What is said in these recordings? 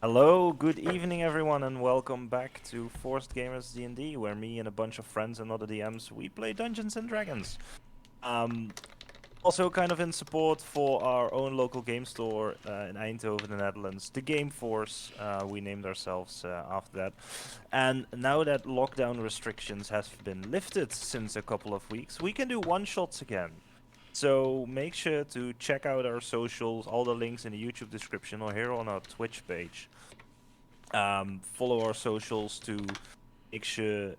Hello, good evening everyone, and welcome back to ForcedGamersDnD, where me and a bunch of friends and other DMs, we play Dungeons and Dragons. Um, Also kind of in support for our own local game store in Eindhoven, the Netherlands, the Game Force, we named ourselves after that. And now that lockdown restrictions have been lifted since a couple of weeks, we can do one-shots again. So make sure to check out our socials, all the links in the YouTube description or here on our Twitch page. Follow our socials to make sure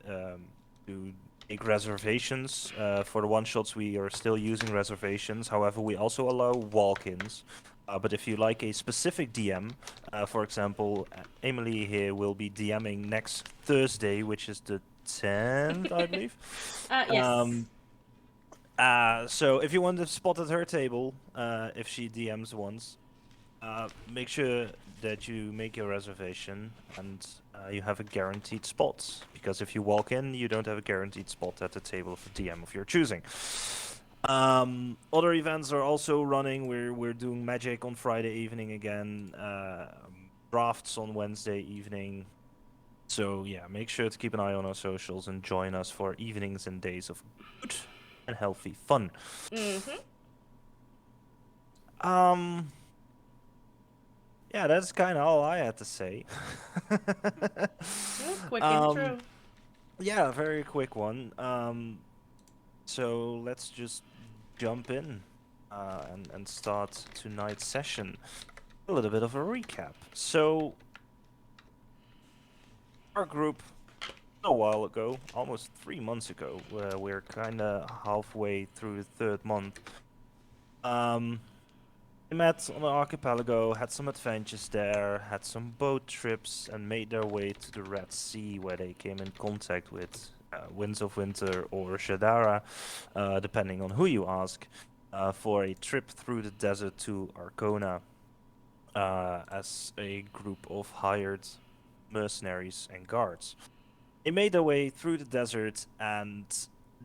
to make reservations. For the one shots, we are still using reservations. However, we also allow walk-ins. But if you like a specific DM, for example, Emily here will be DMing next Thursday, which is the 10th, I believe. Yes. So if you want to spot at her table, if she DMs once, make sure that you make your reservation and you have a guaranteed spot. Because if you walk in, you don't have a guaranteed spot at the table of the DM of your choosing. Other events are also running. We're doing Magic on Friday evening again. Drafts on Wednesday evening. So yeah, make sure to keep an eye on our socials and join us for evenings and days of good and healthy fun. Mm-hmm. Um, Yeah, that's kind of all I had to say. Quick Um, intro. yeah, very quick one. So let's just jump in and start tonight's session. A little bit of a recap. So our group a while ago, almost 3 months ago, we're kind of halfway through the third month. Um, They met on an archipelago, had some adventures there, had some boat trips, and made their way to the Red Sea, where they came in contact with Winds of Winter or Shadara, depending on who you ask, for a trip through the desert to Arcona, as a group of hired mercenaries and guards. They made their way through the desert and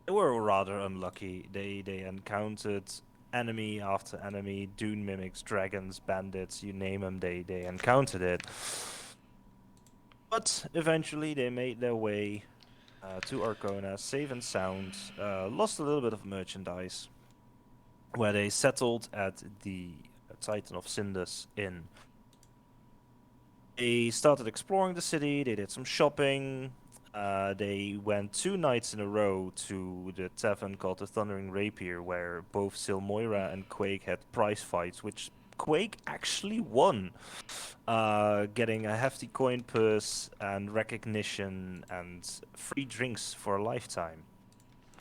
they were rather unlucky. They encountered enemy after enemy, dune mimics, dragons, bandits, you name them, they encountered it. But eventually they made their way to Arcona, safe and sound, lost a little bit of merchandise, where they settled at the Titan of Sindus Inn. They started exploring the city, they did some shopping. They went 2 nights in a row to the tavern called the Thundering Rapier, where both Silmoira and Quake had prize fights, which Quake actually won, getting a hefty coin purse and recognition and free drinks for a lifetime.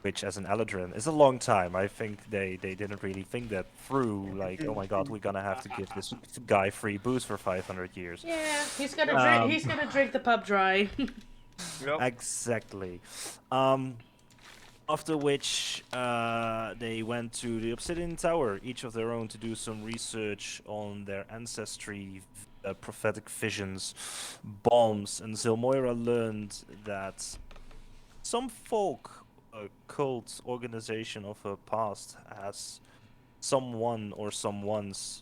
Which, as an Eladrin, is a long time. I think they didn't really think that through. Like, oh my God, we're gonna have to give this guy free booze for 500 years. Yeah, he's gonna drink. Um, He's gonna drink the pub dry. Yep. exactly. After which, they went to the Obsidian Tower, each of their own, to do some research on their ancestry, prophetic visions, bombs, and Zilmoira learned that some folk, a cult organization of her past, has someone or someones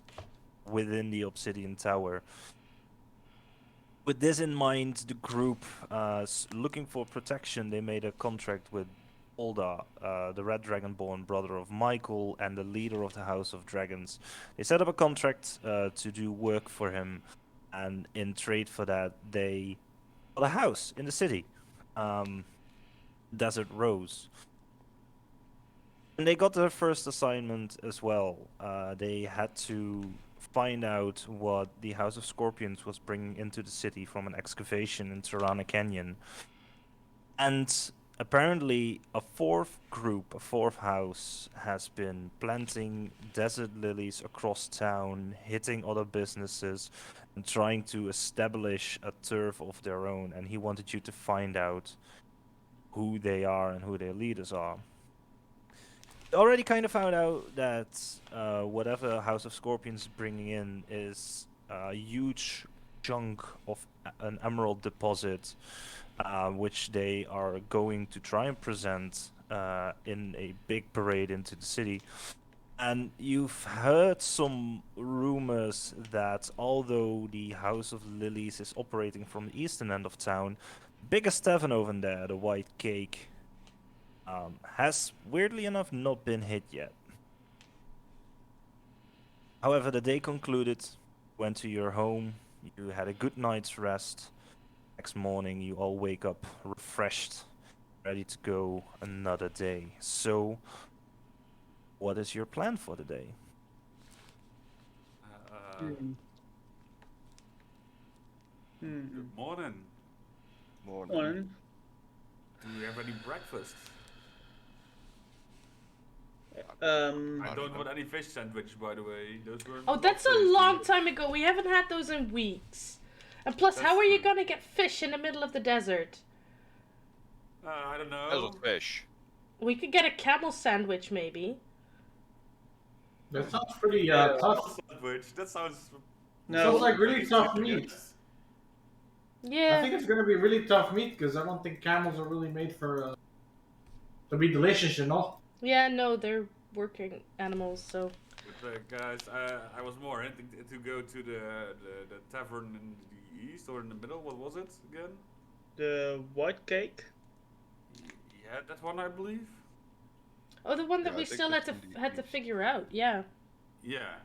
within the Obsidian Tower. With this in mind, the group, looking for protection, they made a contract with Olda, the Red Dragonborn brother of Michael and the leader of the House of Dragons. They set up a contract to do work for him, and in trade for that, they got a house in the city, um, Desert Rose. And they got their first assignment as well. They had to find out what the House of Scorpions was bringing into the city from an excavation in Tirana Canyon. And apparently, a fourth group, a fourth house, has been planting desert lilies across town, hitting other businesses, and trying to establish a turf of their own. And he wanted you to find out who they are and who their leaders are. Already kind of found out that whatever House of Scorpions is bringing in is a huge chunk of an emerald deposit, which they are going to try and present in a big parade into the city. And you've heard some rumors that although the House of Lilies is operating from the eastern end of town, biggest tavern over there, the White Cake, has weirdly enough not been hit yet. However, the day concluded, went to your home, you had a good night's rest. Next morning, you all wake up refreshed, ready to go another day. So, what is your plan for the day? Good morning. Morning. Do we have any breakfast? I I don't want any fish sandwich, by the way. Those were. Oh, not that's a tasty. long time ago. We haven't had those in weeks. And plus, That's how are you true. gonna get fish in the middle of the desert? I don't know. Desert fish. We could get a camel sandwich, maybe. That sounds pretty Yeah. tough. Sandwich. That sounds. No. Sounds like really tasty, tough I meat. guess. I Yeah. think it's gonna be really tough meat because I don't think camels are really made for to be delicious, you know. Yeah, no, they're working animals, so. But guys, I was more hinting to go to the tavern in the east or in the middle. What was it again? The white cake. Yeah, that one I believe. Oh, the one that Yeah, we I think still had that's to in the had to east. figure out. Yeah. Yeah.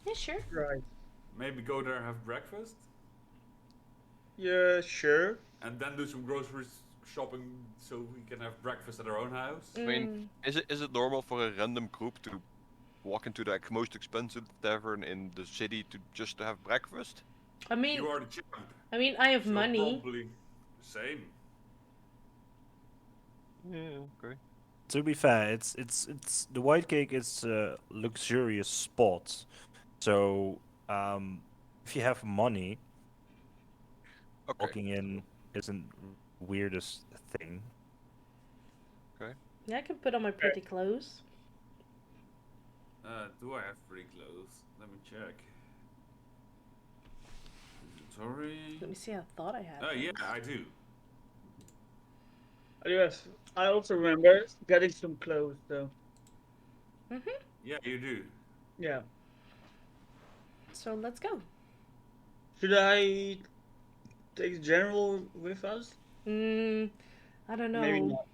Yeah, sure. Right. Maybe go there and have breakfast, Yeah, sure. and then do some grocery shopping so we can have breakfast at our own house. I mean, is it normal for a random group to walk into the most expensive tavern in the city to have breakfast? I mean, You are the champ. I have So money. Probably the same. Yeah, okay. To be fair, it's the White Cake is a luxurious spot. So, if you have money, Okay. walking in isn't weirdest thing. Yeah, I can put on my pretty clothes. Do I have free clothes? Let me check. Inventory. Let me see. I thought I had. Oh yeah, those. I do. Yes. I also remember getting some clothes though. Yeah, you do. Yeah. So let's go. Should I take the general with us? I don't know. Maybe not.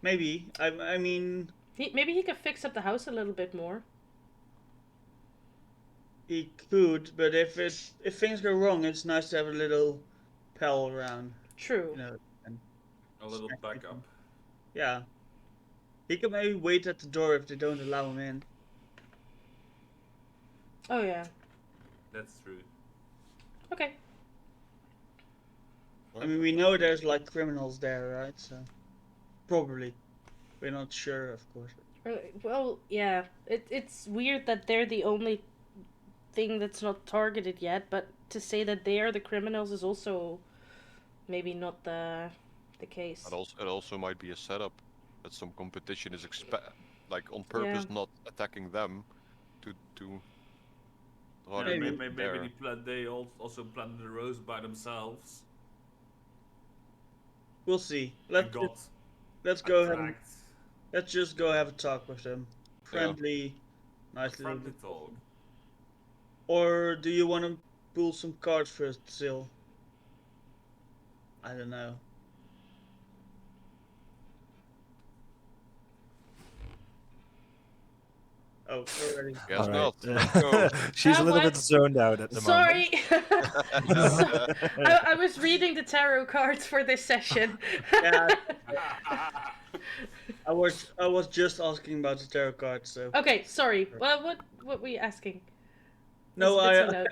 Maybe. I mean, Maybe he could fix up the house a little bit more. he could, but if things go wrong, it's nice to have a little pal around. True. You know. And A little backup. yeah. He can maybe wait at the door if they don't allow him in. Oh yeah. That's true. Okay. I mean, we know there's like criminals there, right? So probably. We're not sure, of course. Well, yeah. It's weird that they're the only thing that's not targeted yet, but to say that they are the criminals is also maybe not the case. It also might be a setup that some competition is like on purpose Yeah. not attacking them to Yeah, Maybe. maybe they also planted the rose by themselves. We'll see. And got Let's go ahead. attacked. Let's just go have a talk with them. Friendly, nice little. Friendly talk. Or do you want to pull some cards first, Sil? I don't know. Oh, already. Guess All not. right. Let's go. She's a little What? bit zoned out at the Sorry. moment. I was reading the tarot cards for this session. Yeah. I was just asking about the tarot cards, so. Okay, sorry. Well, what were you asking? No, What's the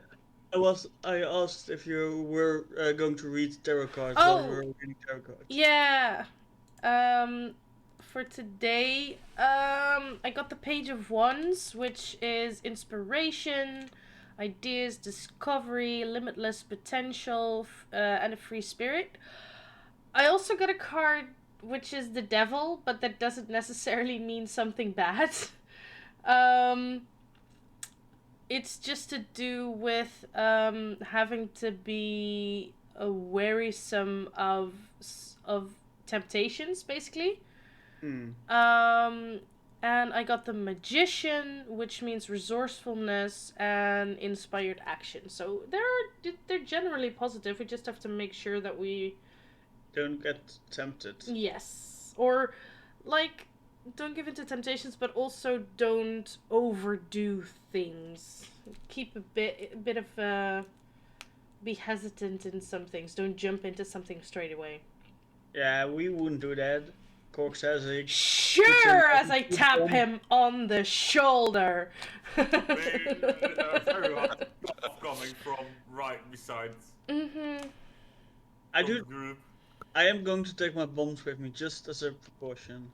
note? I asked if you were going to read tarot cards Oh. while you were reading tarot cards. Yeah. For today, I got the Page of Wands, which is inspiration, ideas, discovery, limitless potential, and a free spirit. I also got a card which is the devil, but that doesn't necessarily mean something bad. It's just to do with having to be wearisome of temptations, basically. Hmm. And And I got the magician, which means resourcefulness and inspired action. So they're generally positive. We just have to make sure that we Don't get tempted. yes, or like don't give in to temptations, but also don't overdo things. Keep a bit of be hesitant in some things. Don't jump into something straight away. Yeah, we wouldn't do that. Cork says it. Sure, as I tap him on the shoulder. Very hard stuff coming from right beside I the do. group. I am going to take my bombs with me just as a precaution.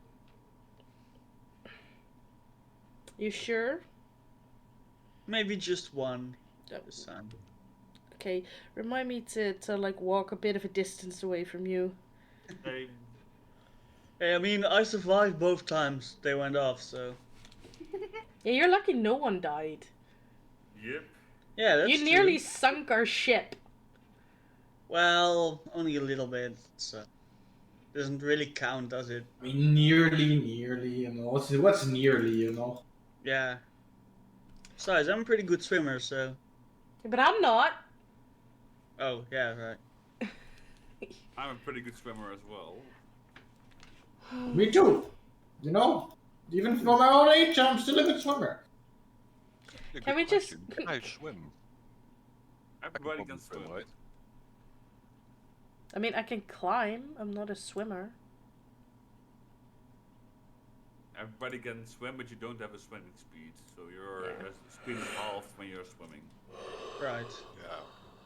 You sure? Maybe just one. Oh. This time. Okay, remind me to like walk a bit of a distance away from you. They, Hey, I mean, I survived both times they went off, so. Yeah, you're lucky no one died. yep. Yeah, that's You nearly true. sunk our ship. Well, only a little bit, so. Doesn't really count, does it? I mean, nearly, you know. What's nearly, you know? Yeah. Besides, I'm a pretty good swimmer, so. But I'm not. Oh, yeah, right. I'm a pretty good swimmer as well. Me too. You know? Even from my own age, I'm still a good swimmer. Yeah, Can good we just- question. Can I swim? I Everybody probably can swim. right? I mean, I can climb. I'm not a swimmer. Everybody can swim, but you don't have a swimming speed. So your Yeah. speed is halved when you're swimming. Right.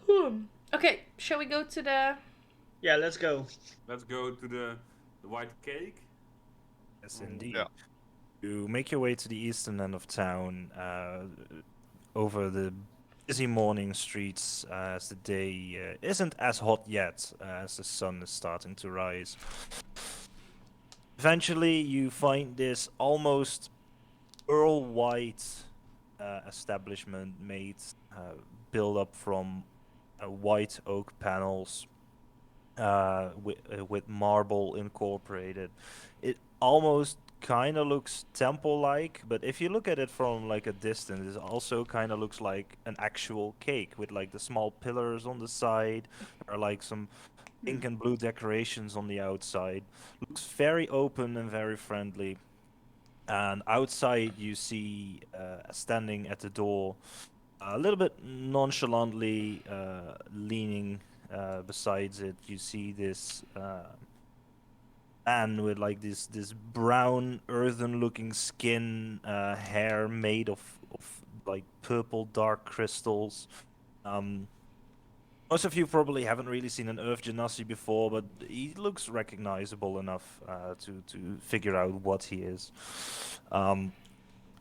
Yeah. Okay, shall we go to the... Yeah, let's go. Let's go to the white cake. Yes, indeed. Yeah. You make your way to the eastern end of town, over the busy morning streets, as the day isn't as hot yet, as the sun is starting to rise. Eventually, you find this almost pearl white establishment made, built up from white oak panels, with marble incorporated. It almost kind of looks temple-like, but if you look at it from like a distance, it also kind of looks like an actual cake with like the small pillars on the side, or like some pink and blue decorations on the outside. Looks very open and very friendly. And outside, you see standing at the door, a little bit nonchalantly leaning besides it. You see this man with like this brown earthen looking skin, hair made of like purple dark crystals. Most of you probably haven't really seen an Earth Genasi before, but he looks recognizable enough to figure out what he is.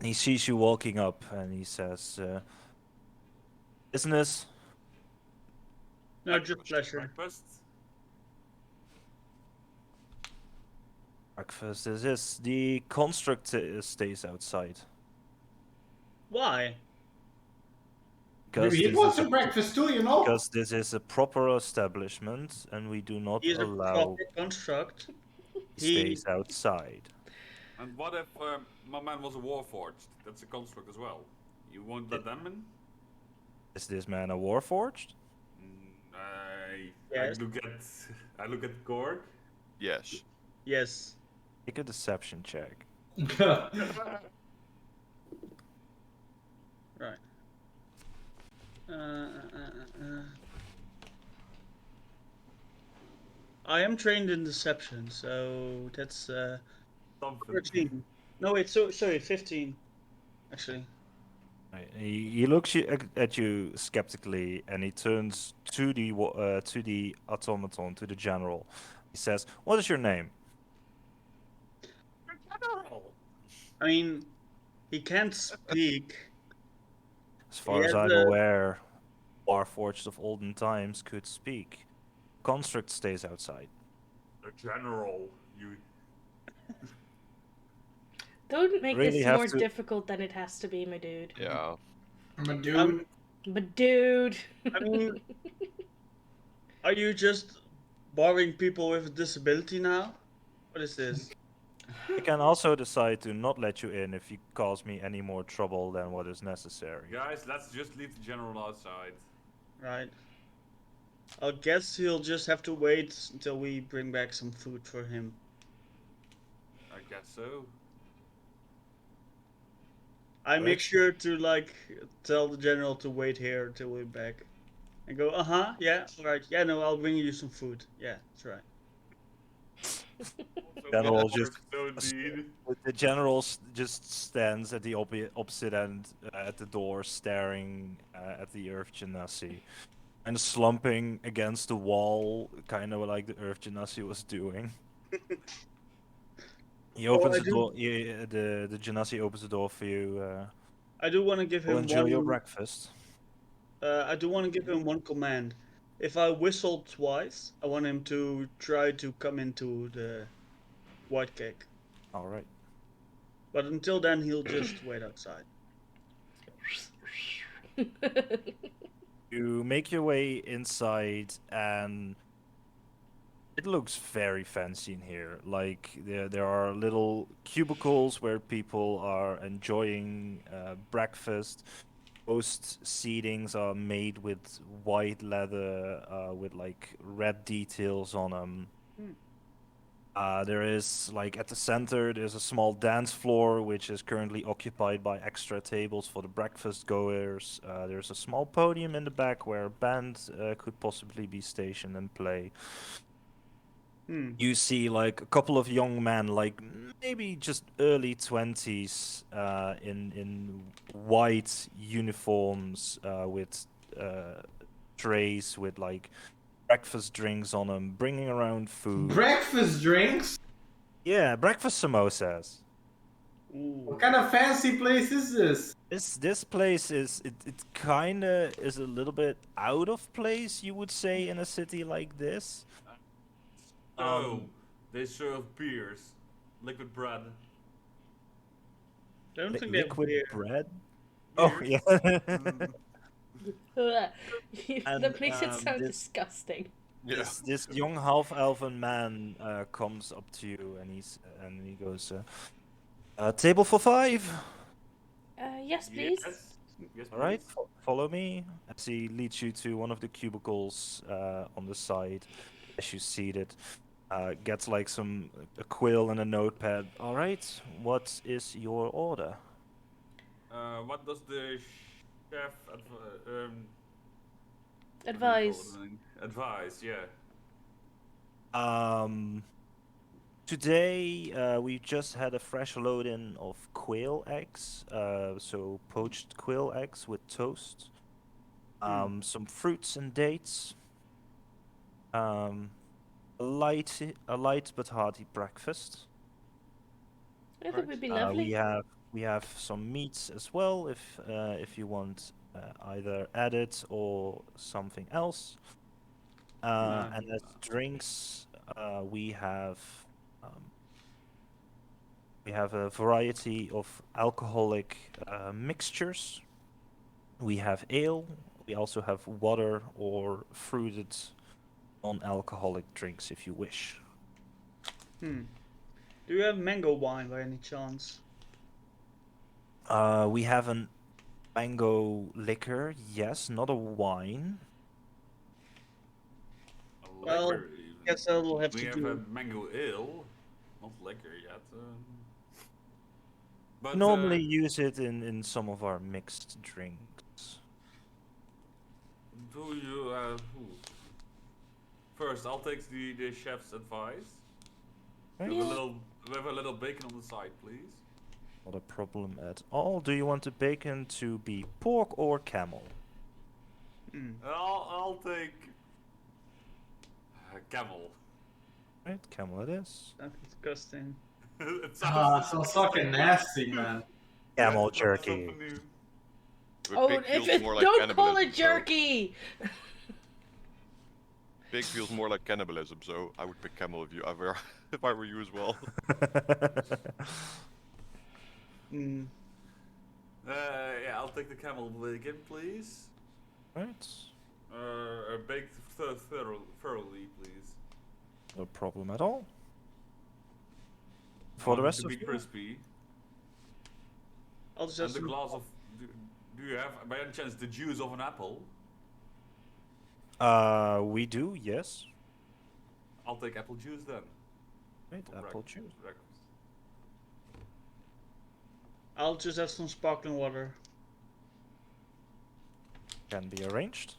He sees you walking up and he says, business? No, just pleasure. Breakfast. Breakfast. This is the construct stays outside. Why? Maybe he this wants is some breakfast too, you know? because this is a proper establishment and we do not He's a allow proper construct. stays outside. And what if my man was a warforged? That's a construct as well. You won't let them in? Is this man a warforged? Yes. I look at Korg. Yes. Yes. Make a deception check. Right. I am trained in deception, so that's Something. 13. No, wait, sorry, 15. Actually. Right, he looks at you skeptically, and he turns to the automaton, to the general. He says, "What is your name?" I mean, he can't speak. As far as Yeah, I'm the- aware, Warforged of olden times could speak. Construct stays outside. The general. You. Don't make Really this have more to- difficult than it has to be, my dude. Yeah. I'm a dude. But dude. I mean, are you just borrowing people with a disability now? What is this? I can also decide to not let you in if you cause me any more trouble than what is necessary. Guys, let's just leave the general outside. Right. I guess he'll just have to wait until we bring back some food for him. I guess so. I make Right. sure to like tell the general to wait here till we're back. And go, yeah, alright, yeah, no, I'll bring you some food. Yeah, that's right. Also General more just work, so indeed. the general just stands at the opposite end at the door, staring at the Earth Genasi, and slumping against the wall, kind of like the Earth Genasi was doing. He Oh, opens I the do. door. The Genasi opens the door for you. I do want to give Go him enjoy your one. breakfast. I do want to give him one command. If I whistle twice, I want him to try to come into the white cake. All right. But until then, he'll just wait outside. You make your way inside, and it looks very fancy in here. Like there are little cubicles where people are enjoying breakfast. Most seatings are made with white leather with like red details on them. Hmm. There is like at the center, there's a small dance floor which is currently occupied by extra tables for the breakfast goers. There's a small podium in the back where a band could possibly be stationed and play. Hmm. You see like a couple of young men, like maybe just early 20s, in white uniforms with trays with like breakfast drinks on them, bringing around food. Breakfast drinks? Yeah, breakfast samosas. Ooh. What kind of fancy place is this? This place is it kind of is a little bit out of place, you would say, in a city like this. So, they serve beers, liquid bread. I don't think they have Liquid beer. bread. Oh Beers? yeah. That And makes it sound this disgusting. Yeah. this young half-elven man comes up to you and he goes, table for 5. Yes, please. Yes. Yes, All right, please. follow me. As he leads you to one of the cubicles on the side, as you seated. Gets like a quill and a notepad. All right, what is your order? What does the chef what do you call Advise. it then? Advise? Yeah. Um, Today we just had a fresh load-in of quail eggs. So poached quail eggs with toast. Some fruits and dates. Um, a light but hearty breakfast. I think would be Uh, lovely. we have some meats as well if you want either added or something else. And as drinks, um, we have a variety of alcoholic mixtures. We have ale. We also have water or fruited non-alcoholic drinks if you wish. Do you have mango wine by any chance? We have an mango liquor, yes, not a wine. A Well, liquor even. guess that'll have We to have a do. mango ale, not liquor yet. But Normally use it in some of our mixed drinks. do you? First, I'll take the chef's advice. Right. With a little bacon on the side, please. Not a problem at all. Do you want the bacon to be pork or camel? I'll take camel. Right, camel it is. That's disgusting. It Sounds fucking nasty, man. Camel Yeah, try jerky. something new. But Oh, pig feels if more like don't call cannibalism, it jerky. Pig feels more like cannibalism, so I would pick camel if if I were you as well. Yeah, I'll take the camel bacon, please. Right. Baked thoroughly, please. No problem at all. For the rest to of be you, crispy. I'll just And have the some. glass of. Do you have, by any chance, the juice of an apple? we do, yes. I'll take apple juice then. Right, For apple juice. breakfast. I'll just have some sparkling water. Can be arranged.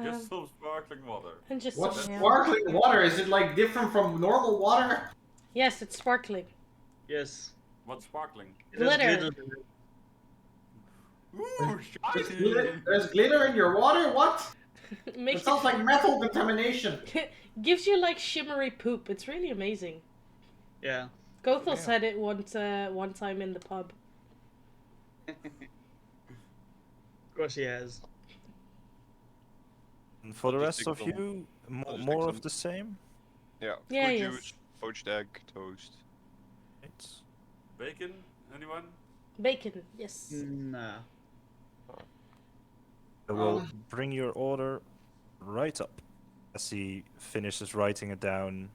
Just some sparkling water. And just What's some milk. sparkling water? Is it like different from normal water? Yes, it's sparkling. Yes. What's sparkling? It has Glitter. glitter in it. Ooh, There's glitter in your water? What? It Makes sounds like metal contamination. gives you like shimmery poop. It's really amazing. Yeah. Gothel Yeah. said it one time in the pub. Of course he has. And for the I'll rest just of take some- you, I'll just more take of some- the same. Yeah, Yeah, fruit yes. juice, poached egg, toast. Right. Bacon? Anyone? Bacon, yes. Nah. I will bring your order right up. As he finishes writing it down,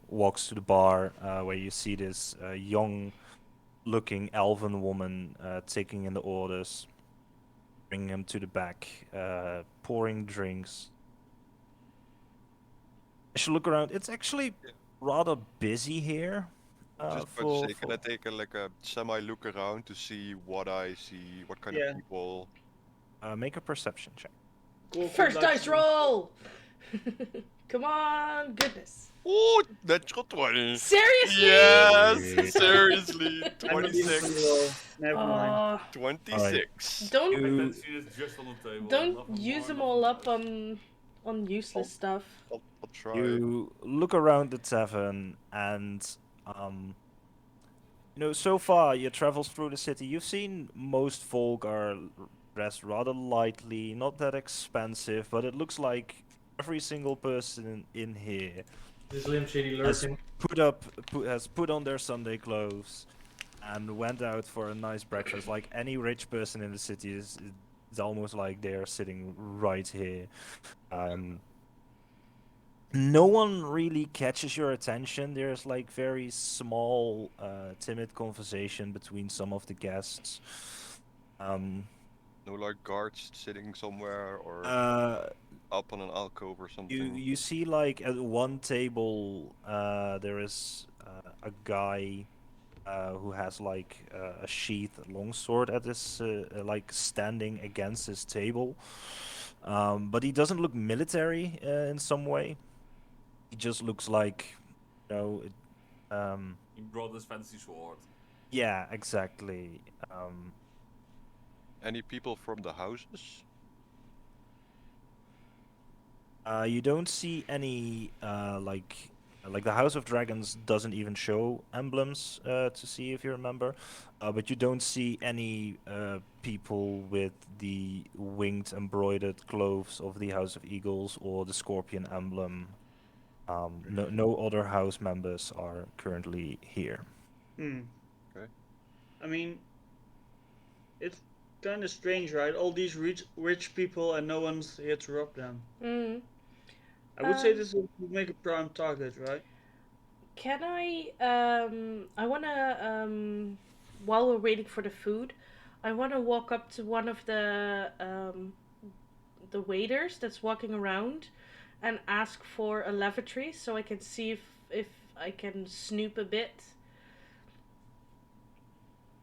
walks to the bar where you see this young-looking elven woman taking in the orders, bringing them to the back, pouring drinks. As you look around, it's actually rather busy here. Just about to say, can I take a semi look around to see what I see, what kind Yeah. of people? Make a perception check. Cool, First like dice roll! Come on, goodness. Oh, natural 20. Seriously? Yes, seriously. I'm not even 26. gonna roll. Never mind. 26. Don't That sheet is just on the table. don't nothing use more, them nothing all up less. on useless stuff. I'll try. You look around the tavern and so far your travels through the city, you've seen most folk are dressed rather lightly, not that expensive, but it looks like every single person in here Is Slim Shady has lurking? has put on their Sunday clothes and went out for a nice breakfast. Like any rich person in the city it's almost like they're sitting right here. No one really catches your attention. There's like very small, timid conversation between some of the guests. No, like guards sitting somewhere or Uh, up on an alcove or you something. you see like at one table, there is a guy who has like a sheath longsword at his like standing against his table. But he doesn't look military in some way. He just looks like, you know, He brought his fancy sword. yeah, exactly. Any people from the houses? You don't see any like the House of Dragons doesn't even show emblems to see if you remember, but you don't see any people with the winged embroidered clothes of the House of Eagles or the Scorpion emblem. No other house members are currently here. Okay. I mean, it's kind of strange, right? All these rich people and no one's here to rob them. Mm. I would say this would make a prime target, right? Can I wanna while we're waiting for the food, I wanna walk up to one of the waiters that's walking around and ask for a lavatory so I can see if I can snoop a bit.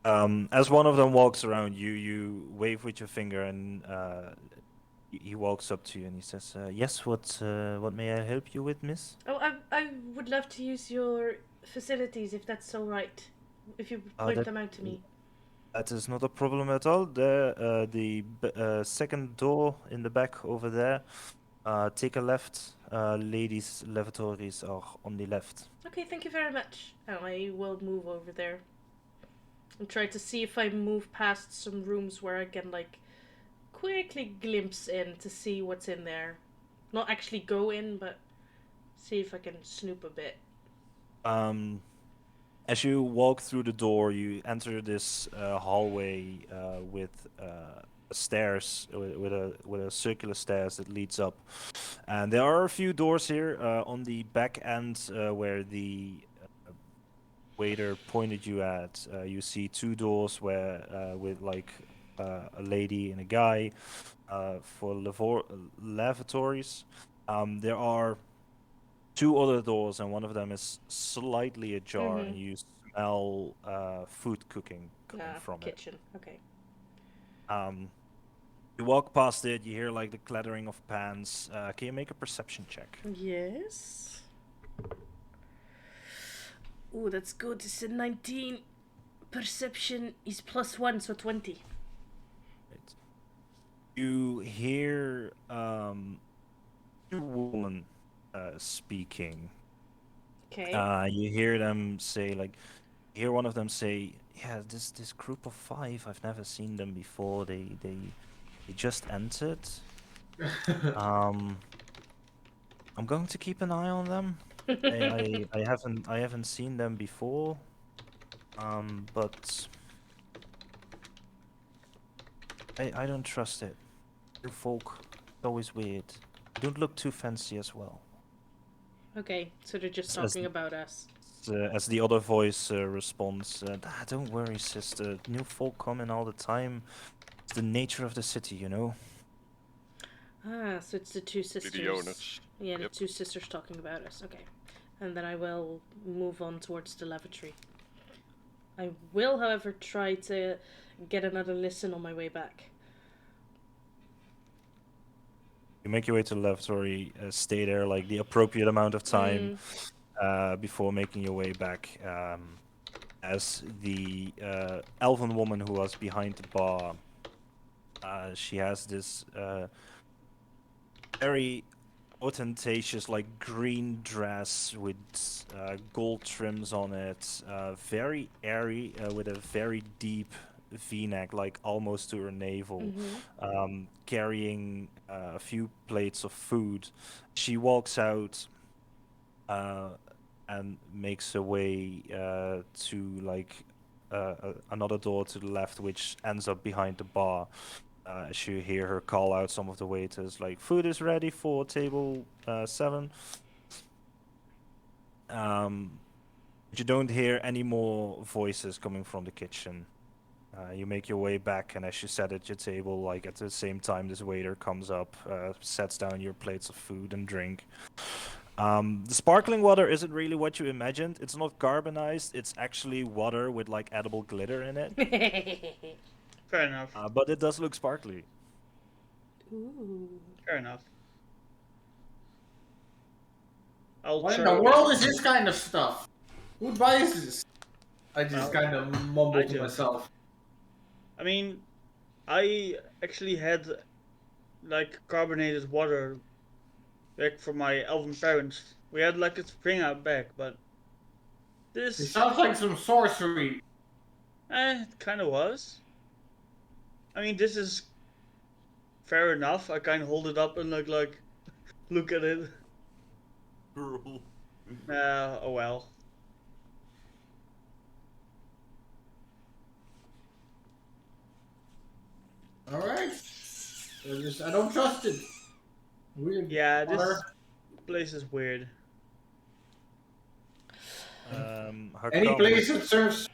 As one of them walks around, you wave with your finger, and he walks up to you and he says, "Yes, what may I help you with, miss?" Oh, I would love to use your facilities if that's all right. If you Oh, point that- them out to me. That is not a problem at all. The second door in the back over there. Take a left. Ladies' lavatories are on the left. Okay, thank you very much. And I will move over there. And try to see if I move past some rooms where I can like quickly glimpse in to see what's in there. Not actually go in, but see if I can snoop a bit. As you walk through the door, you enter this hallway with stairs, with a circular stairs that leads up, and there are a few doors here on the back end where the waiter pointed you at, you see two doors where with like a lady and a guy for lavatories. There are two other doors, and one of them is slightly ajar, and you smell food cooking coming from kitchen. Okay. it. You walk past it, you hear like the clattering of pans. Can you make a perception check? Yes. Ooh, that's good. It's a 19. Perception is +1, so 20. Right. You hear a woman speaking. Okay. You hear them say like, you hear one of them say, "Yeah, this group of 5, I've never seen them before. They just entered. I'm going to keep an eye on them. I haven't seen them before. But I don't trust it. You folk, it's always weird. You don't look too fancy as well." Okay, so they're just As talking about us. as the other voice responds, "Don't worry, sister. New folk come in all the time. It's the nature of the city, you know." Ah, so it's the two sisters. The owners. Yeah, the Yep. two sisters talking about us. Okay. And then I will move on towards the lavatory. I will, however, try to get another listen on my way back. You make your way to the lavatory, stay there like the appropriate amount of time before making your way back. As the elven woman who was behind the bar, she has this very ostentatious, like green dress with gold trims on it, very airy, with a very deep V-neck, like almost to her navel, carrying a few plates of food. She walks out and makes her way to like another door to the left, which ends up behind the bar. As you hear her call out some of the waiters, like, "Food is ready for table 7." But you don't hear any more voices coming from the kitchen. You make your way back, and as you sit at your table, like at the same time, this waiter comes up, sets down your plates of food and drink. The sparkling water isn't really what you imagined. It's not carbonized. It's actually water with like edible glitter in it. Fair enough. But it does look sparkly. Ooh. Fair enough. I'll What in try. the world is this kind of stuff? Who buys this? I just Well, kind of mumble I to do. myself. I mean, I actually had like carbonated water back from my elven parents. We had like a spring out back, but It this sounds like some sorcery. it kind of was. I mean, this is fair enough. I kind of hold it up and like look at it. Girl. Oh well. All right. I don't trust it. Weird. Yeah, this water. place is weird. Any Hakan, place that serves.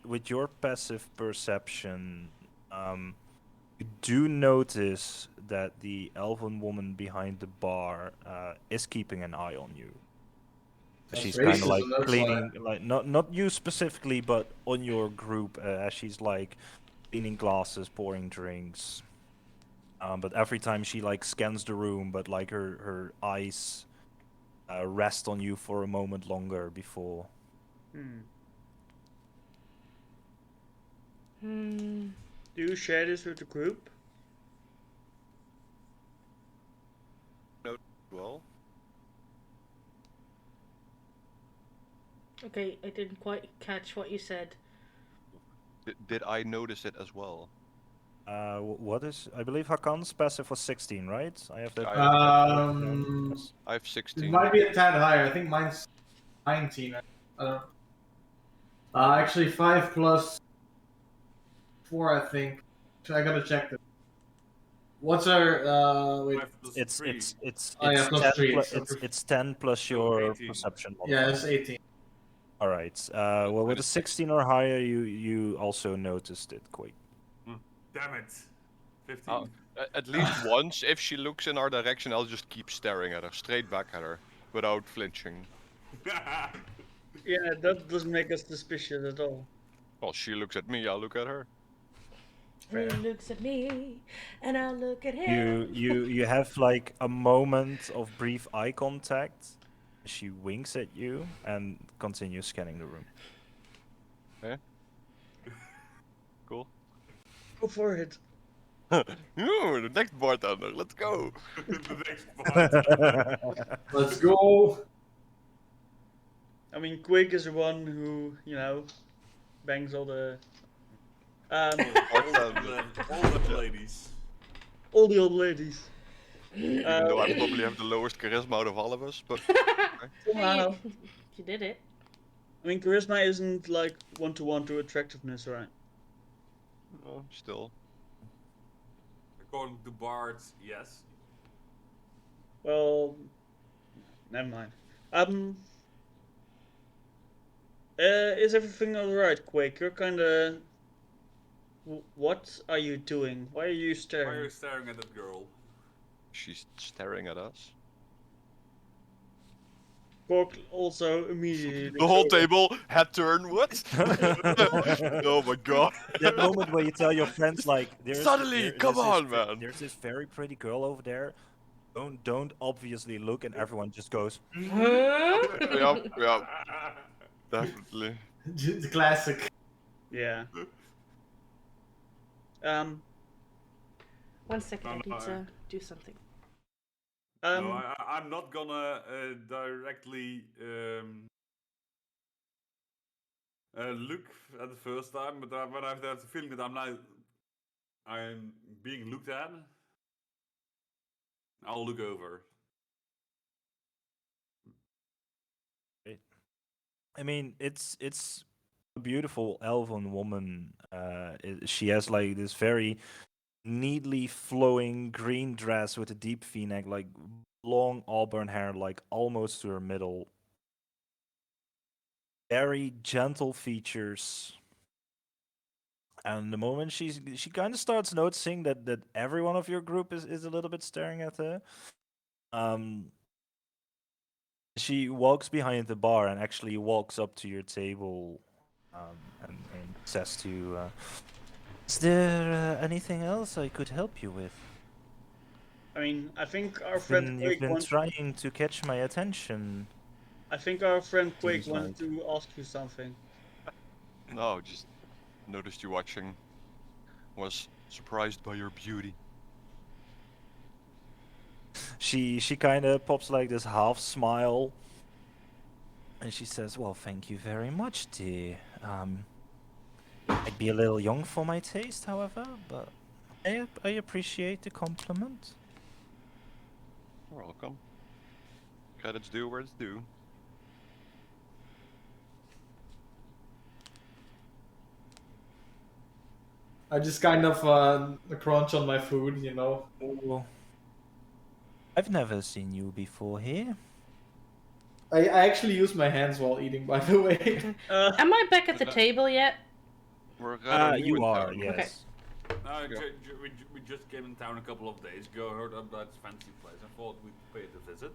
with your passive perception, you do notice that the elven woman behind the bar is keeping an eye on you. That's She's kind of like racism, that's cleaning, like not you specifically, but on your group, as she's like cleaning glasses, pouring drinks. But every time she like scans the room, but like her eyes rest on you for a moment longer before. Do you share this with the group? Well, Okay, I didn't quite catch what you said. did I notice it as well? What is? I believe Hakan's passive was 16, right? I have that. Yes. I have It 16. might be a tad higher. I think mine's 19. I don't. Actually, 5 plus 4, I think. So I gotta check that. What's our wait? 5 plus It's 3. it's Oh, yeah, plus 10 3, plus so it's 10 plus your 18. perception Yeah, modifier. that's 18. All right. Well, with a 16 or higher, you also noticed it, Quake. Damn it. 15. At least once, if she looks in our direction, I'll just keep staring at her, straight back at her, without flinching. Yeah, that doesn't make us suspicious at all. Well, she looks at me, I'll look at her. He looks at me, and I look at him. You have like a moment of brief eye contact. She winks at you and continues scanning the room. Cool. Go for it. Ooh, the next bartender, let's go! The next part. Let's go. I mean, Quake is the one who, you know, bangs all the Bartender. All the ladies. all the old ladies. Even though I probably have the lowest charisma out of all of us, but Somehow. You did it. I mean, charisma isn't like one-to-one to attractiveness, right? still. According to Bards, yes. Well, never mind. Is everything alright, Quake? You're kinda... What are you doing? Why are you Why are staring? you staring at that girl? She's staring at us. Cork also immediately... The whole table, head turn, what? Oh my god. That moment where you tell your friends like, Suddenly, come on, man. There's this very pretty girl over there. Don't obviously look, and everyone just goes. Yep, definitely. The classic. Yeah. 1 second, I No, need no, to do something. No, I'm not gonna directly look at the first time, but when I have the feeling that I'm being looked at, I'll look over. I mean, it's a beautiful elven woman. She has like this very neatly flowing green dress with a deep V-neck, like long auburn hair, like almost to her middle. Very gentle features. And the moment she kind of starts noticing that every one of your group is a little bit staring at her, she walks behind the bar and actually walks up to your table, and says to you, "Is there anything else I could help you with? I mean, I think our friend You've Quake been wants... trying to catch my attention." I think our friend Quake Seems wanted like. to ask you something. No, just noticed you watching. Was surprised by your beauty. She kind of pops like this half smile, and she says, "Well, thank you very much, dear. Might be a little young for my taste, however, but I appreciate the compliment." You're welcome. Credits due where it's due. I just kind of crunch on my food, you know. Oh, I've never seen you before here. I actually use my hands while eating, by the way. Am I back at the table yet? We're rather new You in are, town. yes. No, Yeah. we just came in town a couple of days ago, heard about this fancy place. I thought we'd pay it a visit.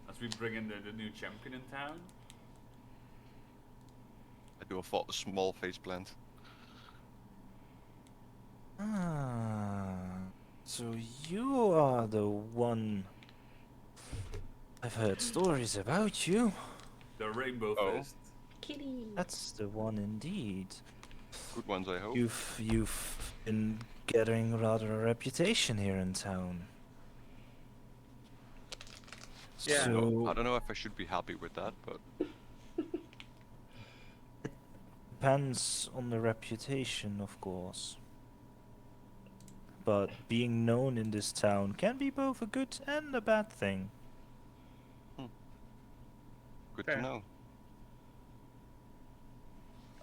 As we bring in the new champion in town. I do a small face plant. So you are the one. I've heard stories about you. The Rainbow Oh. Fist. Kitty. That's the one indeed. Good ones, I hope. You've been getting rather a reputation here in town. Yeah. So I don't know if I should be happy with that, but depends on the reputation, of course. But being known in this town can be both a good and a bad thing. good Fair. to know.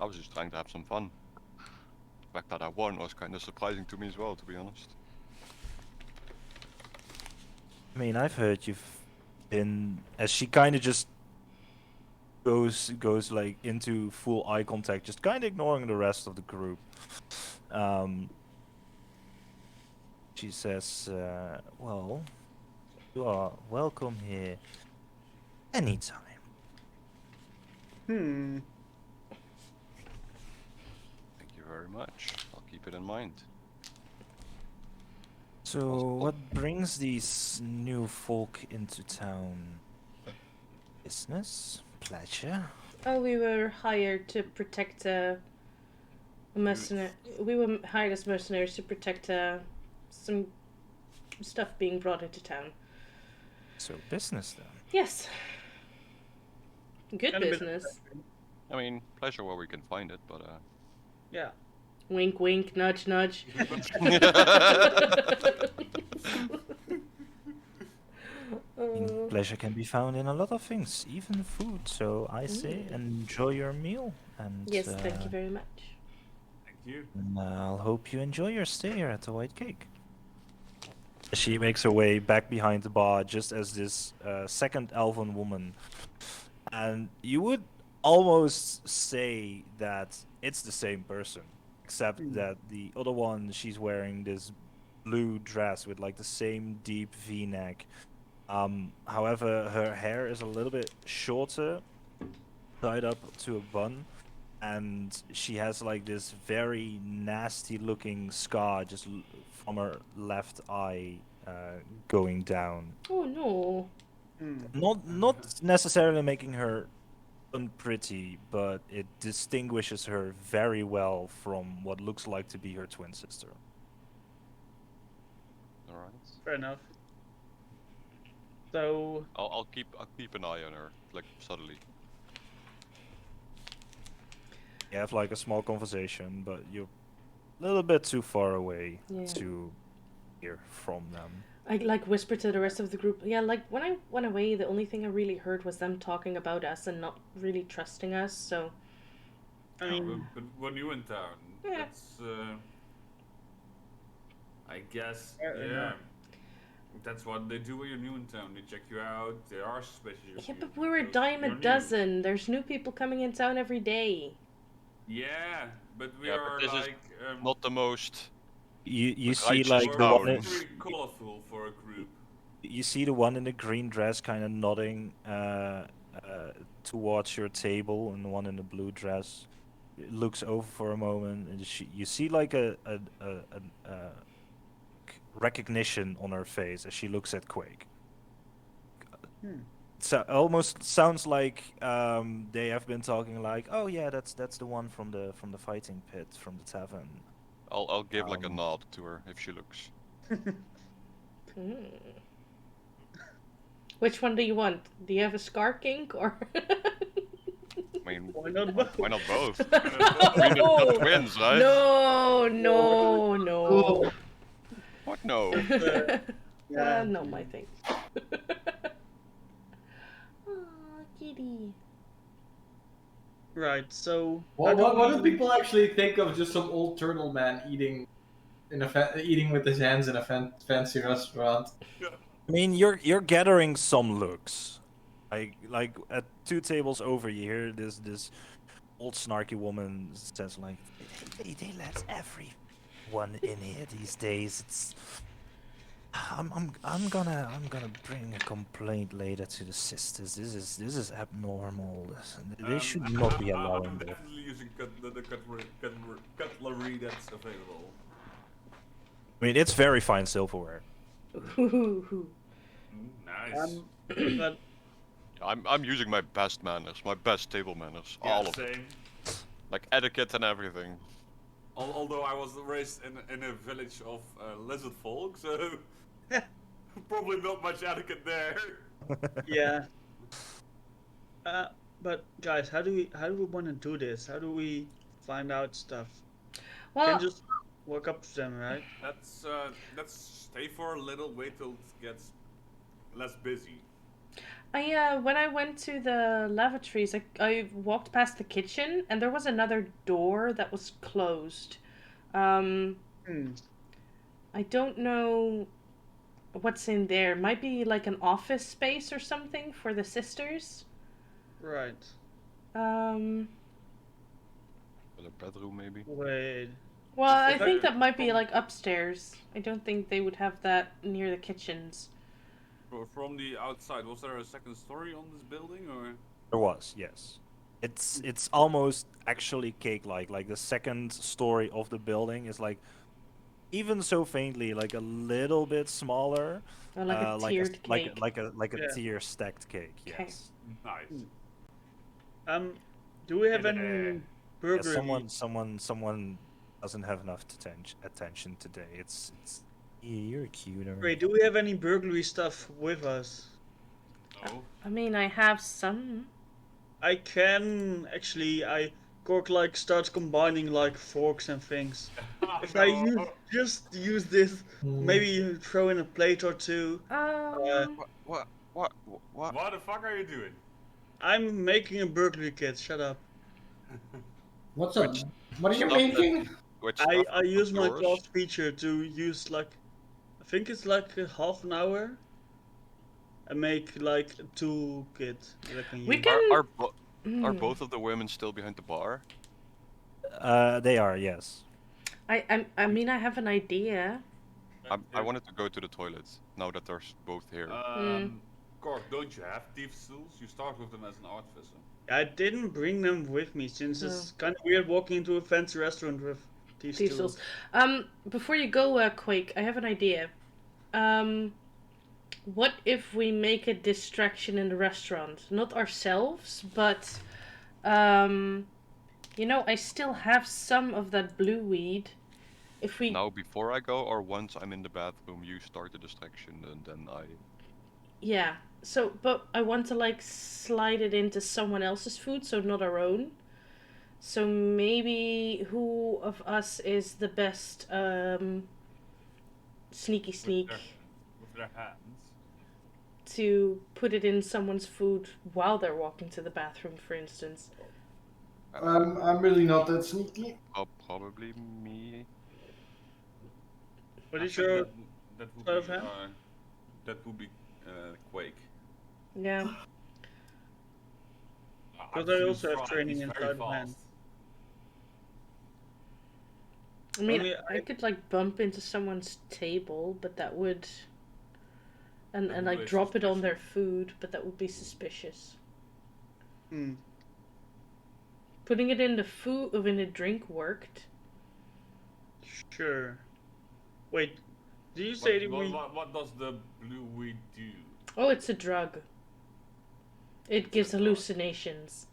I was just trying to have some fun. The fact that I won was kind of surprising to me as well, to be honest. I mean, I've heard you've been, as she kind of just goes like into full eye contact, just kind of ignoring the rest of the group. She says, "Well, you are welcome here anytime." Hmm. Thank you very much. I'll keep it in mind. So, what brings these new folk into town? Business? Pleasure? Oh, we were hired to protect a mercenary. We were hired as mercenaries to protect some stuff being brought into town. So, business then. Yes. Good And a bit- business. I mean, pleasure where we can find it, but Yeah. Wink, wink, nudge, nudge. I mean, pleasure can be found in a lot of things, even food. So, I say enjoy your meal. And Yes, thank you very much. Thank you. I'll hope you enjoy your stay here at the White Cake. She makes her way back behind the bar just as this second elven woman. And you would almost say that it's the same person, except that the other one, she's wearing this blue dress with like the same deep V-neck. However, her hair is a little bit shorter, tied up to a bun, and she has like this very nasty looking scar just from her left eye going down. Oh no. Not necessarily making her unpretty, but it distinguishes her very well from what looks like to be her twin sister. all right. Fair enough. So I'll keep an eye on her, like subtly. You have like a small conversation, but you're a little bit too far away Yeah. to hear from them. I like whispered to the rest of the group. Yeah, like when I went away, the only thing I really heard was them talking about us and not really trusting us. So I Yeah, mean, but when you in town, Yeah. that's I guess Fair yeah. enough. That's what they do when you're new in town. They check you out. They are suspicious. of yeah, you but we're a because dime a you're new. dozen. There's new people coming in town every day. Yeah, but we Yeah, but are this is like Not the most. You see righteous like the one. we're town. very colorful for a group. You see the one in the green dress kind of nodding towards your table, and the one in the blue dress looks over for a moment, and you see like a recognition on her face as she looks at Quake. So almost sounds like they have been talking like, oh yeah, that's the one from the fighting pit from the tavern. I'll give like a Um, nod to her if she looks. Which one do you want? Do you have a scar kink or? I mean, why not both? why not both? I mean, they're twins, right? No. What? No. Yeah. No, my thing. Aw, kitty. Right. So What do people actually think of just some old turtle man eating eating with his hands in a fancy restaurant? I mean, you're gathering some looks, like at two tables over, you hear this old snarky woman says like, they let everyone in here these days. It's I'm gonna bring a complaint later to the sisters. This is abnormal. They should not be allowing I'm this. definitely using the cutlery that's available. I mean, it's very fine silverware. Nice. but I'm using my best manners, my best table manners, all of it, same. like etiquette and everything. Although I was raised in a village of lizard folk, so probably not much etiquette there. yeah. But guys, how do we want to do this? How do we find out stuff? Well, Can't just walk up to them, right? Let's stay for a little, wait till it gets less busy. when I went to the lavatories, I walked past the kitchen and there was another door that was closed. I don't know what's in there. Might be like an office space or something for the sisters. Right. Another bedroom, maybe. Wait. Well, I Is think there- that might be from- like upstairs. I don't think they would have that near the kitchens. From the outside, was there a second story on this building, or? There was, yes. It's almost actually cake-like. Like the second story of the building is like, even so faintly, like a little bit smaller. Or like a like tiered cake. like a Yeah. tier stacked cake. Okay. Yes. Nice. Do we have And, any Yeah, burglary? someone doesn't have enough attention today. It's you're cuter. Wait, do we have any burglary stuff with us? No. I mean, I have some. I can actually. Cork like starts combining like forks and things. If I use this, maybe throw in a plate or two. What? What the fuck are you doing? I'm making a burglary kit. Shut up. What's up? Which What are you stuff that- making? Which I stuff use of my yours? class feature to use like, I think it's like a half an hour. And make like a tool kit that I can We use. can- Are both of the women still behind the bar? They are, yes. I mean, I have an idea. I wanted to go to the toilet now that they're both here. Cork, don't you have thieves' tools? You start with them as an artificer. I didn't bring them with me since it's kind of weird walking into a fancy restaurant with these Thieves' tools. tools. Before you go, Quake, I have an idea. What if we make a distraction in the restaurant? Not ourselves, but, you know, I still have some of that blue weed. If we... Now before I go, or once I'm in the bathroom, you start the distraction, and then I. Yeah. So, but I want to, like, slide it into someone else's food, so not our own. So maybe who of us is the best, sneaky sneak With their hands. to put it in someone's food while they're walking to the bathroom, for instance? I'm really not that sneaky. Probably me. What I is think your that would sleight of be hand? Quake. Yeah. Because I also have training in sleight of hand. I mean, Only I could, like, bump into someone's table, but that would... And, That and would like, be drop it on their suspicious. food, but that would be suspicious. Hmm. Putting it in the food, or in the drink worked. Sure. Wait, did you say that we? What does the blue weed do? Oh, it's a drug. It gives drug. hallucinations.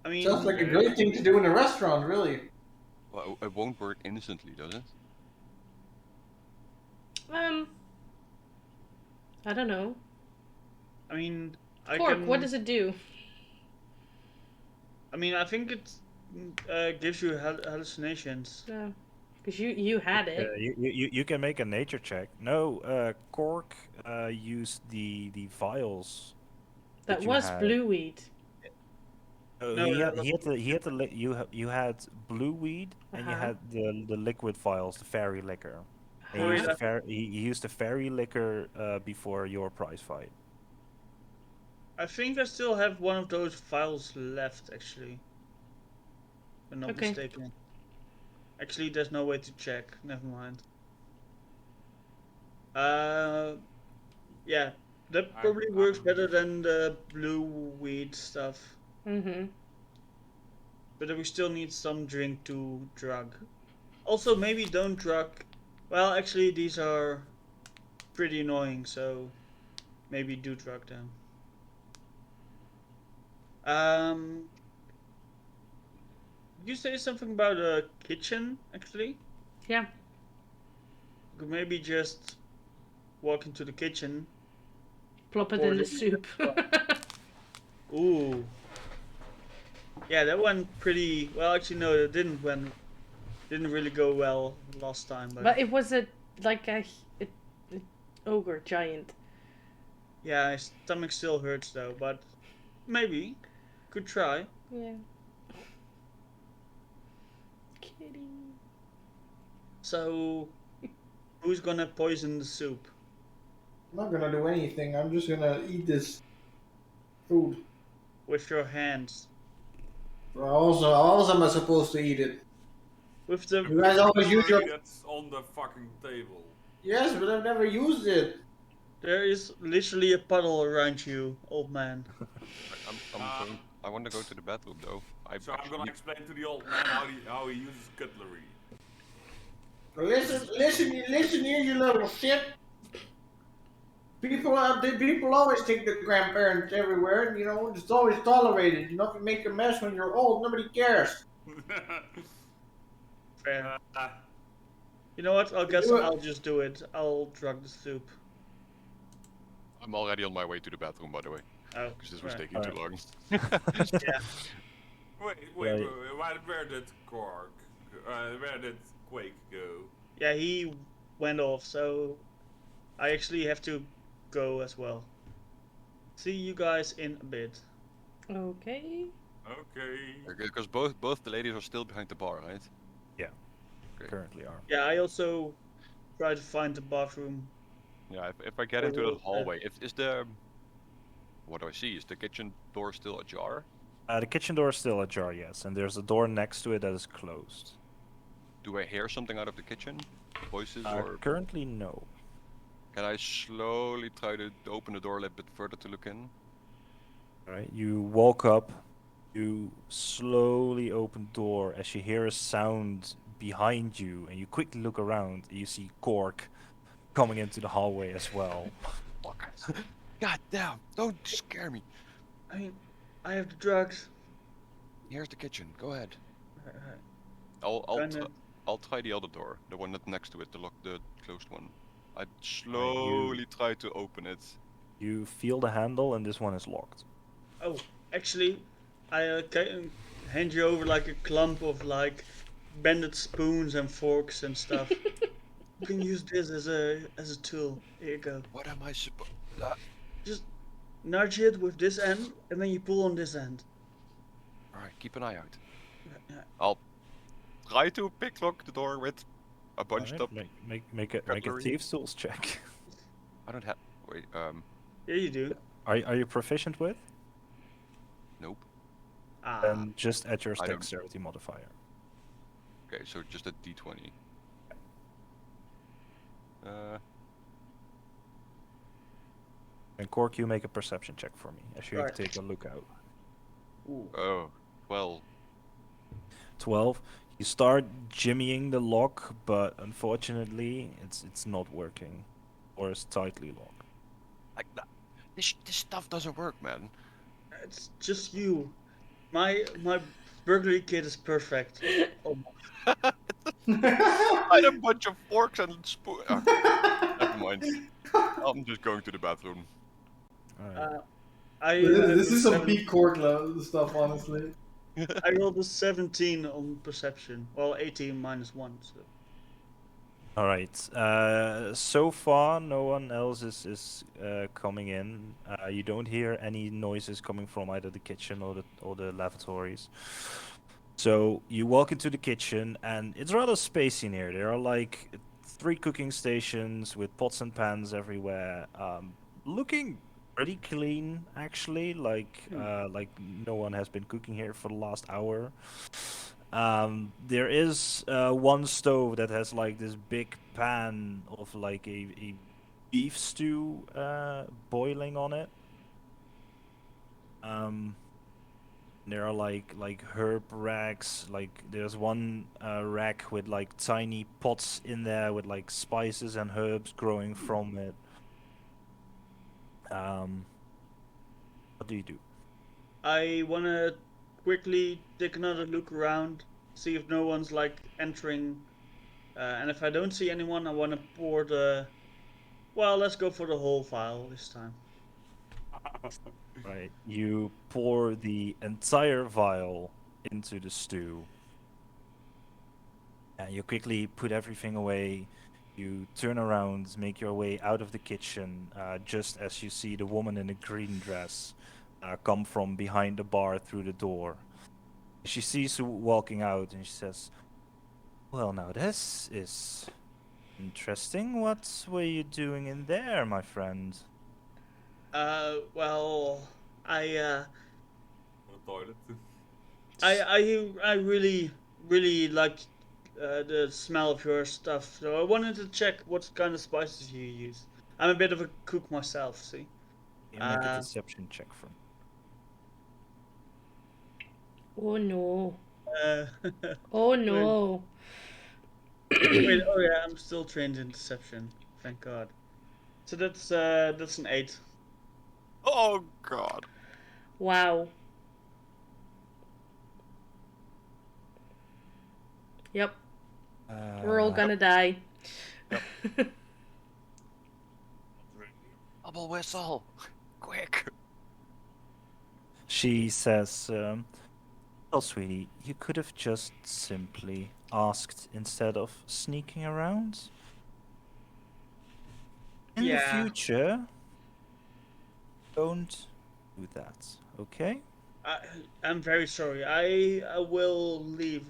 I mean, Sounds like a great thing to do in a restaurant, really. Well, it won't work instantly, does it? I don't know. I mean, I Cork, can. what does it do? I mean, I think it gives you hallucinations. Yeah. Because you had it. You can make a nature check. No, Cork used the vials. That you was had. blue weed. No, You had blue weed and you Uh-huh. had the liquid vials, the fairy liquor. And Oh, he yeah. he used the fairy liquor before your prize fight. I think I still have one of those files left, actually. If I'm not Okay. mistaken. Actually, there's no way to check. Never mind. Yeah, that probably works better than the blue weed stuff. Mm-hmm. But we still need some drink to drug. Also, maybe don't drug. Well, actually, these are pretty annoying, so maybe do drug them. Did you say something about a kitchen, actually? Yeah. Could maybe just walk into the kitchen. Plop it Or in the the- soup. Ooh. Yeah, that went pretty well. Actually, no, it didn't really go well last time. But it was a ogre giant. Yeah, my stomach still hurts though. But maybe could try. Yeah. Kitty. So, who's gonna poison the soup? I'm not gonna do anything. I'm just gonna eat this food. with your hands. Also, am I supposed to eat it? With the You guys always use your. That's on the fucking table. Yes, but I've never used it. there is literally a puddle around you, old man. I want to go to the bathroom though. So I'm gonna explain to the old man how he uses cutlery. Listen here, you little shit. People always take their grandparents everywhere, and it's always tolerated. If you make a mess when you're old, nobody cares. Fair. Uh, You know what? I guess do it. I'll just do it. I'll drug the soup. I'm already on my way to the bathroom, by the way, Oh, because this was right. taking too long. wait, where did where did Quake go? Yeah, he went off, so I actually have to go as well. See you guys in a bit. Okay. Okay. Because both the ladies are still behind the bar, right? Currently are. Yeah, I also try to find the bathroom. Yeah. If I get Or into will- the hallway, is the what do I see? Is the kitchen door still ajar? The kitchen door is still ajar, yes, and there's a door next to it that is closed. Do I hear something out of the kitchen? Voices or Currently, no. can I slowly try to open the door a little bit further to look in? All right, you walk up, you slowly open the door as you hear a sound behind you, and you quickly look around. And you see Cork coming into the hallway as well. God damn! Don't scare me. I mean, I have the drugs. Here's the kitchen. Go ahead. Right. I'll try the other door, the one that's next to it, the closed one. I slowly try to open it. You feel the handle, and this one is locked. Oh, actually, I can hand you over like a clump of like bended spoons and forks and stuff. You can use this as a tool. Here you go. What am I supposed? Just nudge it with this end, and then you pull on this end. All right, keep an eye out. Yeah. I'll try to picklock the door with a bunched Alright, up. make a cutlery. thieves tools check. I don't have. Wait. Yeah, you do. Are you proficient with? Nope. Then just add your I don't- dexterity modifier. Okay, so just a D20. And Cork, you make a perception check for me as you Right. take a look out. Ooh. Oh, well. 12. You start jimmying the lock, but unfortunately, it's not working, or it's tightly locked. Like that. This stuff doesn't work, man. It's just you. My burglary kit is perfect. Oh, I had a bunch of forks and spoons. Never mind. I'm just going to the bathroom. Alright. This is some peak cork stuff, honestly. I rolled a 17 on perception. Well, 18 minus 1. So. Alright. So far, no one else is coming in. You don't hear any noises coming from either the kitchen or the lavatories. So you walk into the kitchen, and it's rather spacey in here. There are like 3 cooking stations with pots and pans everywhere, looking pretty clean actually. Like no one has been cooking here for the last hour. There is one stove that has like this big pan of like a beef stew boiling on it. There are like herb racks. Like there's one rack with like tiny pots in there with like spices and herbs growing from it. What do you do? I want to quickly take another look around, see if no one's like entering. And if I don't see anyone, I want to pour the. Well, let's go for the whole vial this time. Right. You pour the entire vial into the stew. And you quickly put everything away. You turn around, make your way out of the kitchen, just as you see the woman in the green dress come from behind the bar through the door. She sees you walking out and she says, "Well, now this is interesting. What were you doing in there, my friend?" Well, toilet. I really like the smell of your stuff, so I wanted to check what kind of spices you use. I'm a bit of a cook myself, see. You make a deception check for me. Oh no. Uh, Oh no. wait, oh yeah, I'm still trained in deception. Thank God. So that's an 8. Oh god. Wow. Yep, we're all gonna die. Double whistle! Quick! She says, "Well, sweetie, you could have just simply asked instead of sneaking around. In the Yeah. future, don't do that, okay?" I'm very sorry. I will leave.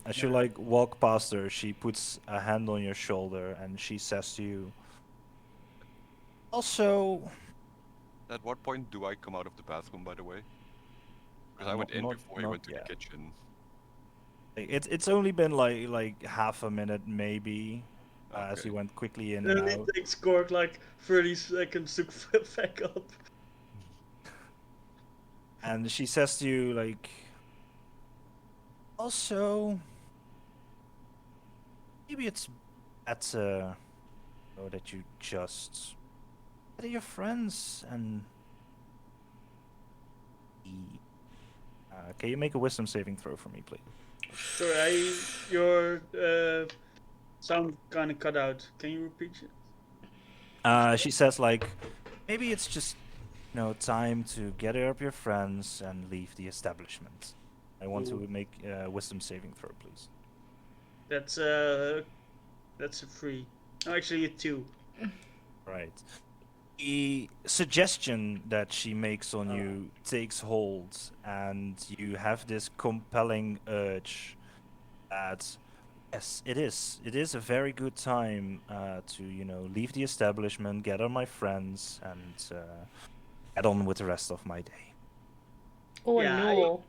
As you like walk past her, she puts a hand on your shoulder and she says to you, "Also, At what point do I come out of the bathroom, by the way? Because I not- went in not- before he not went to yet. the kitchen. It's only been like half a minute maybe, as Okay. you went quickly in Then and it out." takes Gork like 30 seconds to back up. And she says to you, like, "Also, maybe it's better that you just gather your friends and eat." Can you make a wisdom saving throw for me, please? Sorry, your sound kind of cut out. Can you repeat it? She says, like, maybe it's just, time to gather up your friends and leave the establishment. I want to Ooh. make a wisdom saving throw, please. That's a 3. No, actually a 2. Right. The suggestion that she makes on you takes hold, and you have this compelling urge that, yes, it is. It is a very good time to, leave the establishment, gather my friends, and get on with the rest of my day. Oh Yeah, no.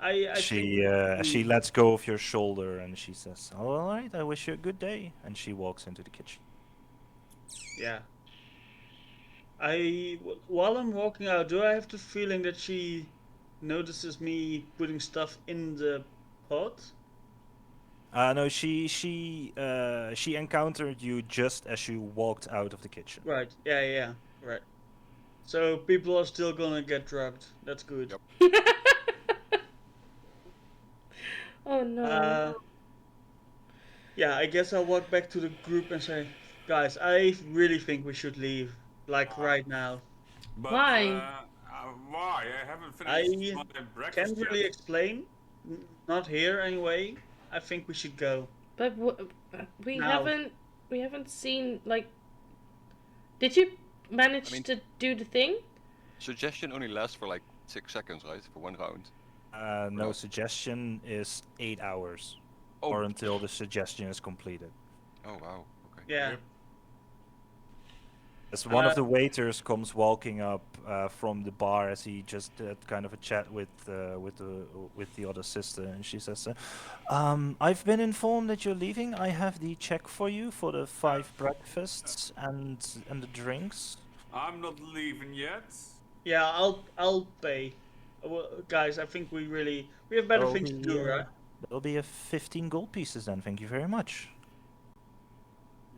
I She think lets go of your shoulder and she says, "All right, I wish you a good day." And she walks into the kitchen. yeah. While I'm walking out, do I have the feeling that she notices me putting stuff in the pot? No, she encountered you just as you walked out of the kitchen. Right. Yeah. Right. So people are still gonna get drugged. That's good. Yep. Oh no. Yeah, I guess I'll walk back to the group and say, guys, I really think we should leave, like right now. But Why? why? I haven't I finished my breakfast can't really yet. explain. Not here anyway. I think we should go. But we Now. haven't seen, like, did you manage I mean- to do the thing? Suggestion only lasts for like 6 seconds, right? For one round. No, No. suggestion is 8 hours, Oh. or until the suggestion is completed. Oh wow. Okay. Yeah. Yep. As one of the waiters comes walking up from the bar, as he just had kind of a chat with the other sister, and she says, "I've been informed that you're leaving. I have the check for you for the 5 breakfasts and the drinks." I'm not leaving yet. Yeah, I'll pay. Well, guys, I think we have better That'll things to be, do, right? That'll be a 15 gold pieces then. Thank you very much.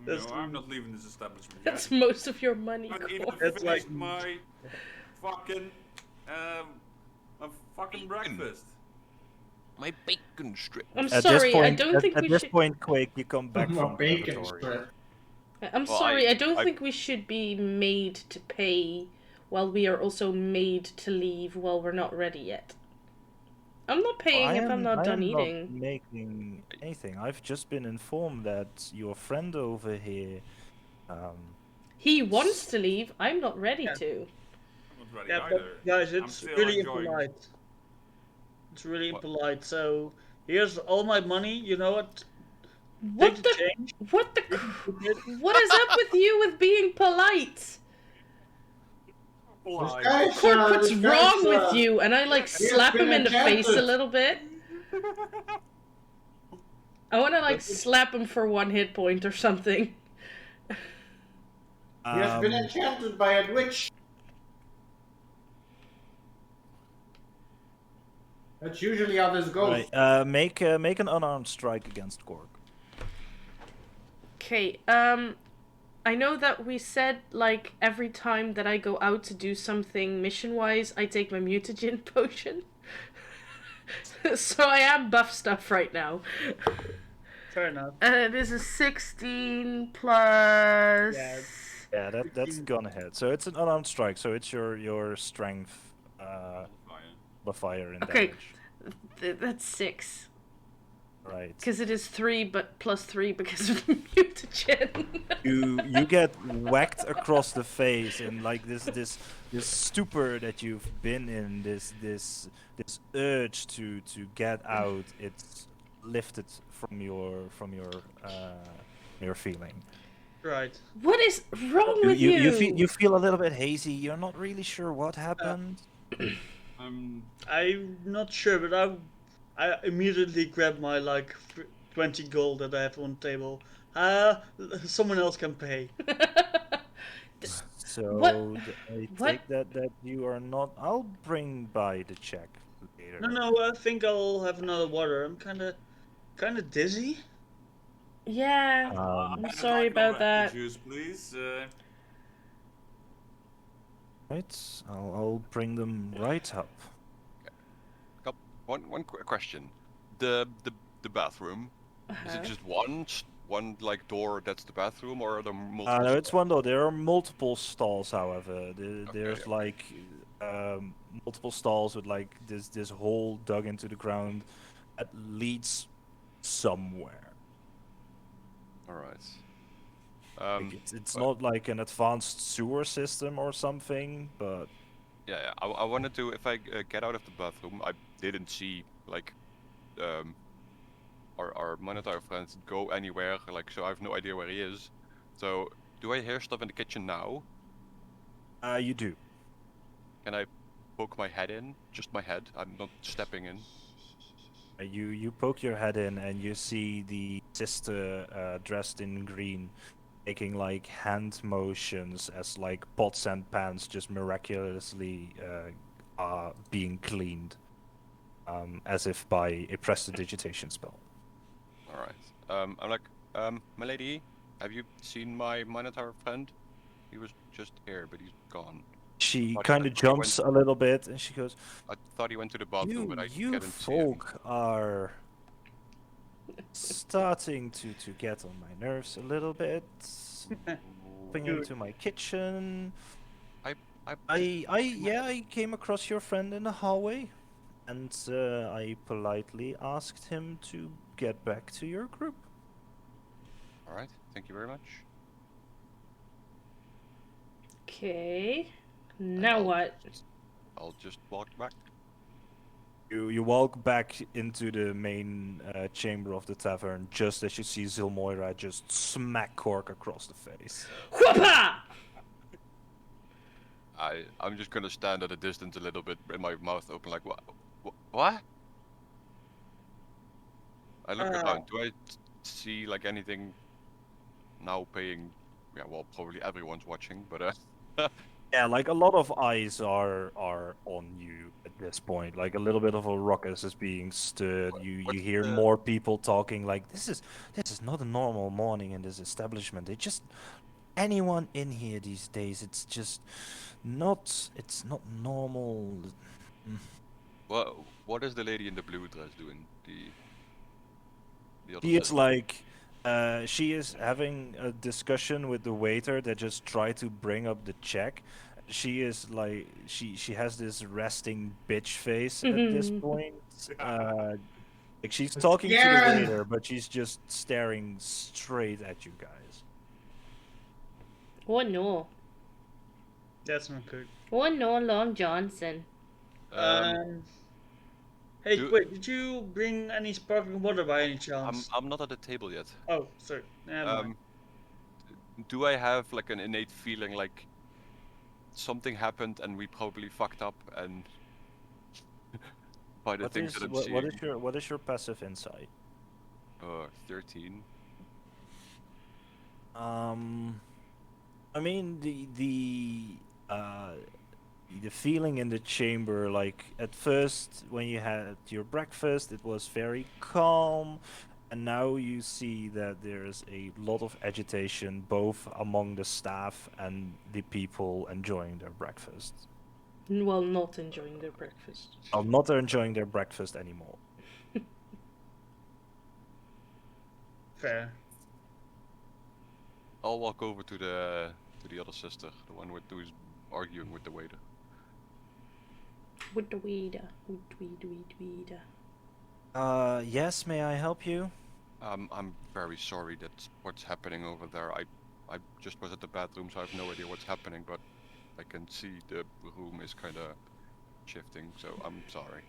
That's- No, I'm not leaving this establishment yet. That's most of your money. I haven't even Cor. That's finished like- my fucking breakfast. My bacon strip. I'm At sorry, this point, I don't think at we this should. point, Quake, you come back More from bacon laboratory. strip. I'm Well, sorry, I don't I- think we should be made to pay while we are also made to leave while we're not ready yet. I'm not paying if I'm not done eating. Not making anything. I've just been informed that your friend over here. He wants to leave. I'm not ready Yeah. to. I'm not ready Yeah, either. but guys, I'm it's still really enjoying- impolite. It's really What? impolite. So here's all my money. You know what? What Take the? change. What the? What is up with you with being polite? fly. Cork, what's this wrong guy's, with you? And I like slap been him in the face a enchanted. little bit. I want to like slap him for 1 hit point or something. He has been Um, enchanted by a witch. That's usually how this goes. right. Make an unarmed strike against Gorg. Okay, I know that we said, like, every time that I go out to do something mission-wise, I take my mutagen potion. So I am buff stuff right now. Fair enough. And it is a 16 plus... Yeah. Yeah, that's 15. gonna hit. So it's an unarmed strike. So it's your strength modifier in Okay. damage. That's 6. Right. Because it is 3, but plus 3 because of the mutagen. You get whacked across the face and like this stupor that you've been in, this urge to get out, it's lifted from your feeling. Right. What is wrong with you? You feel a little bit hazy. You're not really sure what happened. I'm not sure, but I immediately grab my like 20 gold that I have on the table. Someone else can pay. So What? I What? take that you are not. I'll bring by the check later. No, I think I'll have another water. I'm kind of dizzy. Yeah, I'm sorry about that. Juice, please. Right, I'll bring them right up. One quick question. The bathroom. Is it just one like door that's the bathroom, or are there multiple? No, it's one door. There are multiple stalls, however. There's Okay. like multiple stalls with like this hole dug into the ground that leads somewhere. All right. Like it's but- not like an advanced sewer system or something, but Yeah. I wanted to, if I get out of the bathroom, I didn't see like our Minotaur friends go anywhere. Like, so I have no idea where he is. So, do I hear stuff in the kitchen now? you do. Can I poke my head in? Just my head. I'm not stepping in. You poke your head in and you see the sister dressed in green making like hand motions as like pots and pans just miraculously are being cleaned, as if by a prestidigitation spell. All right. I'm like, my lady, have you seen my Minotaur friend? He was just here, but he's gone. She But kind I of thought he jumps a little bit and she goes, I thought he went to the bathroom, but I you didn't see him. folk are starting to get on my nerves a little bit. Popping Good. into my kitchen. I I came across your friend in the hallway, and I politely asked him to get back to your group. All right. Thank you very much. Okay. Now what? I'll just walk back. You walk back into the main chamber of the tavern just as you see Zilmoira just smack Cork across the face. Whoppa! I'm just gonna stand at a distance a little bit, in my mouth open, like what? I look around. Do I see like anything now paying? Yeah, well, probably everyone's watching, but Yeah, like a lot of eyes are on you at this point. Like a little bit of a ruckus is being stirred. You what's hear the- more people talking like this is not a normal morning in this establishment. They just anyone in here these days. It's just not normal. what is the lady in the blue dress doing? The other She is sister? like she is having a discussion with the waiter that just tried to bring up the check. She is like she has this resting bitch face at this point. Like she's talking to the Garen! waiter, but she's just staring straight at you guys. Oh no. That's not good. Oh no, Long Johnson. Hey, do- wait, did you bring any sparkling water by any chance? I'm not at the table yet. Oh, sorry. Never mind. Do I have like an innate feeling like something happened and we probably fucked up and by the things that I'm what seeing. is your passive insight? 13. I mean the feeling in the chamber, like at first when you had your breakfast, it was very calm, and now you see that there's a lot of agitation both among the staff and the people enjoying their breakfast. Well, not enjoying their breakfast. Well, not enjoying their breakfast anymore. Fair. I'll walk over to the other sister, the one who's arguing with the waiter. With the weeder. Weeder. Yes, may I help you? I'm very sorry that's what's happening over there. I just was at the bathroom, so I have no idea what's happening, but I can see the room is kind of shifting, so I'm sorry.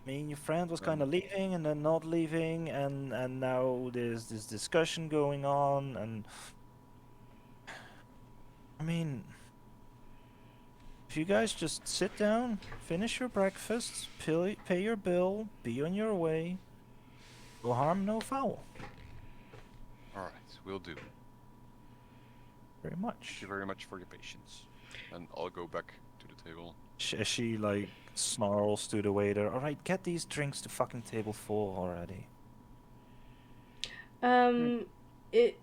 I mean, your friend was kind of leaving and then not leaving, and now there's this discussion going on, and I mean, if you guys just sit down, finish your breakfast, pay your bill, be on your way, no harm, no foul. Alright, will do. Very Thank much. you very much for your patience. And I'll go back to the table. As she like snarls to the waiter, all right, get these drinks to fucking table 4 already.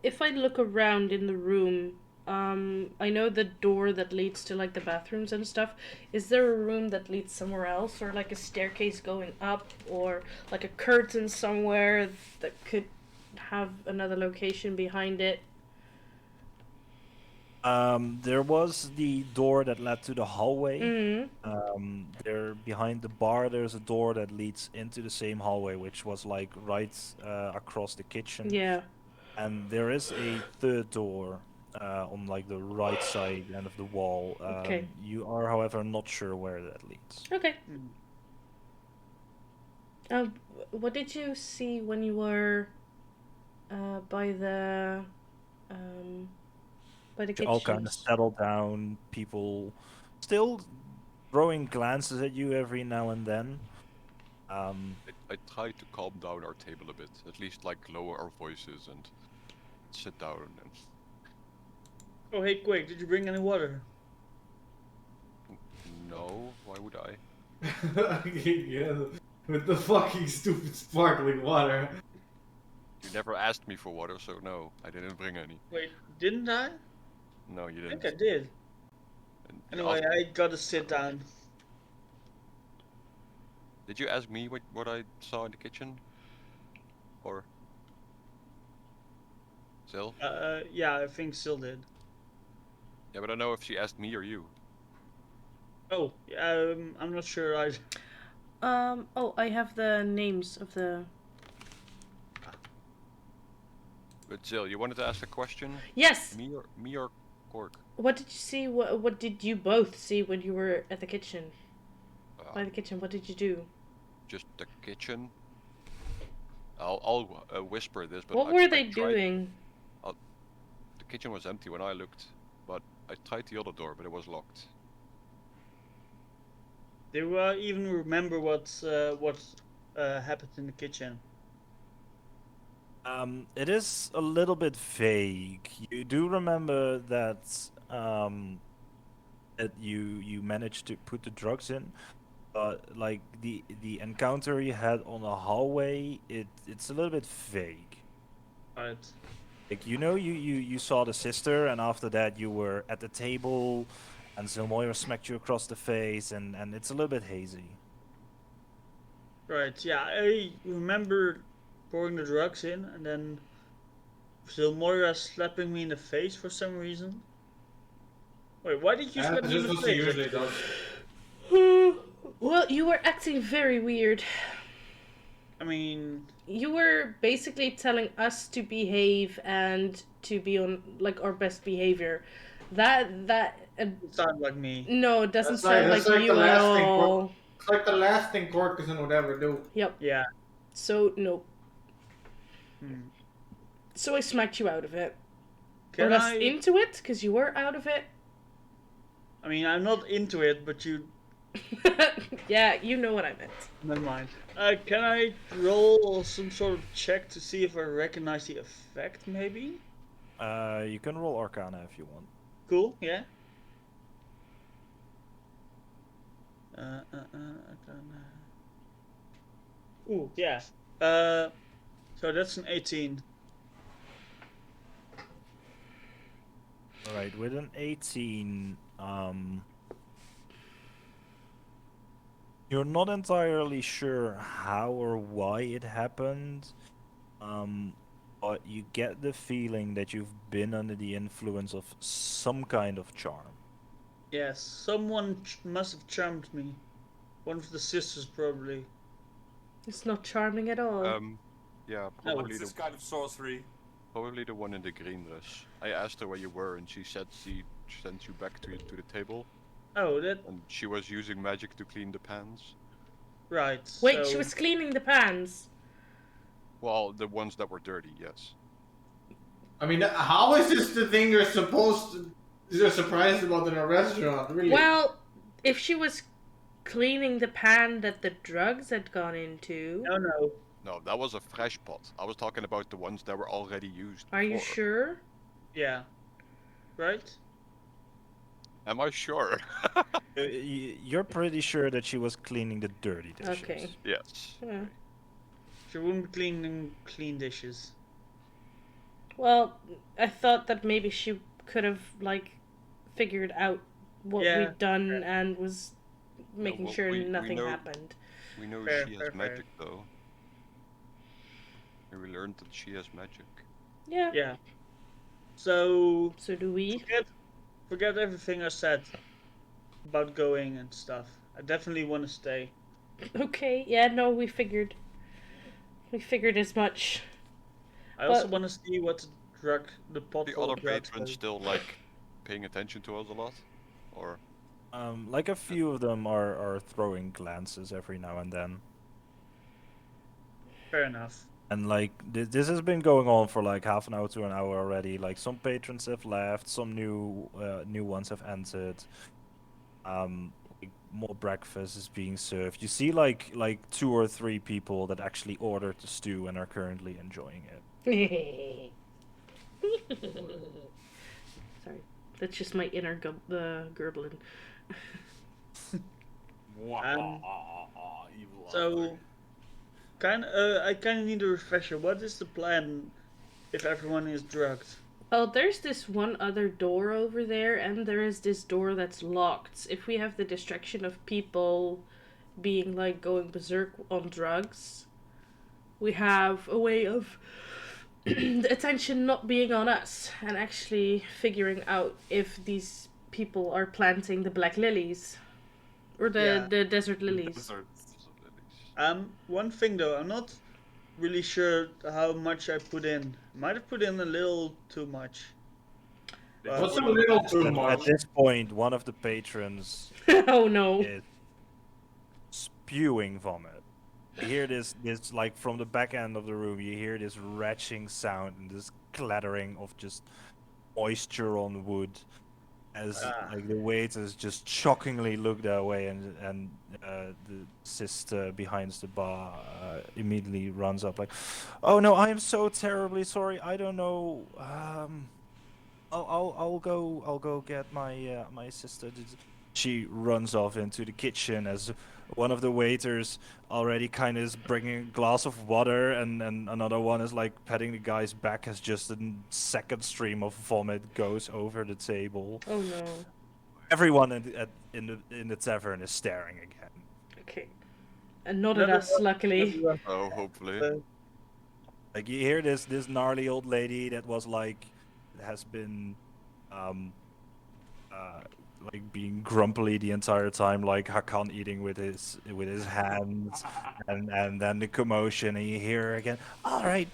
If I look around in the room, I know the door that leads to like the bathrooms and stuff. Is there a room that leads somewhere else, or like a staircase going up, or like a curtain somewhere that could have another location behind it? There was the door that led to the hallway. Mm-hmm. There behind the bar, there's a door that leads into the same hallway, which was like right across the kitchen. Yeah. And there is a third door on like the right side end of the wall. Okay. You are, however, not sure where that leads. Okay. Mm. What did you see when you were by the kitchen? All kind of settle down. People still throwing glances at you every now and then. I try to calm down our table a bit, at least like lower our voices and sit down and... Oh, hey, quick, did you bring any water? No, why would I? Yeah, with the fucking stupid sparkling water. You never asked me for water, so no, I didn't bring any. Wait, didn't I? No, you I didn't. think I did. And you Anyway, asked- I gotta sit down. Did you ask me what I saw in the kitchen? Or... Sil? Yeah, I think Sil did. Yeah, but I don't know if she asked me or you. Oh, I'm not sure either. Oh, I have the names of the... But Sil, you wanted to ask a question? Yes! Me or Cork? What did you see? What did you both see when you were at the kitchen? By Uh, the kitchen, what did you do? just the kitchen. I'll whisper this, but What I were they tried- doing? The kitchen was empty when I looked, but I tried the other door, but it was locked. Do you even remember what happened in the kitchen? It is a little bit vague. You do remember that that you managed to put the drugs in, but like the encounter you had on the hallway, it's a little bit vague. Right. Like you saw the sister, and after that you were at the table, and Zilmoira smacked you across the face, and it's a little bit hazy. Right, yeah, I remember pouring the drugs in, and then Zilmoira slapping me in the face for some reason. Wait, why did you slap That's me in just the what she face? usually does. Well, you were acting very weird. I mean, You were basically telling us to behave and to be on like our best behavior. That it sounded like me. no, it doesn't That's like- sound that's like like you the at last thing all. It's like the last thing Corkusin would ever do. Yep. Yeah. So no. Hmm. So I smacked you out of it. Can or less I? into it, because you were out of it. I mean, I'm not into it, but you. Yeah, you know what I meant. Never mind. Can I roll some sort of check to see if I recognize the effect, maybe? You can roll Arcana if you want. Cool, yeah. Arcana. Ooh, yeah. So that's an 18. All right, with an 18, you're not entirely sure how or why it happened, but you get the feeling that you've been under the influence of some kind of charm. Yes, someone must have charmed me. One of the sisters, probably. It's not charming at all. Yeah, No, probably What's the this kind of sorcery? probably the one in the green dress. I asked her where you were, and she said she sent you back to the table, Oh, that. and she was using magic to clean the pans. Right. Wait, so... she was cleaning the pans. Well, the ones that were dirty, yes. I mean, how is this the thing you're supposed to? You're surprised about in a restaurant, really? Well, if she was cleaning the pan that the drugs had gone into, No, no. No, that was a fresh pot. I was talking about the ones that were already used. are you before. sure? Yeah. Right? Am I sure? You're pretty sure that she was cleaning the dirty dishes. Okay. Yes. Yeah. She wouldn't be cleaning clean dishes. Well, I thought that maybe she could have, like, figured out what Yeah, we'd done and was making well, sure we nothing know- happened. We know Fair, she has fair, fair. magic, though. And we learned that she has magic. Yeah. Yeah. So So do we? forget everything I said about going and stuff. I definitely want to stay. Okay. Yeah. No, we figured. We figured as much. I also But- want to see what the pot The full other of drugs patrons does. still like paying attention to us a lot, or Like a few of them are throwing glances every now and then. Fair enough. And like this has been going on for like half an hour to an hour already. Like some patrons have left, some new ones have entered. Like, more breakfast is being served. You see like 2 or 3 people that actually ordered the stew and are currently enjoying it. Sorry, that's just my inner gurgling. Evil. So, I kind of need a refresher. What is the plan if everyone is drugged? Well, there's this one other door over there, and there is this door that's locked. If we have the distraction of people being like going berserk on drugs, we have a way of the attention not being on us and actually figuring out if these people are planting the black lilies or Yeah. the desert lilies. Desert. One thing though, I'm not really sure how much I put in. Might have put in a little too much. What's a little too At much? this point, one of the patrons Oh no. is spewing vomit. You hear this like from the back end of the room. You hear this retching sound and this clattering of just moisture on wood, as like the waiters just shockingly look that way, and the sister behind the bar immediately runs up like, "Oh no, I am so terribly sorry. I don't know. I'll go get my sister." She runs off into the kitchen as one of the waiters already kind of is bringing a glass of water, and another one is like patting the guy's back as just a second stream of vomit goes over the table. Oh no. Everyone in the tavern is staring again. Okay. And not at Never us, luckily. oh, hopefully. Like you hear this gnarly old lady that was like has been like being grumpily the entire time, like Hakan eating with his hands, and then the commotion, and you hear her again. All right,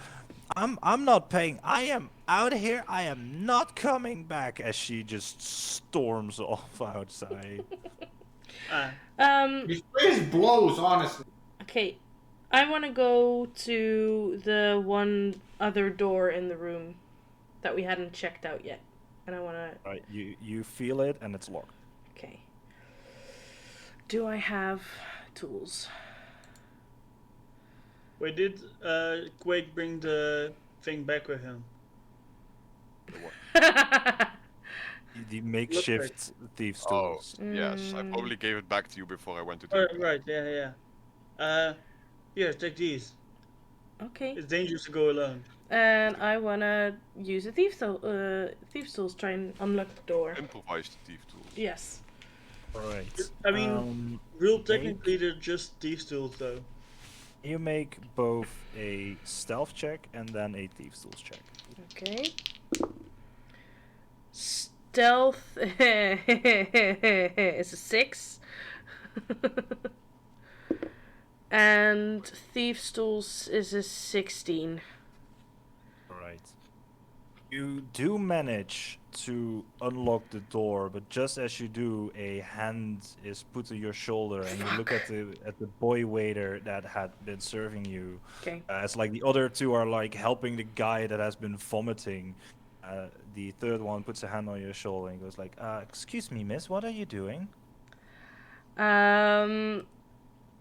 I'm not paying. I am out of here. I am not coming back. As she just storms off outside. This place blows, honestly. Okay. I want to go to the one other door in the room that we hadn't checked out yet. And I want to... Right, you feel it, and it's locked. Okay. Do I have tools? Wait, did Quake bring the thing back with him? The what? The Look makeshift thieves' Oh, tools. yes. I Mm. probably gave it back to you before I went to Oh, take it. right, yeah. Here, take these. Okay. It's dangerous to go alone. And I wanna use a thief's tools, try and unlock the door. Improvised thief tools. Yes. Alright. I mean, real technically, make- they're just thieves' tools, though. You make both a stealth check and then a thieves' tools check. Okay. Stealth is a 6. And Thieves' Tools is a 16. Alright. You do manage to unlock the door, but just as you do, a hand is put to your shoulder, and you look at the boy waiter that had been serving you. Okay. It's like the other two are like helping the guy that has been vomiting. The third one puts a hand on your shoulder and goes like, "Excuse me, miss, what are you doing?"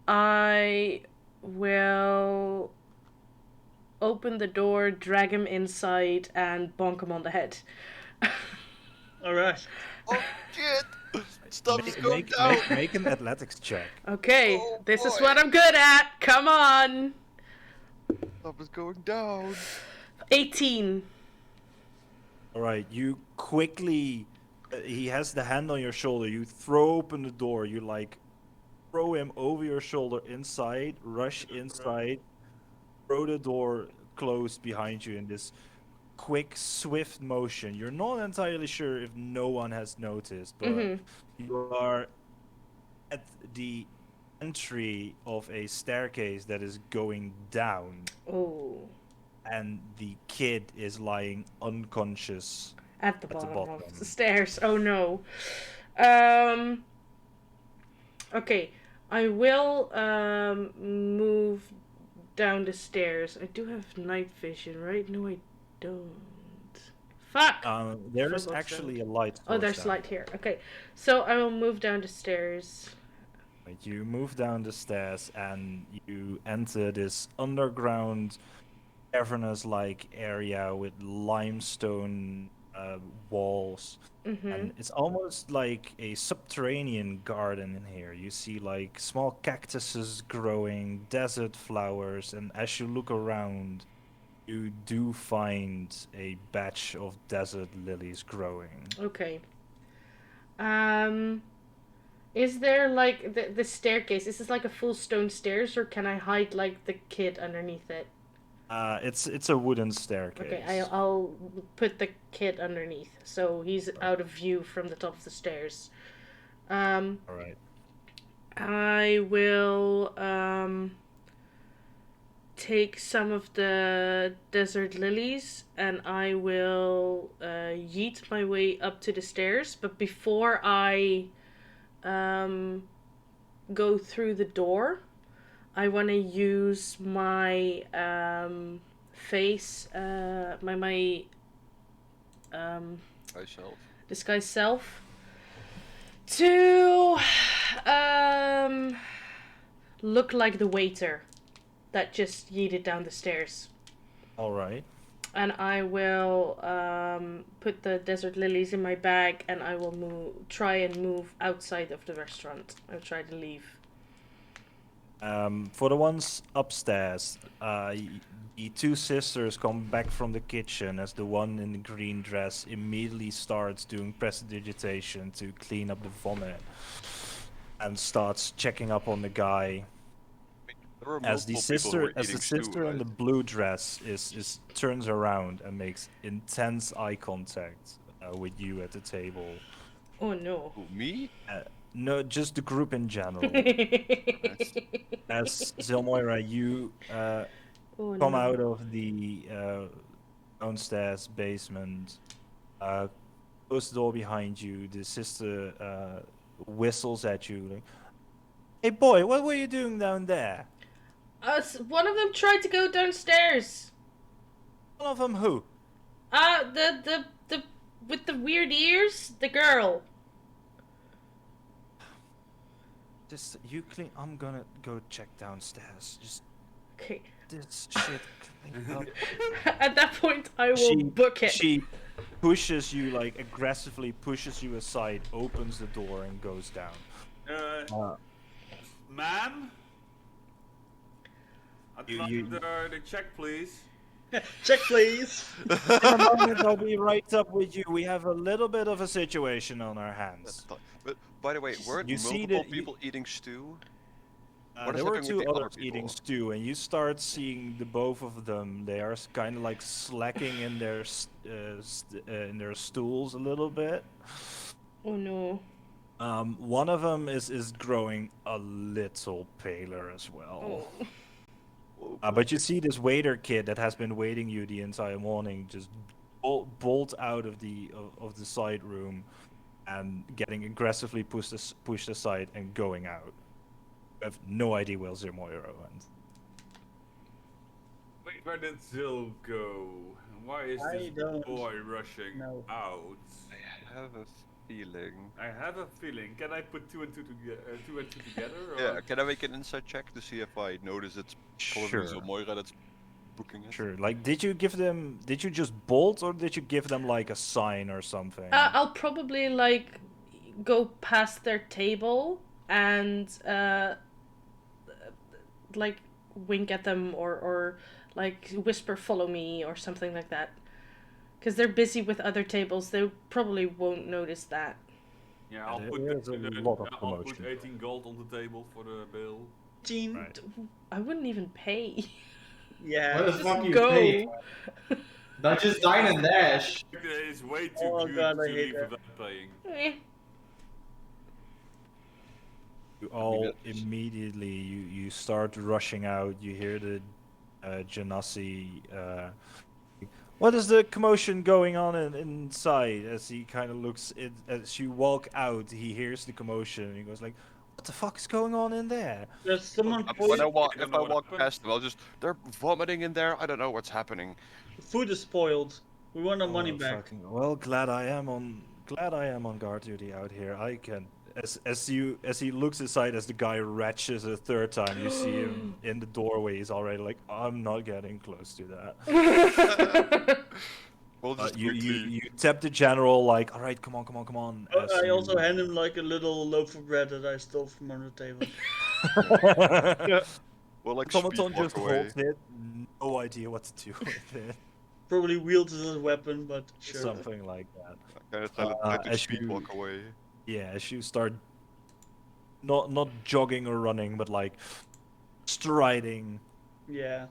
I will open the door, drag him inside, and bonk him on the head. Alright. Oh shit! Stuff is Make, going make, down. make an athletics check. Okay, Oh, this is boy. what I'm good at. Come on. Stuff is going down. 18. All right, you quickly. He has the hand on your shoulder. You throw open the door. You like throw him over your shoulder inside, rush inside, throw the door closed behind you in this quick, swift motion. You're not entirely sure if no one has noticed, but you are at the entry of a staircase that is going down, Oh. and the kid is lying unconscious. At the At the bottom of bottom. the stairs. Oh no. Okay. I will move down the stairs. I do have night vision, right? No, I don't. Fuck! There is Forgot actually that. a light. Oh, source there's down light there. here. Okay. So I will move down the stairs. Right, you move down the stairs and you enter this underground, cavernous-like area with limestone walls. And it's almost like a subterranean garden in here. You see like small cactuses growing, desert flowers, and as you look around, you do find a batch of desert lilies growing. Okay. Is there like the staircase? Is this like a full stone stairs, or can I hide like the kid underneath it? It's a wooden staircase. Okay, I'll put the kid underneath, so he's out of view from the top of the stairs. All right. I will take some of the desert lilies and I will yeet my way up to the stairs. But before I go through the door, I want to use my face, my Myself. disguise self to look like the waiter that just yeeted down the stairs. All right. And I will put the desert lilies in my bag and I will try and move outside of the restaurant. I'll try to leave. For the ones upstairs, the two sisters come back from the kitchen as the one in the green dress immediately starts doing prestidigitation to clean up the vomit and starts checking up on the guy. There were As the multiple people who were eating sister stew, in the right? blue dress is turns around and makes intense eye contact with you at the table. Oh no. Who, me? No, just the group in general. As Zilmoira, you Oh, come no. out of the downstairs basement, close the door behind you. The sister whistles at you like, "Hey boy, what were you doing down there?" One of them tried to go downstairs. One of them who? The with the weird ears, the girl. Just you clean. I'm gonna go check downstairs. Just Okay. this shit cleaned up. At that point, I will book it. She pushes you like aggressively pushes you aside, opens the door, and goes down. Ma'am? I'd You- like the check, please. Check, please. In a moment, I'll be right up with you. We have a little bit of a situation on our hands. But by the way, weren't You see multiple the- people eating stew? What is There were happening with two the other others eating people? stew, and you start seeing the both of them. They are kind of like slacking in their stools a little bit. Oh no. One of them is growing a little paler as well. Oh. But you see this waiter kid that has been waiting you the entire morning just bolt out of the side room and getting aggressively pushed aside and going out. I have no idea where Zermoiro went. Wait, where did Zil go? Why is I this don't boy rushing know. out? I have a feeling. I have a feeling. Can I put two and two together? Or? Yeah, can I make an insight check to see if I notice it's probably Sure. Zilmoira that's booking it? Sure. Like, did you just bolt, or did you give them like a sign or something? I'll probably like go past their table and like wink at them or like whisper follow me or something like that. Because they're busy with other tables, they probably won't notice that. Yeah, I'll there put, is a lot of I'll put promotion. 18 gold on the table for the bill. 18. Right. I wouldn't even pay. Yeah. What the Just fuck you go. pay? Not just dine and dash. It is way too Oh good God, I to hate leave that. without paying. Eh. You all that's- immediately you start rushing out. You hear the Janasi. What is the commotion going on inside? As he kind of looks as you walk out, he hears the commotion and he goes like, "What the fuck is going on in there?" There's someone When When I poisoned. walk, I don't if know I what walk happened. past them, they're vomiting in there. I don't know what's happening. The food is spoiled. We want our money Oh, back. well, glad I am on guard duty out here. I can as he looks aside as the guy retches a third time. You see him in the doorway. He's already like, "I'm not getting close to that." We'll just You quickly. tap the general like, "All right, come on." as I you- also hand him like a little loaf of bread that I stole from under the table. We'll like Automaton speed walk just away. holds it. No idea what to do with it. Probably wields it as a weapon, but sure. Something like that. Kind of try to as speed you- walk away. Yeah, as you start not jogging or running, but like striding Yeah.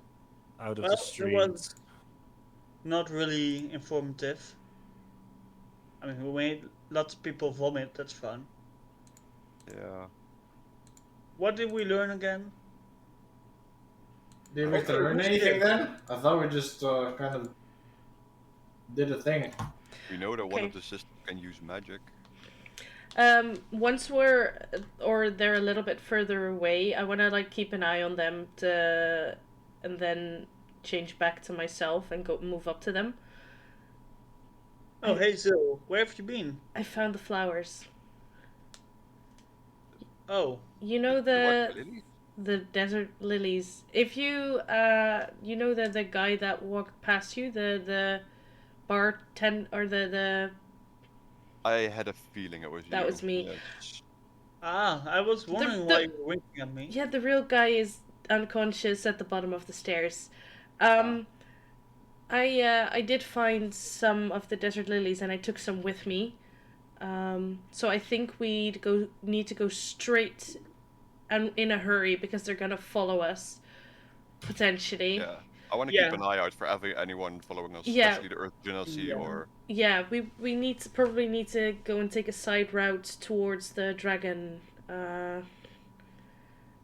out of Well, the it streets. was not really informative. I mean, we made lots of people vomit. That's fun. Yeah. What did we learn again? Did we have to Okay, learn who's anything here? then? I thought we just kind of did a thing. We know that one Okay. of the systems can use magic. Once they're a little bit further away, I want to like keep an eye on them and then change back to myself and move up to them. Oh, hey Zil, where have you been? I found the flowers. Oh, You know The what, lily? the desert lilies. If you you know the guy that walked past you, the bartender or the I had a feeling it was you. That was me. Yes. I was wondering the- why you were winking at me. yeah, the real guy is unconscious at the bottom of the stairs. I did find some of the desert lilies and I took some with me. So I think we'd need to go straight and in a hurry because they're gonna follow us potentially. Yeah. I want to Yeah. keep an eye out for anyone following us, Yeah. especially the Earth Genasi Yeah. or. Yeah, we probably need to go and take a side route towards the dragon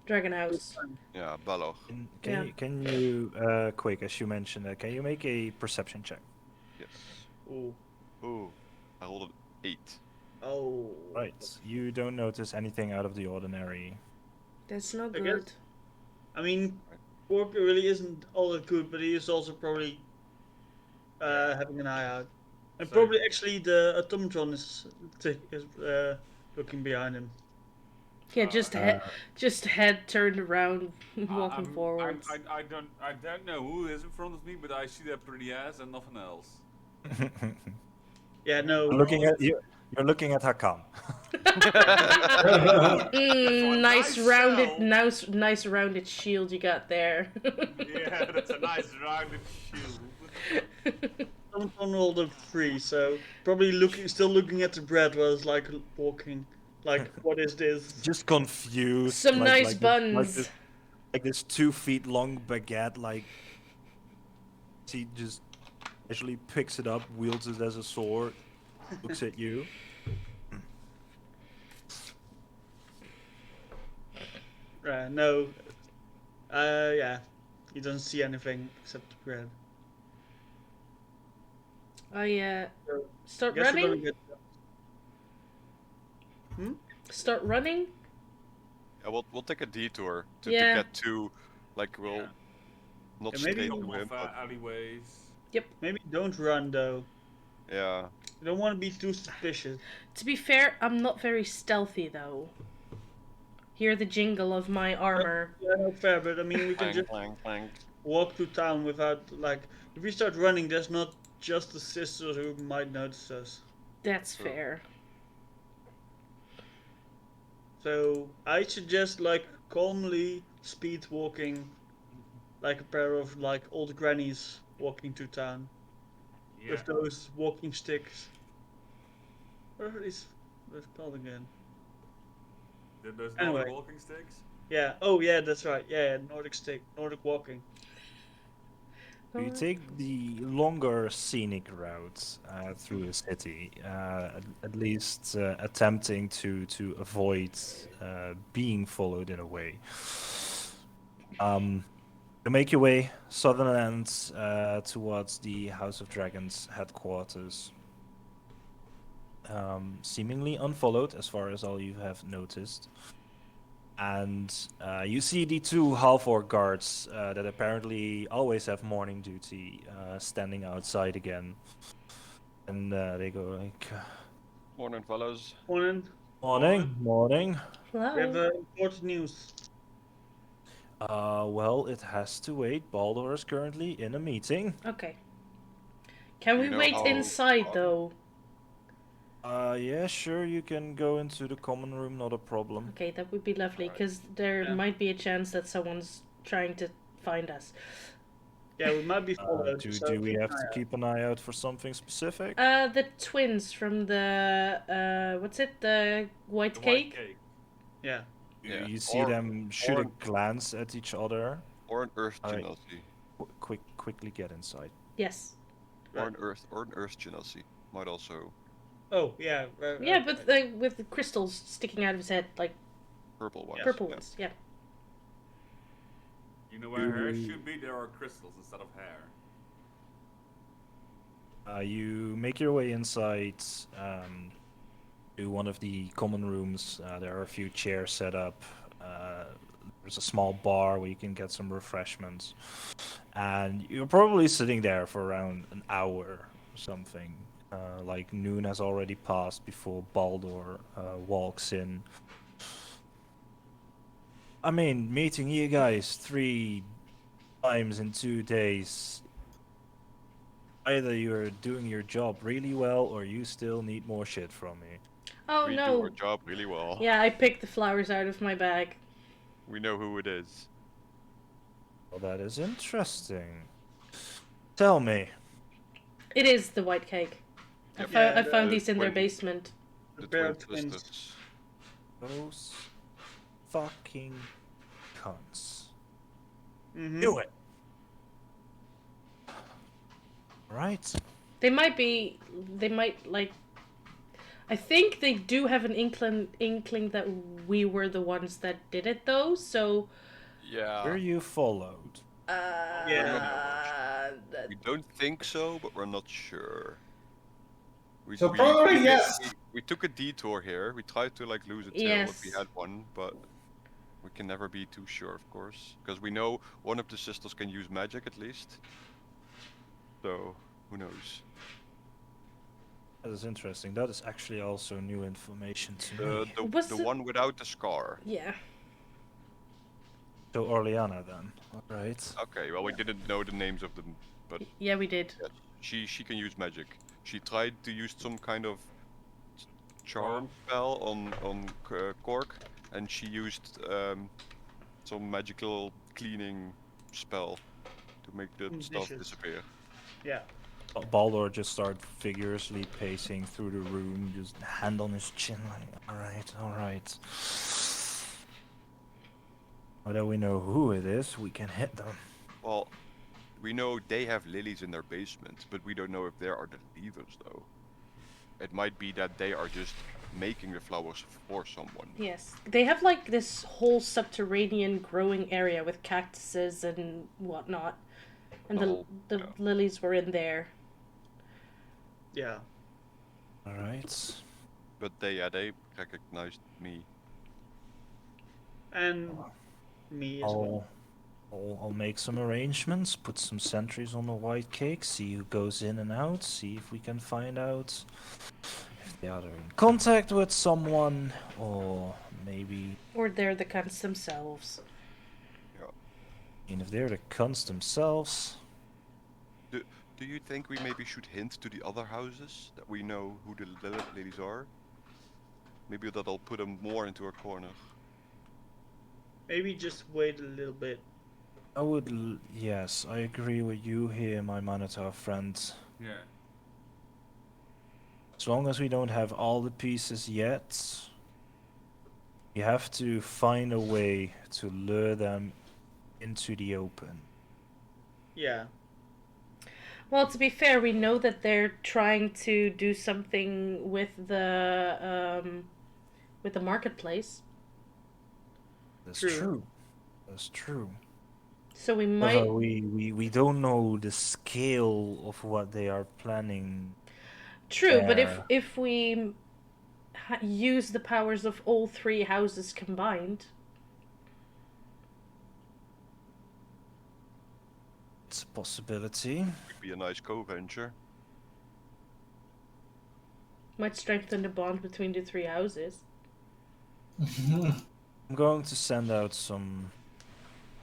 house. Yeah, Bellow. Can you quick as you mentioned, can you make a perception check? Yes. Ooh. Ooh. I rolled an 8. Oh. Right. You don't notice anything out of the ordinary. That's not I good. guess- I mean, Porky really isn't all that good, but he is also probably having an eye out. And So- probably actually the automatron is looking behind him. Yeah, Uh, just head turned around, walking I'm, forwards. I don't know who is in front of me, but I see that pretty ass and nothing else. Yeah, no. You're looking at you. You're looking at Hakam. That's a Nice nice rounded, shell. nice rounded shield you got there. Yeah, that's a nice rounded shield. Someone rolled a 3, so probably still looking at the bread while it's like walking. Like, what is this? Just confused. Some nice like buns. this 2 feet long baguette. Like he just actually picks it up, wields it as a sword, looks at you. No. Yeah. You don't see anything except the bread. I So, start guess we're gonna running. get. Start running. Yeah, we'll take a detour to Yeah. get to, like, we'll Yeah. not Yeah, maybe straight Couple to of him, but alleyways. Maybe don't run though. yeah. You don't want to be too suspicious. To be fair, I'm not very stealthy though. Hear the jingle of my armor. Yeah, no, fair, but I mean, we can Clank, just clank, clank. walk through town without, like, if we start running, there's not just the sisters who might notice us. That's True. fair. So I suggest, like, calmly speed walking, like a pair of, like, old grannies walking through town Yeah. with those walking sticks. What are these? They're called again. There's Anyway. no walking sticks. Yeah. Oh, yeah. That's right. Yeah. Nordic stick. Nordic walking. You take the longer scenic route through the city, at least attempting to avoid being followed in a way. You make your way southern end towards the House of Dragons headquarters. Seemingly unfollowed, as far as all you have noticed. And you see the 2 half-orc guards that apparently always have morning duty standing outside again. And they go like, Morning, fellas. Morning. morning. We have Hello. important news. Well, it has to wait. Baldur is currently in a meeting. Okay. Can Do we you know wait how inside far? though? Yeah, sure, you can go into the common room, not a problem. Okay, that would be lovely, Alright. because there Yeah. might be a chance that someone's trying to find us. Yeah, we might be followed. so Do we keep have an to eye out. keep an eye out for something specific? The twins from the what's it? The white The cake? white cake. Yeah. Yeah. You see them shoot a glance at each other. Or an Earth Alright. Genasi. Quickly get inside. Yes. Or an Earth Genasi. Might also Oh, yeah. Yeah, with the crystals sticking out of his head, like purple ones. purple yeah. ones. Yeah. You know where hair should be? There are crystals instead of hair. You make your way inside to one of the common rooms. There are a few chairs set up. There's a small bar where you can get some refreshments. And you're probably sitting there for around an hour or something. Like noon has already passed before Baldur walks in. I mean, meeting you guys 3 times in 2 days. Either you're doing your job really well, or you still need more shit from me. Oh We do no. our job really well. Yeah, I picked the flowers out of my bag. We know who it is. Well, that is interesting. Tell me. It is the white cake. Yep. Yeah, I found the these in their twin- basement. The pair twin of twins. sisters. Those fucking cunts. Mm-hmm. Do it! Right. They might like. I think they do have an inkling that we were the ones that did it, though. So. Yeah. Were you followed? Yeah. We don't think so, but we're not sure. So probably did- yes. We took a detour here. We tried to like lose a tail if we Yes. had one, but we can never be too sure, of course, because we know one of the sisters can use magic at least. So who knows? That is interesting. That is actually also new information to The me. the, Was the it- one without the scar. Yeah. So Orleana then. Alright. Okay, well we didn't know the names of them, but Yeah, we did. yes, she can use magic. She tried to use some kind of charm spell on Cork, and she used some magical cleaning spell to make the stuff Dishes. disappear. Yeah. Baldur just started vigorously pacing through the room, just hand on his chin, like, alright. Now that we know who it is, we can hit them. Well, we know they have lilies in their basement, but we don't know if they are the leaders though. It might be that they are just making the flowers for someone. Yes. They have like this whole subterranean growing area with cactuses and whatnot. And the yeah. lilies were in there. Yeah. Alright. But they recognized me. And me as well. I'll make some arrangements, put some sentries on the white cake, see who goes in and out, see if we can find out if they are in contact with someone, or maybe, Or they're the cunts themselves. and if they're the cunts themselves, Do you think we maybe should hint to the other houses that we know who the ladies are? Maybe that'll put them more into a corner. Maybe just wait a little bit. yes, I agree with you here, my Minotaur friend. Yeah. As long as we don't have all the pieces yet, we have to find a way to lure them into the open. Yeah. Well, to be fair, we know that they're trying to do something with the marketplace. That's True. true. That's true. So we However, might. we don't know the scale of what they are planning. True, but there. if we use the powers of all three houses combined, It's a possibility. Could be a nice co-venture. might strengthen the bond between the three houses. I'm going to send out some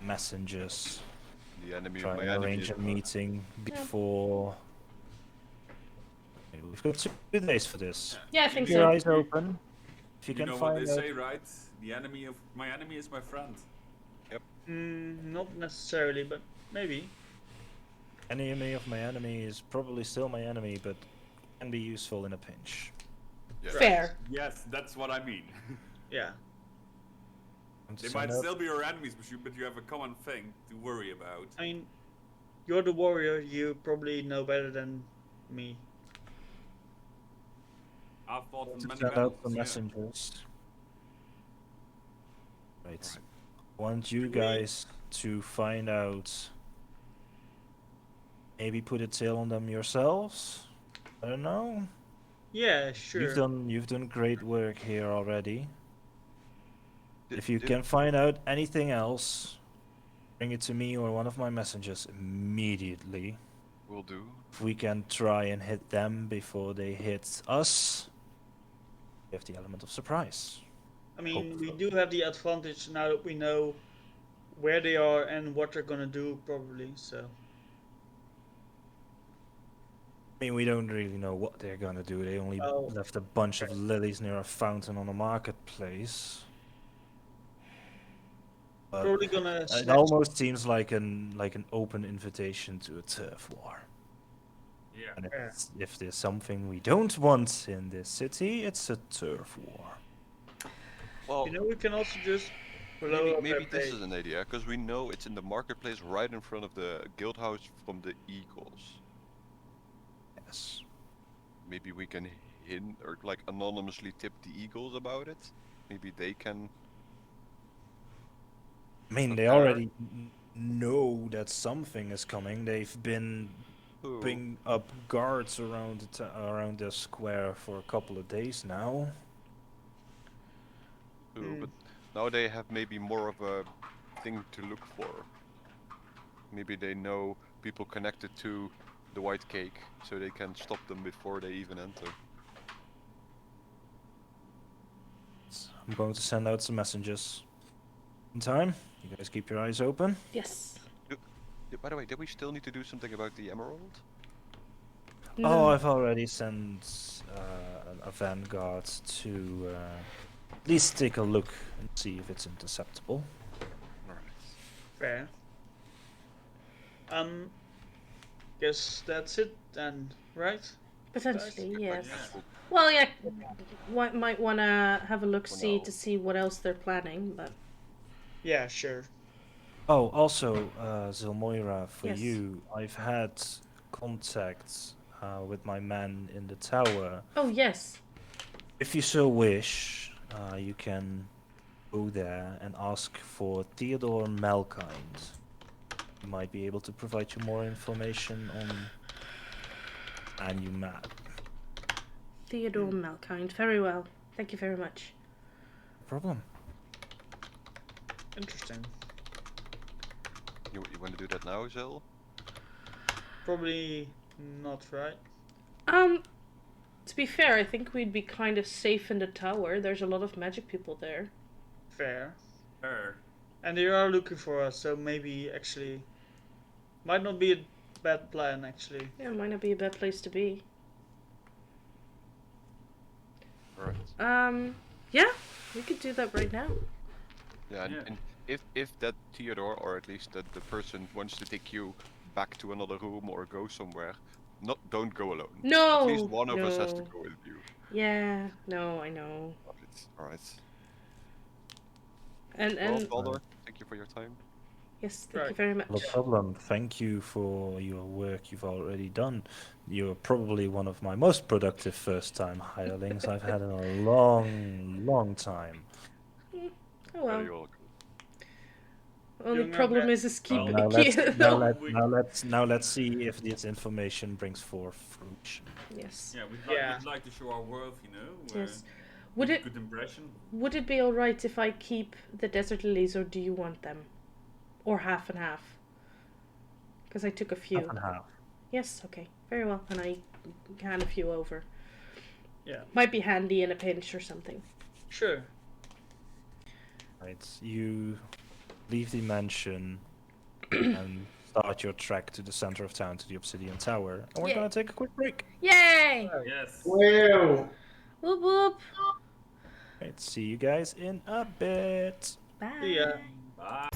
messengers. The enemy Try of my and enemy arrange is a meeting before. Okay, we've got 2 days for this. Yeah, I think Keep your so. eyes open. If you You can know what find they out. say, right? The enemy of my enemy is my friend. Not necessarily, but maybe. Enemy of my enemy is probably still my enemy, but can be useful in a pinch. Yeah. Fair. Yes, that's what I mean. Yeah. I'm to They send might out- still be your enemies, but you have a common thing to worry about. I mean, you're the warrior. You probably know better than me. I've fought in to many send battles. out some yeah. messengers. Right. Right. Want you Do we- guys to find out. Maybe put a tail on them yourselves. I don't know. Yeah, sure. You've done great work here already. Did- If you did- can find out anything else, bring it to me or one of my messengers immediately. Will do. If we can try and hit them before they hit us, we have the element of surprise. I mean, we Hopefully. do have the advantage now that we know where they are and what they're gonna do, probably. So. I mean, we don't really know what they're gonna do. They only Oh, left a bunch of okay. lilies near a fountain on a marketplace. But Probably gonna it snatch. almost seems like an open invitation to a turf war. Yeah. And Yeah. if there's something we don't want in this city, it's a turf war. Well, You know, we can also just blow maybe up maybe their this base. is an idea because we know it's in the marketplace right in front of the guild house from the eagles. Yes. Maybe we can hint or like anonymously tip the eagles about it. Maybe they can. I mean, they Prepare. already know that something is coming. They've been Ooh, putting up guards around around the square for a couple of days now. ooh, but now they have maybe more of a thing to look for. Maybe they know people connected to the white cake, so they can stop them before they even enter. I'm going to send out some messengers. In time, you guys keep your eyes open. Yes. By the way, did we still need to do something about the emerald? Oh, No. I've already sent a vanguard to at least take a look and see if it's interceptable. Alright. Fair. Guess that's it then, right? Potentially, yes. Yeah. Well, yeah, might want to have a look-see no. to see what else they're planning, but Yeah, sure. Oh, also, Zilmoira, for Yes. you, I've had contact with my man in the tower. oh yes. If you so wish, you can go there and ask for Theodore Malkind. He might be able to provide you more information on a new map. Theodore Malkind. Very well. Thank you very much. No problem. Interesting. You want to do that now, Zil? Probably not, right? To be fair, I think we'd be kind of safe in the tower. There's a lot of magic people there. Fair. Fair. And they are looking for us, so maybe actually might not be a bad plan actually. Yeah, might not be a bad place to be. Alright. Yeah, we could do that right now. Yeah, Yeah. and if that Theodore, or at least that the person wants to take you back to another room or go somewhere, don't go alone. No. At least one of us has to no. go with you. Yeah. No, I know. Alright. And Well, Baldur, thank you for your time. yes, thank you Right. very much. No problem. Thank you for your work you've already done. You're probably one of my most productive first-time hirelings I've had in a long, long time. Oh well. Very welcome. Only Doing our problem best. is keep Well, Now let's see if this information brings forth fruition. Yes. Yeah, Yeah. we'd like to show our worth, you know. Yes. Would make it a good impression? would it be alright if I keep the desert lilies, or do you want them? Or half and half? Because I took a few. Half and half. Yes, okay. Very well. And I hand a few over. Yeah. Might be handy in a pinch or something. Sure. Right. You leave the mansion and start your trek to the center of town to the Obsidian Tower. And we're Yeah. gonna take a quick break. Yay! Yes. Wow. Whoop whoop. Right, see you guys in a bit. Bye. See ya. Bye.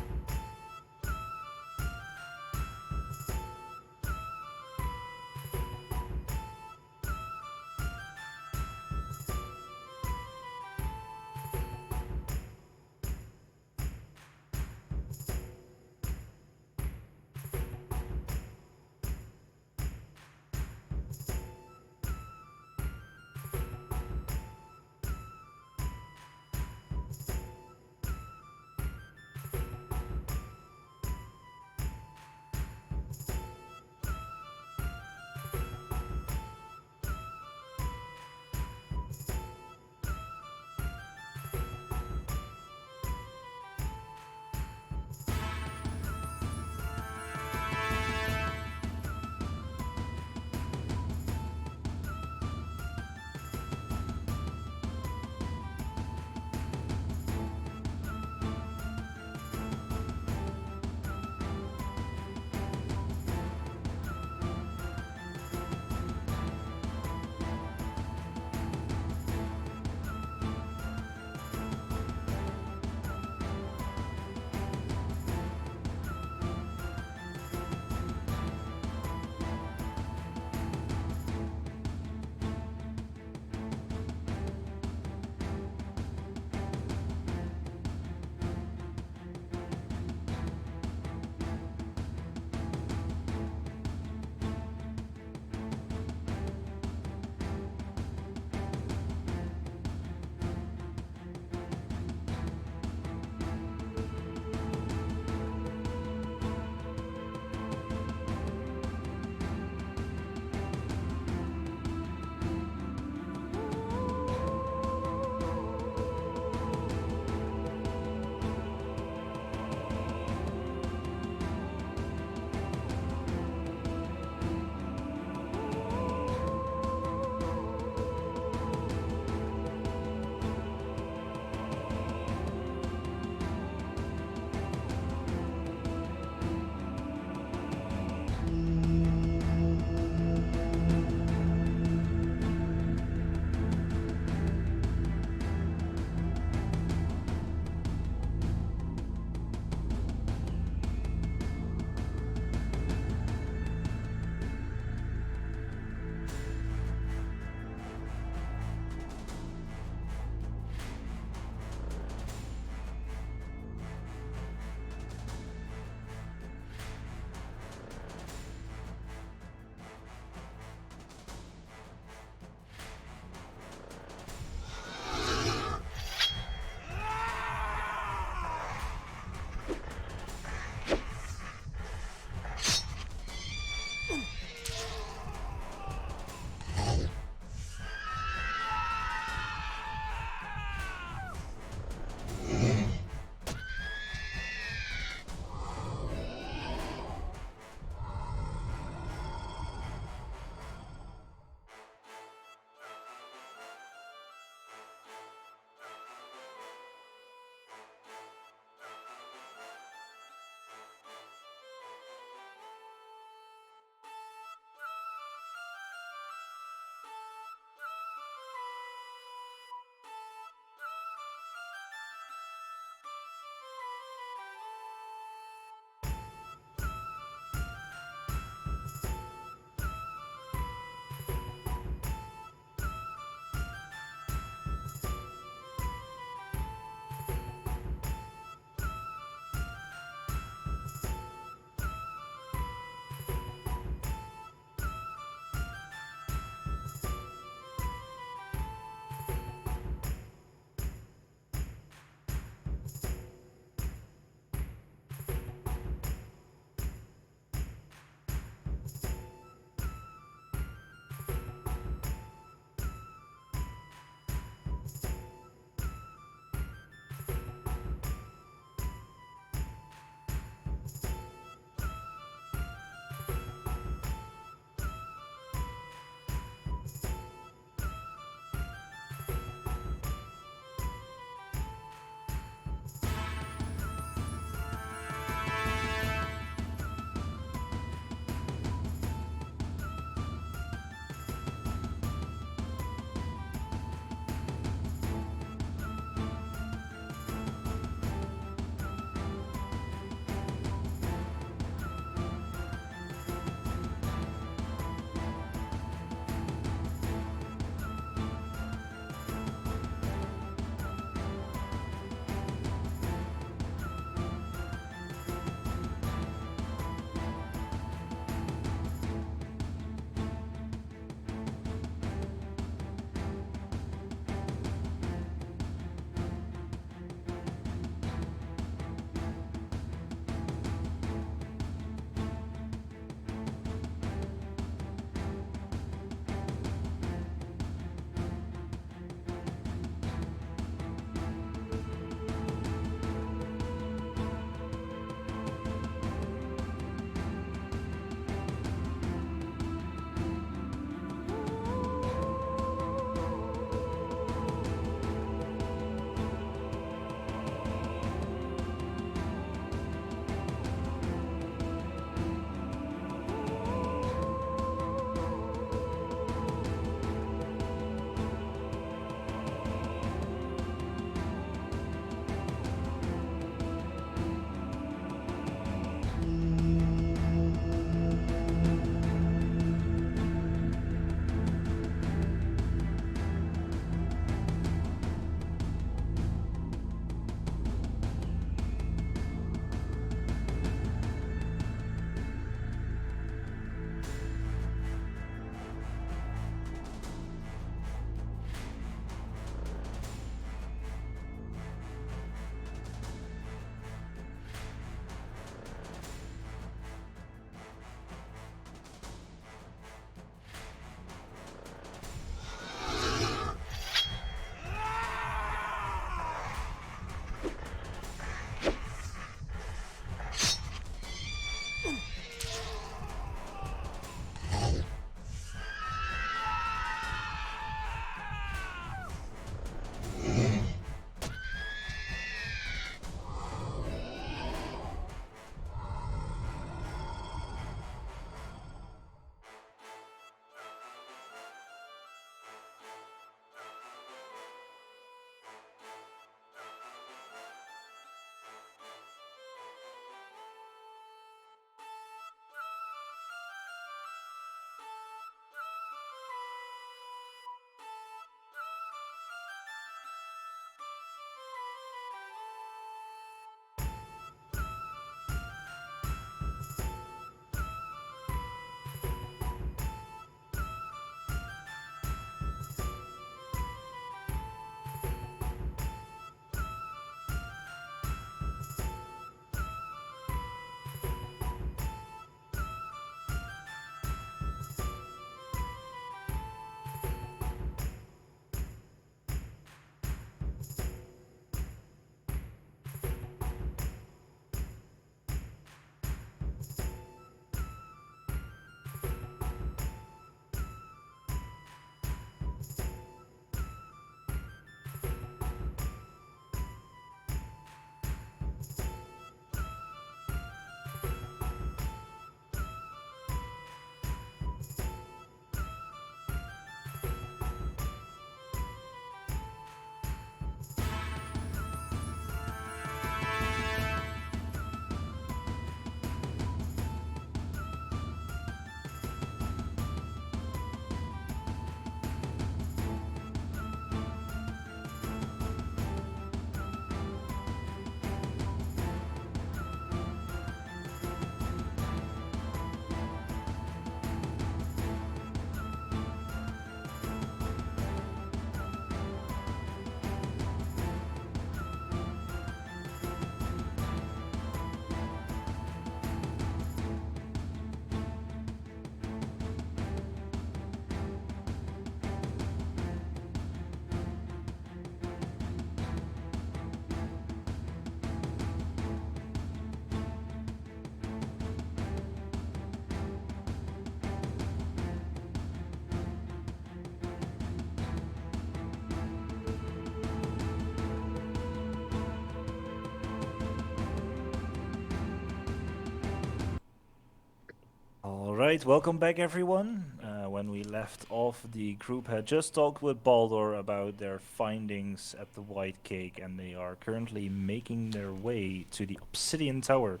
Right, welcome back, everyone. When we left off, the group had just talked with Baldur about their findings at the White Cake, and they are currently making their way to the Obsidian Tower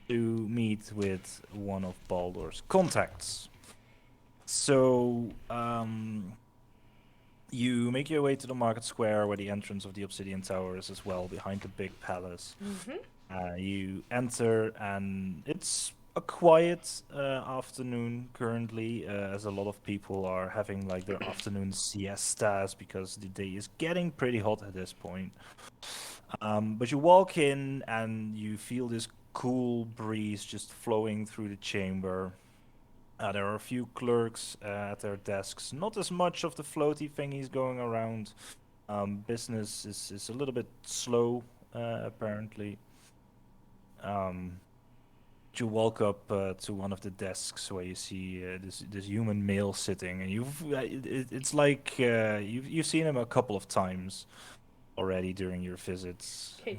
to meet with one of Baldur's contacts. So, you make your way to the market square where the entrance of the Obsidian Tower is as well, behind the big palace. You enter, and it's a quiet afternoon currently, as a lot of people are having like their afternoon siestas because the day is getting pretty hot at this point. But you walk in, and you feel this cool breeze just flowing through the chamber. There are a few clerks at their desks. Not as much of the floaty thingies going around. Business is a little bit slow, apparently. You walk up to one of the desks where you see this human male sitting, and it's like you've seen him a couple of times already during your visits. Okay.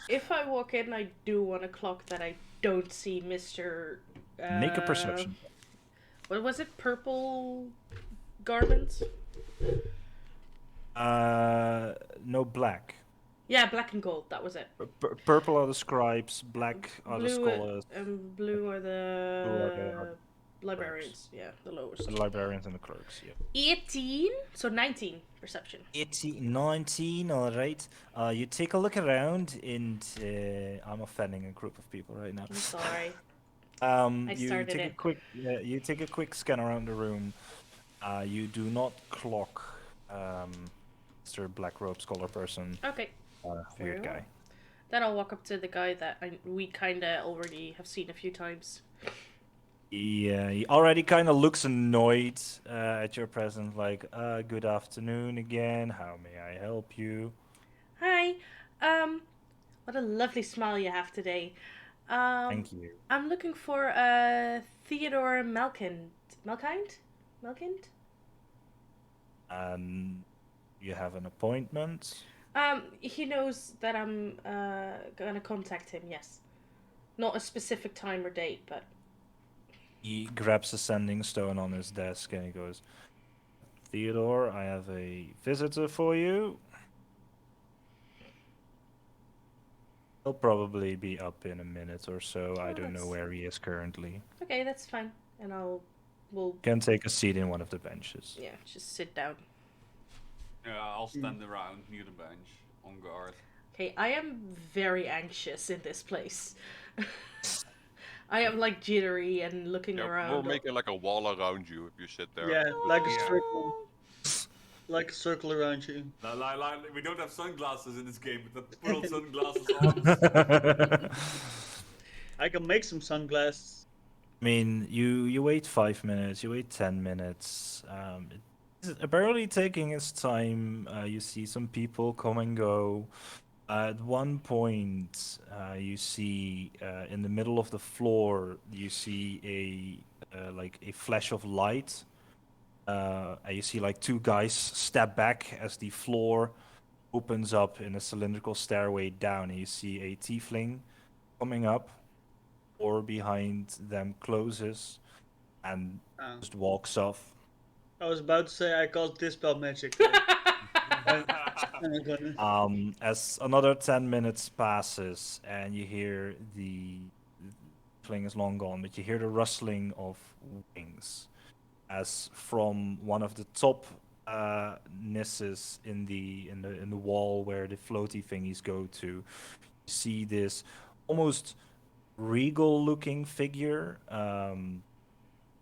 If I walk in, I do want to clock that I don't see Mr. Make a perception. What was it? Purple garments? No, black. Yeah, black and gold. That was it. Purple are the scribes, black are the Blue, scholars, blue are the are librarians. Yeah, the lowest. the librarians, and the clerks. Yeah. 18, so 19 perception. 18, 19, all right. You take a look around, and I'm offending a group of people right now. I'm sorry. You started take a it. quick, you take a quick scan around the room. You do not clock Mr. Black Robe Scholar person, Okay. weird guy. Then I'll walk up to the guy that we kind of already have seen a few times. He already kind of looks annoyed at your presence, like, good afternoon again. How may I help you? Hi. What a lovely smile you have today. Thank you. I'm looking for Theodore Malkind. Malkind? Malkind? You have an appointment? He knows that I'm gonna contact him, yes. Not a specific time or date, but He grabs a sending stone on his desk, and he goes, Theodore, I have a visitor for you. He'll probably be up in a minute or so. I don't know that's- where he is currently. okay, that's fine. And we'll Can take a seat in one of the benches. yeah, just sit down. Yeah, I'll stand around near the bench on guard. Okay, I am very anxious in this place. I am like jittery and looking Yeah, around. we'll make it like a wall around you if you sit there. Yeah, like a Yeah. circle. Like a circle around you. We don't have sunglasses in this game, but put on sunglasses on. I can make some sunglasses. I mean, you wait 5 minutes, you wait 10 minutes. It's barely taking its time. You see some people come and go. At one point, you see in the middle of the floor, you see a flash of light. And you see like two guys step back as the floor opens up in a cylindrical stairway down. And you see a tiefling coming up, or behind them closes, and Oh. just walks off. I was about to say I called Dispel Magic. I'm gonna... As another 10 minutes passes, and you hear the tiefling is long gone, but you hear the rustling of wings as from one of the top niches in the wall where the floaty thingies go to. You see this almost regal looking figure,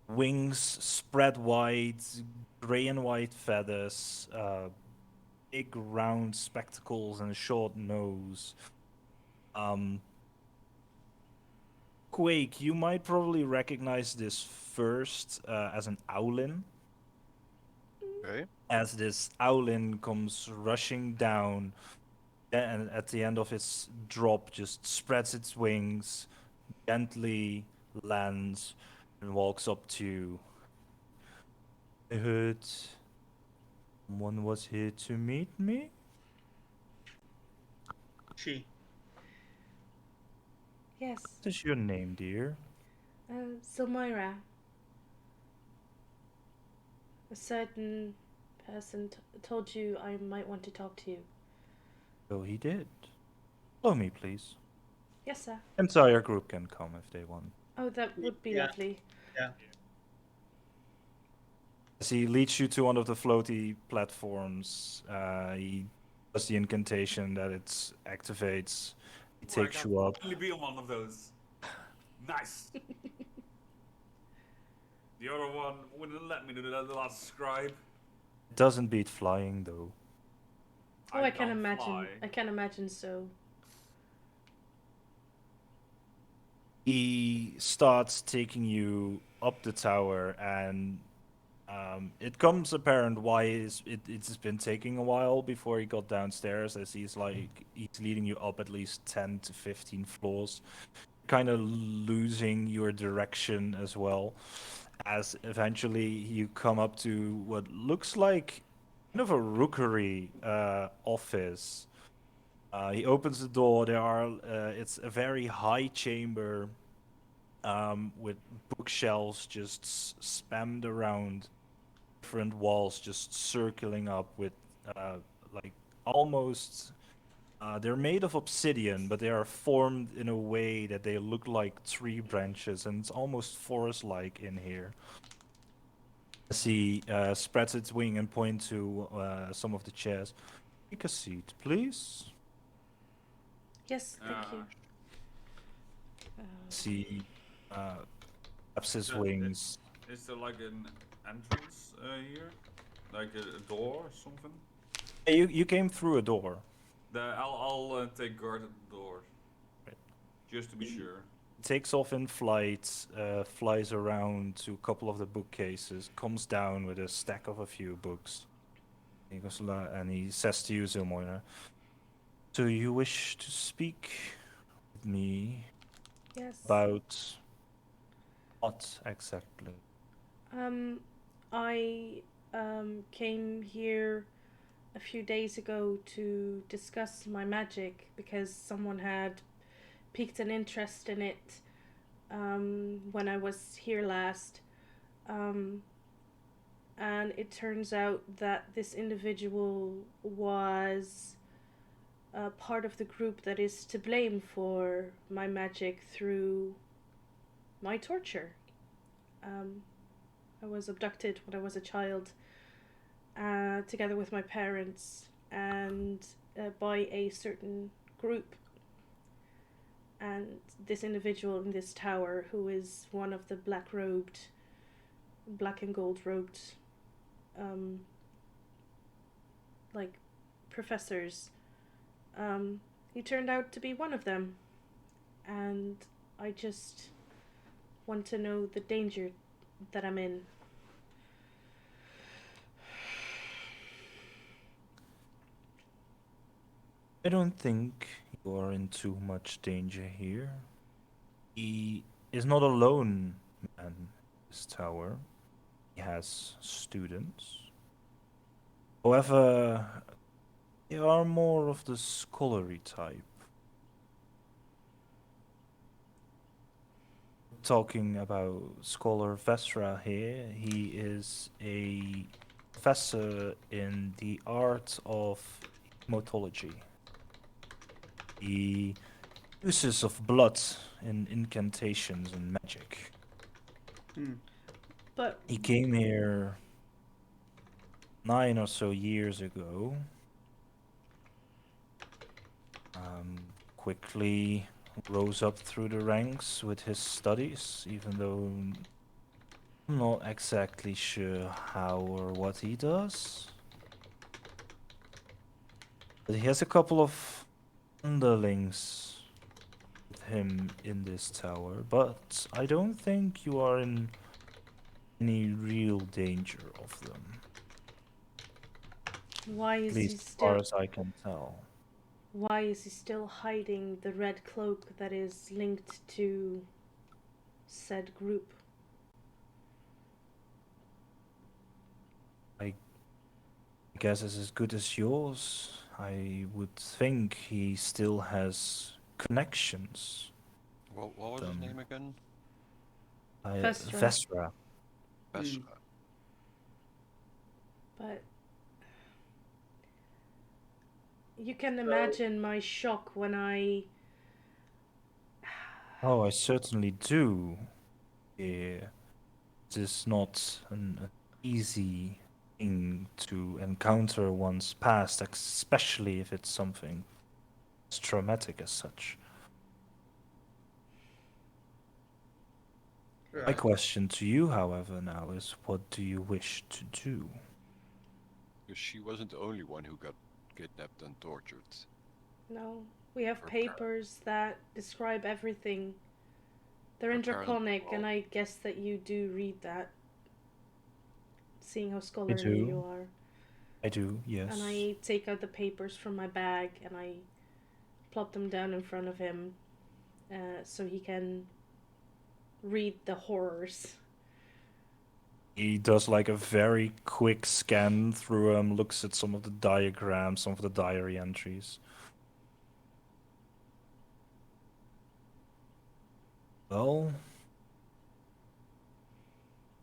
wings spread wide, gray and white feathers, big round spectacles, and a short nose. Quake, you might probably recognize this first as an owlin. Okay. As this owlin comes rushing down, and at the end of its drop, just spreads its wings, gently lands, and walks up to you. I heard someone was here to meet me. She. Yes. What is your name, dear? Silmoira. A certain person told you I might want to talk to you. So he did. Follow me, please. Yes, sir. Entire group can come if they want. Oh, that would be Yeah. lovely. Yeah. As he leads you to one of the floaty platforms, he does the incantation that it activates. He takes you up. Only be on one of those. Nice. The other one wouldn't let me do the last scribe. It doesn't beat flying though. Oh, I can don't imagine. fly. I can imagine so. He starts taking you up the tower, and it comes apparent why it's been taking a while before he got downstairs, as he's leading you up at least 10 to 15 floors, kind of losing your direction as well, as eventually you come up to what looks like kind of a rookery office. He opens the door. It's a very high chamber with bookshelves just spammed around, different walls just circling up with like almost. They're made of obsidian, but they are formed in a way that they look like tree branches, and it's almost forest-like in here. As he spreads its wing and points to some of the chairs. Take a seat, please. Yes, thank you. As he flaps his wings. Is there like an entrance here? Like a door or something? Hey, you came through a door. I'll take guard at the door. Right. Just to be sure. Takes off in flight, flies around to a couple of the bookcases, comes down with a stack of a few books. He goes, and he says to you, Zilmoina, "Do you wish to speak with me Yes. about what exactly?" I came here a few days ago to discuss my magic because someone had piqued an interest in it when I was here last. And it turns out that this individual was part of the group that is to blame for my magic through my torture. I was abducted when I was a child, together with my parents, and by a certain group. And this individual in this tower, who is one of the black and gold robed, like professors, he turned out to be one of them. And I just want to know the danger that I'm in. I don't think you are in too much danger here. He is not a lone man in this tower. He has students. However, they are more of the scholarly type. Talking about Scholar Vestra here, he is a professor in the art of hematology. The uses of blood in incantations and magic. But He came here 9 or so years ago. Quickly rose up through the ranks with his studies, even though I'm not exactly sure how or what he does. But he has a couple of underlings with him in this tower, but I don't think you are in any real danger of them. why At is he least as far still as I can tell. why is he still hiding the red cloak that is linked to said group? I guess it's as good as yours. I would think he still has connections. What was his name again? Vestra. Vestra. Vestra. But you can imagine my shock when I. Oh, I certainly do. Yeah. It is not an easy thing to encounter one's past, especially if it's something as traumatic as such. My Right. question to you, however, now is what do you wish to do? Because she wasn't the only one who got kidnapped and tortured. No, we have Her papers that describe everything. They're in Her parents, Draconic, and well, I guess that you do read that, seeing how I scholarly you do. are. I do, And yes. I take out the papers from my bag and I plop them down in front of him so he can read the horrors. He does like a very quick scan through them, looks at some of the diagrams, some of the diary entries. Well,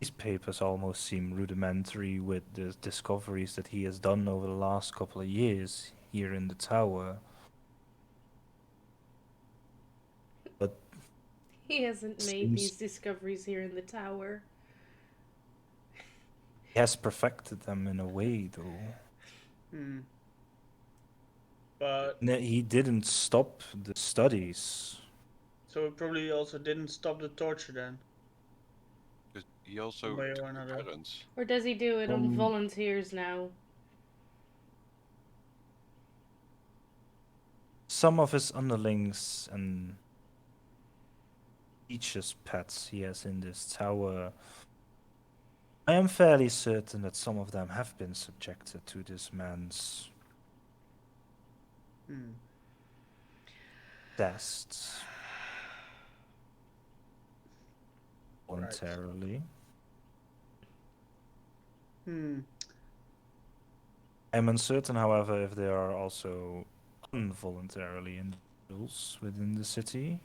these papers almost seem rudimentary with the discoveries that he has done over the last couple of years here in the tower. But He hasn't made seems these discoveries here in the tower. he has perfected them in a way, though. Hmm. But He didn't stop the studies. so it probably also didn't stop the torture then, he one also way took or her another. parents. Or does he do it on Um, volunteers now? some of his underlings and teachers' pets he has in this tower. I am fairly certain that some of them have been subjected to this man's Hmm. tests Right. voluntarily. Hmm. I'm uncertain, however, if there are also involuntarily individuals within the city.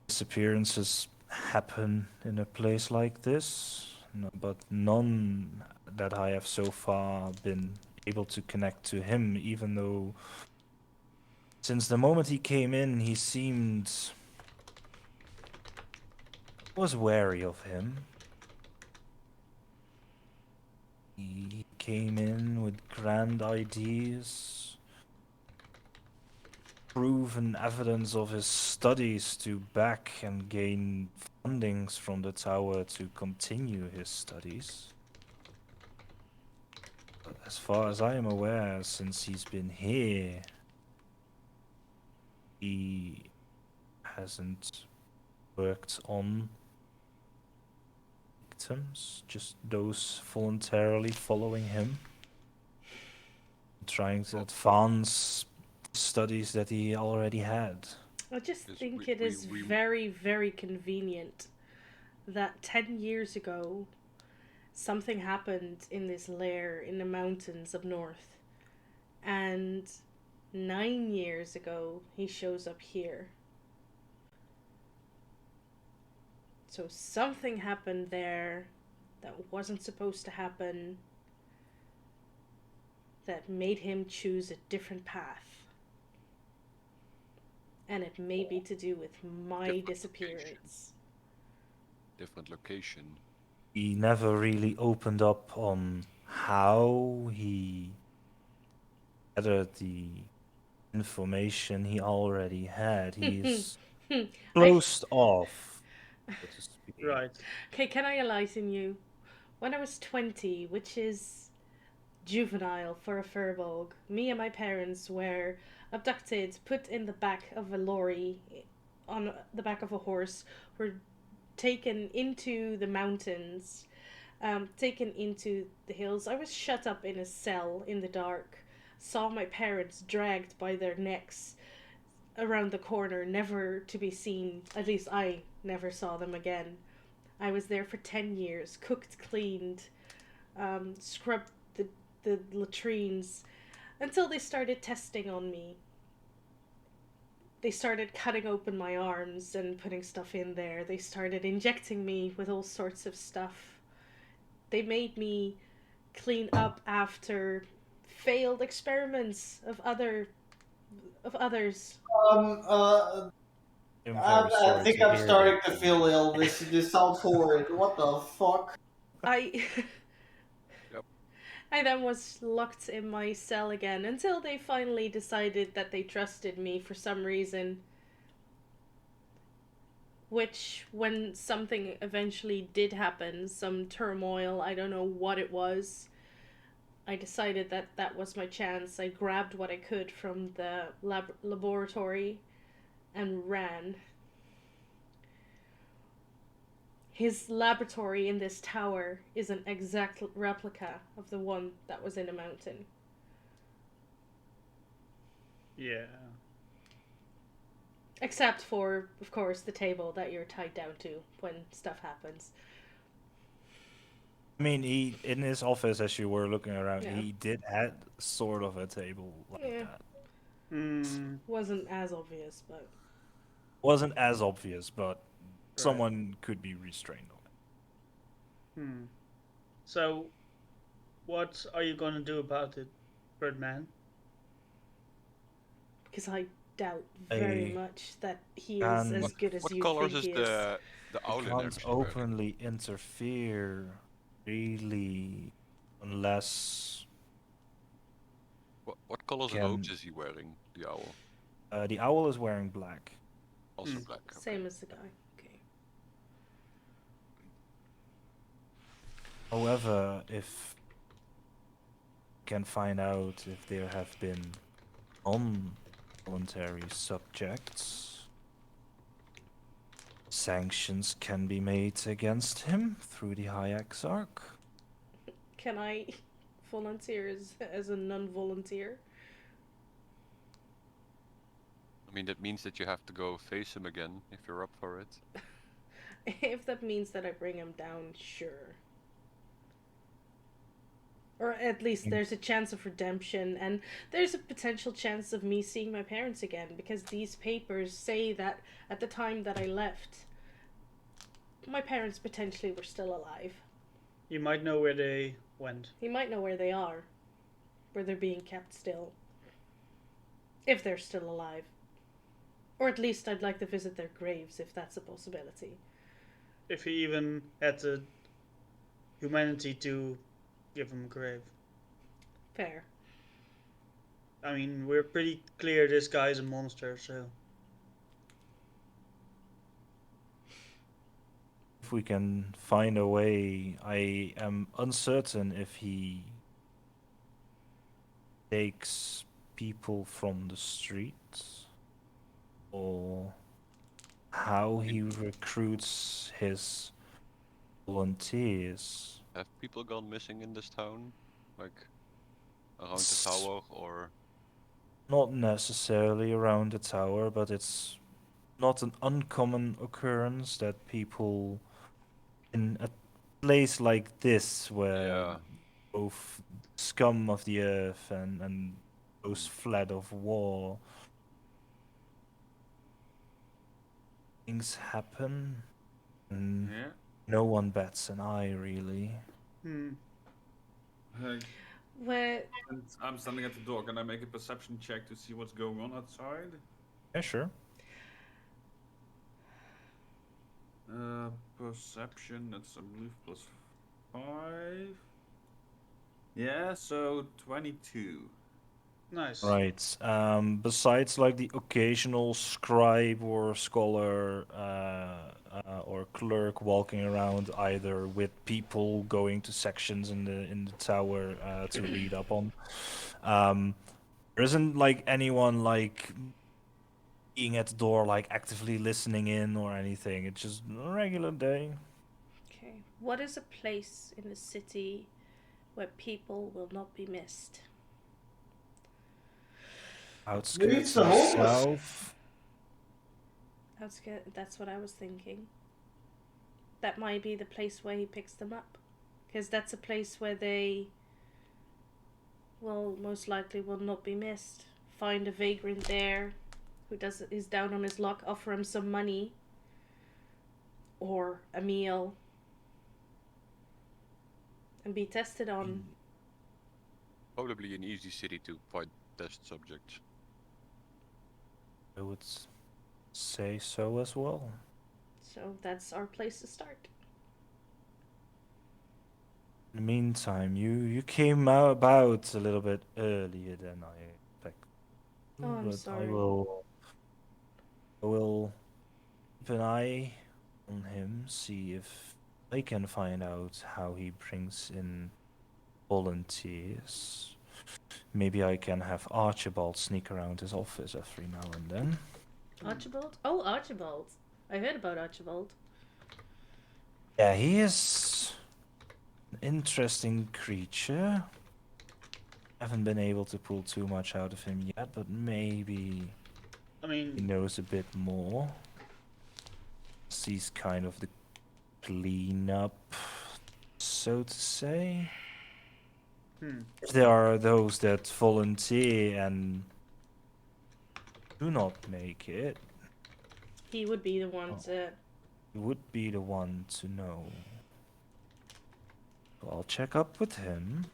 Disappearances happen in a place like this, but none that I have so far been able to connect to him, even though since the moment he came in, he seemed was wary of him. He came in with grand ideas, proven evidence of his studies to back and gain fundings from the tower to continue his studies. But as far as I am aware, since he's been here, he hasn't worked on victims, just those voluntarily following him, trying to advance studies that he already had. I just Because think it is very, very convenient that 10 years ago something happened in this lair in the mountains up north, and 9 years ago he shows up here. So something happened there that wasn't supposed to happen that made him choose a different path. And it may be to do with my Different disappearance. different location. He never really opened up on how he gathered the information he already had. He's I closed off, so to speak. Right. Okay, can I enlighten you? When I was 20, which is juvenile for a furbog, me and my parents were abducted, put in the back of a lorry, on the back of a horse, were taken into the mountains, taken into the hills. I was shut up in a cell in the dark, saw my parents dragged by their necks around the corner, never to be seen. At least I never saw them again. I was there for 10 years, cooked, cleaned, scrubbed the latrines until they started testing on me. They started cutting open my arms and putting stuff in there. They started injecting me with all sorts of stuff. They made me clean up after failed experiments of others. Um, uh, I'm I, very I sorry think to I'm hear that. starting to feel ill. This sounds horrid. What the fuck? I Yep. I then was locked in my cell again until they finally decided that they trusted me for some reason. Which, when something eventually did happen, some turmoil, I don't know what it was, I decided that that was my chance. I grabbed what I could from the laboratory and ran. His laboratory in this tower is an exact replica of the one that was in a mountain. Yeah. Except for, of course, the table that you're tied down to when stuff happens. I mean, he in his office as you were looking around, Yeah. he did had sort of a table like Yeah. that. Hmm. Wasn't as obvious, but Wasn't as obvious, but Right. someone could be restrained on it. Hmm. So, what are you gonna do about it, Birdman? because I doubt very I much that he is can as good as What you colors think is he is. the I owl in can't actually wearing? openly interfere, really, unless What colors robes can. is he wearing? The owl. The owl is wearing black. Also Hmm. black. Okay. Same as the guy. Okay. However, if can find out if there have been non-voluntary subjects, sanctions can be made against him through the High Exarch. Can I volunteer as a non-volunteer? I mean, that means that you have to go face him again if you're up for it. If that means that I bring him down, sure. Or at least there's a chance of redemption, and there's a potential chance of me seeing my parents again, because these papers say that at the time that I left, my parents potentially were still alive. You might know where they went. He might know where they are, where they're being kept still. If they're still alive. Or at least I'd like to visit their graves, if that's a possibility. If he even had the humanity to give him a grave. Fair. I mean, we're pretty clear this guy's a monster, so. If we can find a way, I am uncertain if he takes people from the streets or how he recruits his volunteers. Have people gone missing in this town? Like around the S- tower or Not necessarily around the tower, but it's not an uncommon occurrence that people in a place like this, where yeah. both scum of the earth and those fled of war, things happen, and Yeah. no one bats an eye, really. Hmm. Where And I'm standing at the door. Can I make a perception check to see what's going on outside? Yeah, sure. Perception. That's I believe +5. Yeah, so 22. Nice. Right. Besides, like the occasional scribe or scholar or clerk walking around, either with people going to sections in the tower to read up on, there isn't like anyone like being at the door, like actively listening in or anything. It's just a regular day. Okay. What is a place in the city where people will not be missed? Maybe Outskirts it's the of the homeless. south. That's what I was thinking. That might be the place where he picks them up. Because that's a place where they will most likely will not be missed. Find a vagrant there who is down on his luck, offer him some money or a meal and be tested on Probably an easy city to find test subjects. I would say so as well. So that's our place to start. In the meantime, you came out about a little bit earlier than I expected, Oh, I'm but sorry. I will keep an eye on him, see if I can find out how he brings in volunteers. Maybe I can have Archibald sneak around his office every now and then. Archibald? Oh, Archibald. I heard about Archibald. Yeah, he is an interesting creature. Haven't been able to pull too much out of him yet, but maybe I he mean, knows a bit more. He's kind of the cleanup, so to say. If there are those that volunteer and do not make it, He would be the one to. he would be the one to know. So I'll check up with him.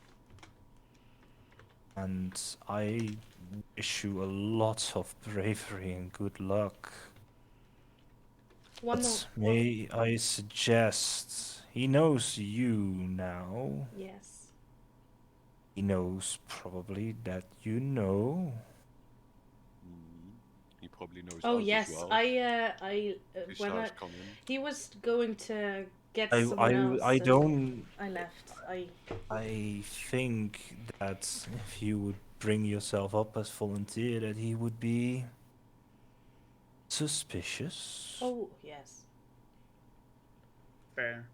And I wish you a lot of bravery and good luck. But may I suggest, he knows you now. Yes. He knows probably that you know. He probably knows Oh us yes, as well. I He when saw I us come in. he was going to get I someone else. I and don't. I left. I think that if you would bring yourself up as volunteer, that he would be suspicious. Oh yes. fair.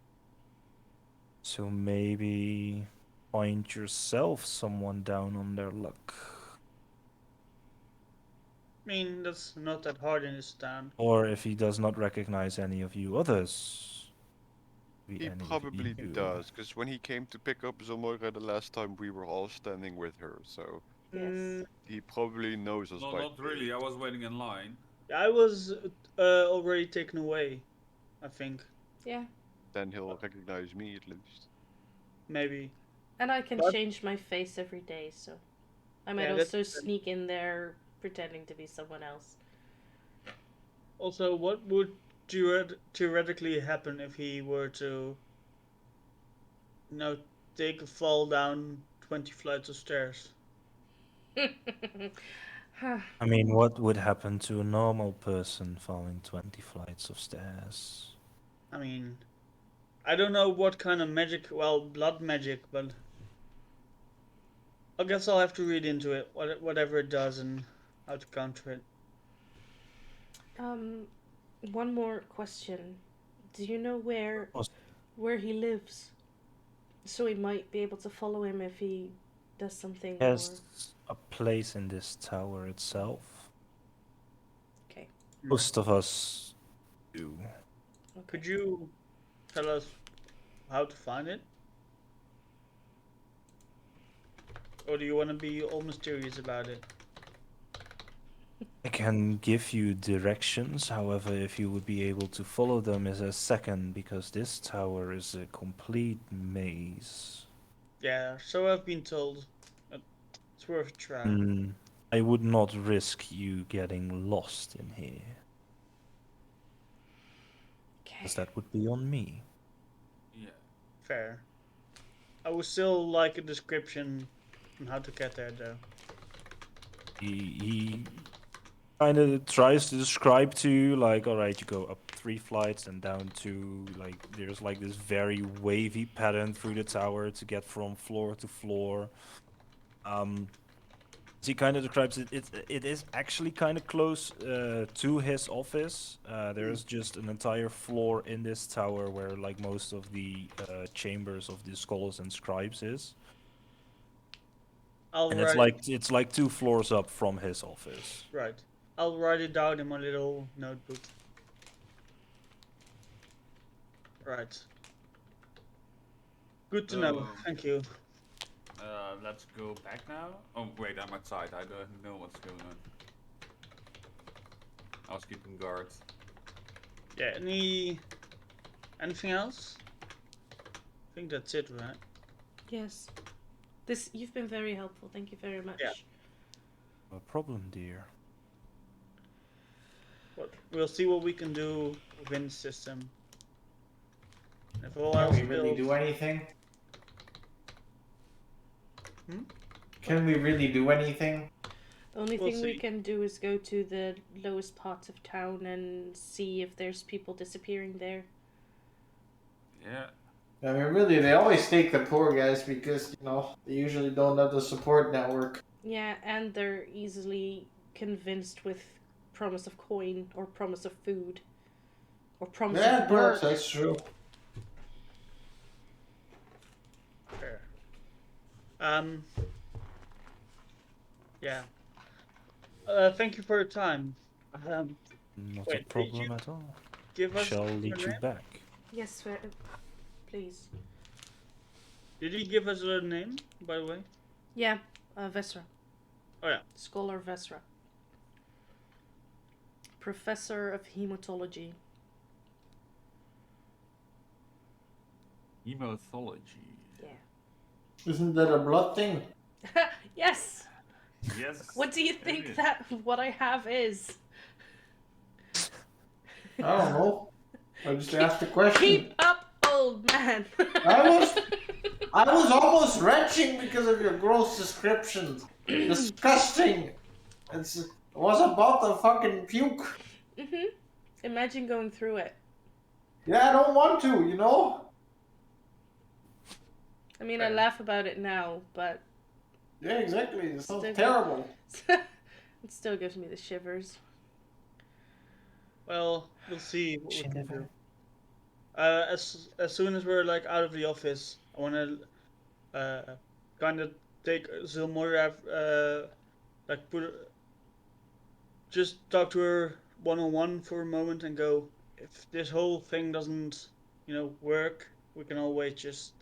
So maybe find yourself someone down on their luck. I mean, that's not that hard in this town. Or if he does not recognize any of you others. He Any of probably you. does, because when he came to pick up Zomora the last time, we were all standing with her, so Yes. he probably knows us No, by not really. I was waiting in line. I was already taken away, I think. Yeah. Then he'll recognize me at least. Maybe. And I can But- change my face every day, so I might Yeah, that's also good. sneak in there pretending to be someone else. Also, what would theoretically happen if he were to, take a fall down 20 flights of stairs? I mean, what would happen to a normal person falling 20 flights of stairs? I mean, I don't know what kind of magic, well, blood magic, but I guess I'll have to read into it, whatever it does and how to counter it. One more question. Do you know where course. he lives? So we might be able to follow him if he does something Has a place in this tower itself. Okay. Most of us do. Could you tell us how to find it? Or do you want to be all mysterious about it? I can give you directions, however, if you would be able to follow them is a second, because this tower is a complete maze. Yeah, so I've been told. It's worth a try. I would not risk you getting lost in here, because that would be on me. Yeah. Fair. I would still like a description on how to get there, though. He kind of tries to describe to you, like, all right, you go up 3 flights and down to, like, there's like this very wavy pattern through the tower to get from floor to floor. He kind of describes it. It is actually kind of close to his office. There's just an entire floor in this tower where, like, most of the chambers of the scholars and scribes is. And it's like 2 floors up from his office. Right. I'll write it down in my little notebook. Right. Good to know. Thank you. Let's go back now. Oh wait, I'm outside. I don't know what's going on. I was keeping guard. Yeah. Anything else? I think that's it, right? Yes. You've been very helpful. Thank you very much. Yeah. No problem, dear. But we'll see what we can do within the system. If all Can else we really fails- do anything? Hmm? Can we really do anything? The only We'll thing we see. can do is go to the lowest parts of town and see if there's people disappearing there. Yeah. I mean, really, they always take the poor guys because, you know, they usually don't have the support network. Yeah, and they're easily convinced with promise of coin or promise of food or promise Yeah, of perhaps work. that's true. Fair. Yeah. Thank you for your time. Not Wait, a did problem you- at all. Give us Shall your lead you name? back. Yes, please. Did he give us a name, by the way? Yeah, Vesra. Oh yeah. Scholar Vesra. Professor of Hematology. Hemothology. Yeah. Isn't that a blood thing? Yes! Yes. What do you it think is. that what I have is? I don't know. I just asked the question. Keep up, old man! I was almost retching because of your gross descriptions. Disgusting. It was about the fucking puke. Imagine going through it. Yeah, I don't want to, you know? I mean, I laugh about it now, but Yeah, exactly. It sounds Still- terrible. it still gives me the shivers. Well, we'll see what we She can never- do. As soon as we're like out of the office, I want to kind of take Zilmoira, like just talk to her one-on-one for a moment and go, if this whole thing doesn't, work, we can always just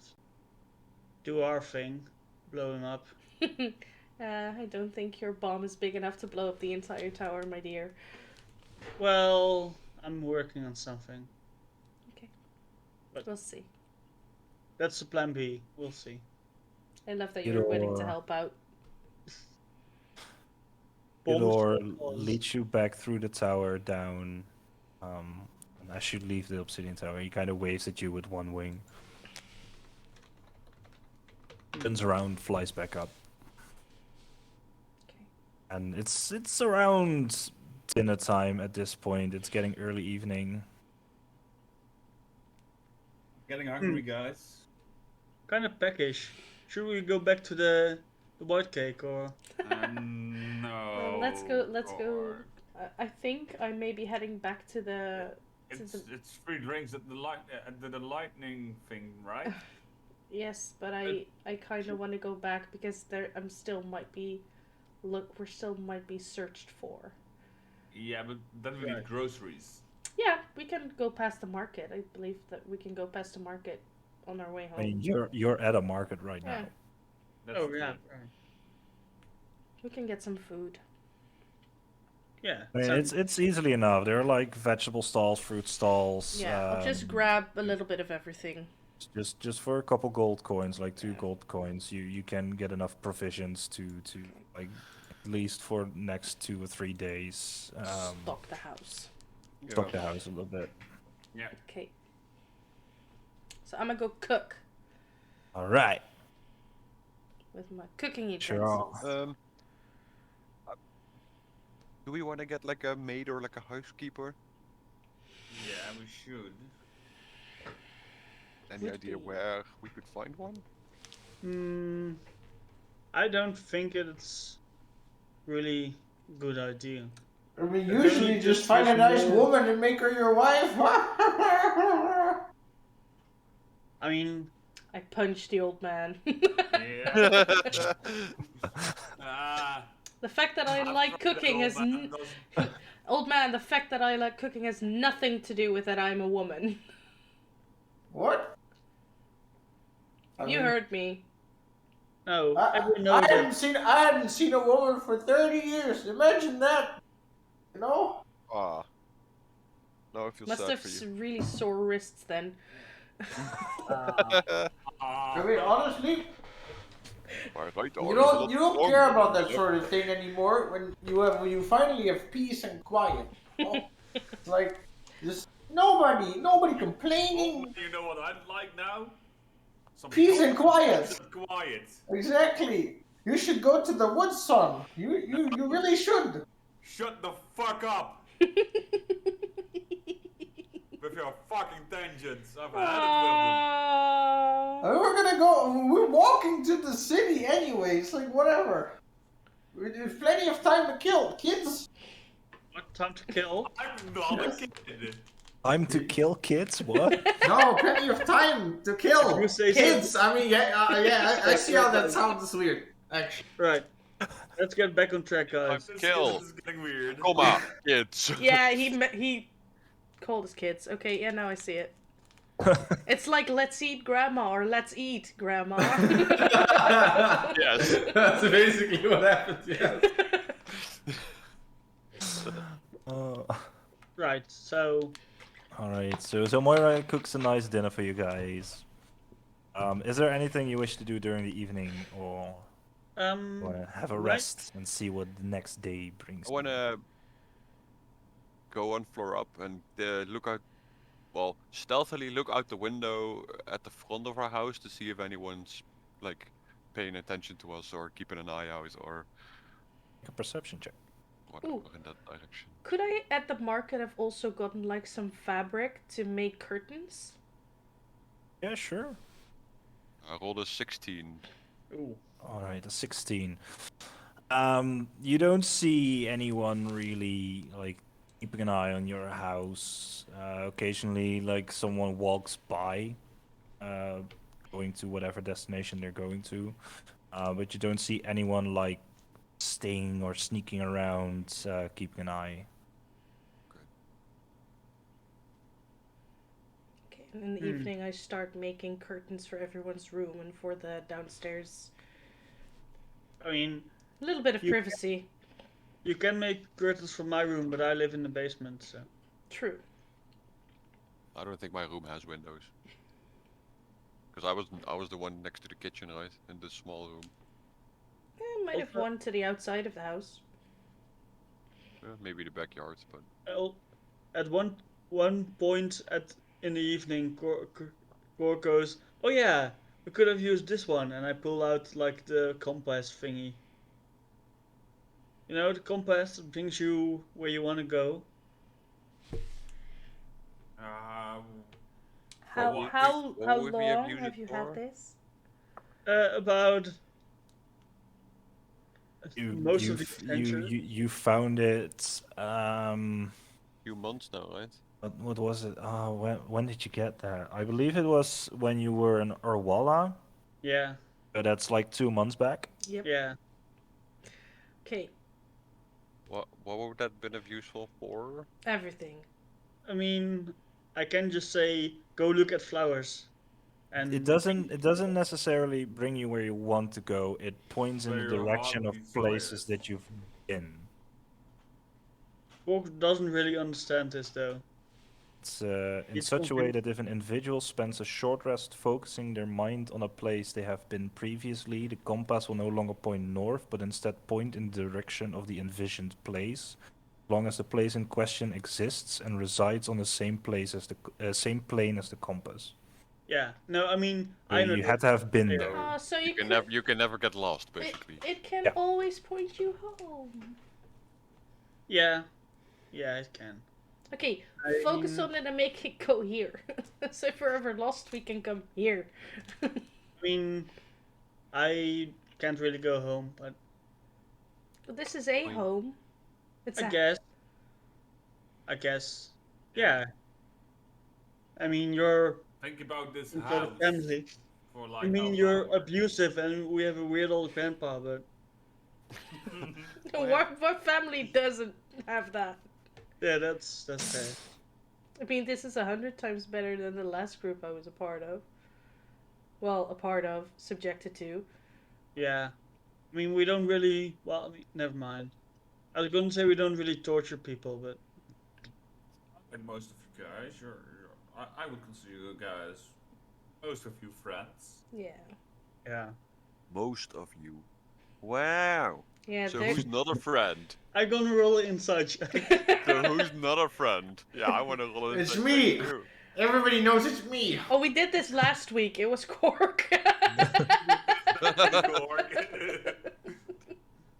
do our thing, blow them up. I don't think your bomb is big enough to blow up the entire tower, my dear. Well, I'm working on something. We'll see. That's the plan B. We'll see. I love that you're willing to Your- help out. Or Bombs. leads you back through the tower down. And as you leave the obsidian tower, he kind of waves at you with one wing. Turns around, flies back up. Okay. And it's around dinner time at this point. It's getting early evening. Getting hungry, guys. Kind of peckish. Should we go back to the white cake or? No. Let's go. or- I think I may be heading back to the. It's free drinks at the lightning thing, right? Yes, but I kind of want to go back because we're still might be searched for. Yeah, but then we Right. need groceries. Yeah, we can go past the market. I believe that we can go past the market on our way home. I mean, you're at a market right Yeah. now. That's Oh true. yeah. We can get some food. Yeah. I mean, sounds- it's easily enough. There are like vegetable stalls, fruit stalls. Yeah, I'll just grab a little bit of everything. Just for a couple gold coins, like 2 gold coins, you can get enough provisions to like at least for next 2 or 3 days. Stock the house. Stock the house a little bit. Yeah. Okay. So I'm gonna go cook All right. with my cooking Sure. utensils. Do we want to get like a maid or like a housekeeper? Yeah, we should. Any Would idea be. where we could find one? I don't think it's really good idea. I mean, Don't usually you just just find a wish nice more- woman and make her your wife. I mean, I punched the old man. Yeah. The fact that I like cooking has old man. The fact that I like cooking has nothing to do with that I'm a woman. What? I You mean, heard me. no, I everyone knows that. hadn't seen a woman for 30 years. Imagine that. You know? Ah. No, I feel Must sad have for you. really sore wrists then. I mean, honestly, My right arm You is a lot don't stronger care about than that the sort of thing anymore when you finally have peace and quiet. Oh, it's like just nobody Oh, complaining. you know what I'd like now? Some Peace and golden quiet. peace and quiet. Exactly. You should go to the woods, son. You really should. Shut the fuck up with your fucking tangents. I've had it with them. I mean, we're gonna go. We're walking to the city anyway. It's like whatever. There's plenty of time to kill, kids. What time to kill? I'm not a kid. Time to kill kids? What? No, plenty of time to kill If you say kids. so. I mean, I see how that sounds weird. Actually, Right. Let's get back on track, guys. Kill. This is getting weird. Come on, kids. Yeah, he called his kids. Okay, yeah, now I see it. It's like let's eat grandma or let's eat grandma. Yes. that's basically what happens. Yes. Right, so All right. So Moira cooks a nice dinner for you guys. Is there anything you wish to do during the evening, or wanna have a right. rest and see what the next day brings? I wanna go on floor up and look out. Well, stealthily look out the window at the front of our house to see if anyone's like paying attention to us or keeping an eye out or Make a perception check. whatever in that direction. Could I at the market have also gotten like some fabric to make curtains? Yeah, sure. I rolled a 16. Ooh. All right, a 16. You don't see anyone really like keeping an eye on your house. Occasionally, like someone walks by, going to whatever destination they're going to, but you don't see anyone like staying or sneaking around, keeping an eye. Okay, and in the evening I start making curtains for everyone's room and for the downstairs. I mean, A little bit of You- privacy. you can make curtains for my room, but I live in the basement, so. True. I don't think my room has windows. Because I was the one next to the kitchen, right? In the small room. Might have Also- one to the outside of the house. Maybe the backyard, but Well, at one point in the evening, Cor goes, "Oh yeah, we could have used this one," and I pull out like the compass thingy. You know, the compass that brings you where you want to go. How would how we- how what would we have long used have it you for? had this? About You most of the f- you, adventure. you found it. few months now, right? What was it? Oh, when did you get that? I believe it was when you were in Urwala. Yeah, So that's like 2 months back. Yep. yeah. Okay, What would that been of useful for? everything. I mean, I can just say, "Go look at flowers," and It doesn't necessarily bring you where you want to go. It points in Where the your direction heart of beats places highest. that you've been. Cor doesn't really understand this though. It's in It's such a way confusing. that if an individual spends a short rest focusing their mind on a place they have been previously, the compass will no longer point north, but instead point in the direction of the envisioned place, as long as the place in question exists and resides on the same place as the same plane as the compass. Yeah. No, I mean, So I know you that. had to have been Yeah. there. So you You can never get lost, It, basically. it can Yeah. always point you home. Yeah. Yeah, it can. Okay, I focus mean- on it and make it go here. So if we're ever lost, we can come here. I mean, I can't really go home, but But this is a Fine. home. It's I a guess. Yeah. I mean, you're Think about this in house the family. for like I mean, half you're hour. abusive, and we have a weird old grandpa, but what family doesn't have that? yeah, that's fair. I mean, this is 100 times better than the last group I was a part of. Well, a part of, subjected to. Yeah. I mean, we don't really. Well, I mean, never mind. I was going to say we don't really torture people, but Like most of you guys, I would consider you guys, most of you friends. Yeah. yeah. Most of you. Wow. Yeah, So they're... who's not a friend? I'm gonna roll an inside check. So who's not a friend? Yeah, I want to roll an It's inside me. check too. Everybody knows it's me. Oh, we did this last week. It was Cork.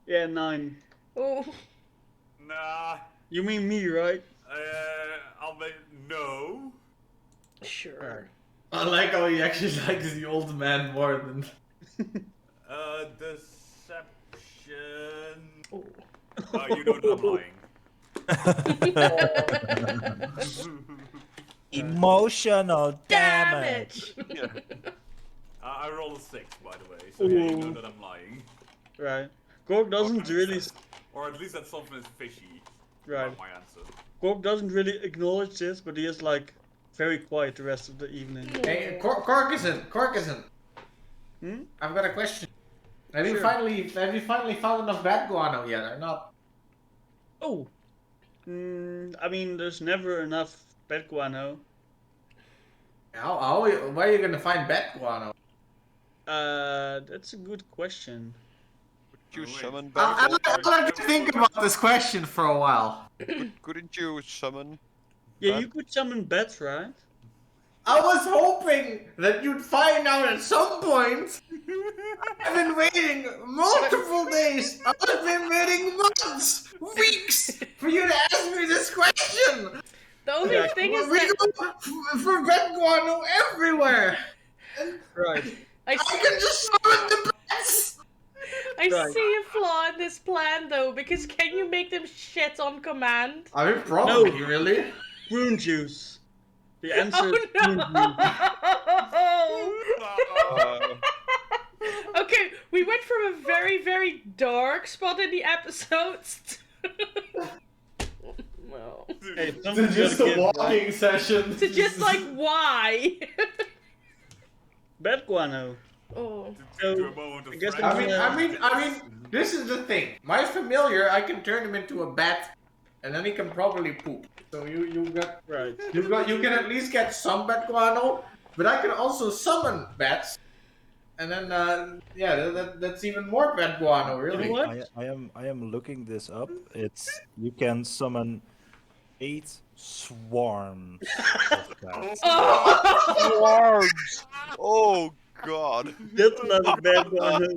Yeah, 9. Oh, Nah. You mean me, right? I'll make no. sure. I like how he actually likes the old man more than. Deception. Oh. You know that I'm lying. Emotional damage. Damage. I rolled a 6, by the way, so yeah, you know Ooh. that I'm lying. Right. Cork doesn't really. Or at least that something is fishy. Right. About my answer. Cork doesn't really acknowledge this, but he is like very quiet the rest of the evening. Hey, Cork isn't. Hmm? I've got a question. Have you Sure. finally found enough bat guano yet, or not? Oh. I mean, there's never enough pet guano. Where are you gonna find bat guano? That's a good question. You wait. summon I'll back. let you think about this question for a while. Couldn't you summon? Yeah, Bat? you could summon bats, right? I was hoping that you'd find out at some point. I've been waiting multiple days. I've been waiting months, weeks for you to ask me this question. The only Yeah, thing is We that go for bat guano everywhere. Right. I, I can just summon the bats. I Right. see a flaw in this plan though, because can you make them shit on command? I mean, probably, really. Prune juice. The answer Oh is prune juice. Uh, Okay, we went from a very, very dark spot in the episodes well, Hey, To something's just gotta a give, right? walking session. to just like, why? Bat guano. Oh. To a So, moment of I guess friendship. I mean, this is the thing. My familiar, I can turn him into a bat, and then he can probably poop. So you right. can at least get some bat guano, but I can also summon bats, and then that's even more bat guano, really. You know what? I am looking this up. It's you can summon 8 swarms of bats. Swarms! Oh god. That's not a bad guano.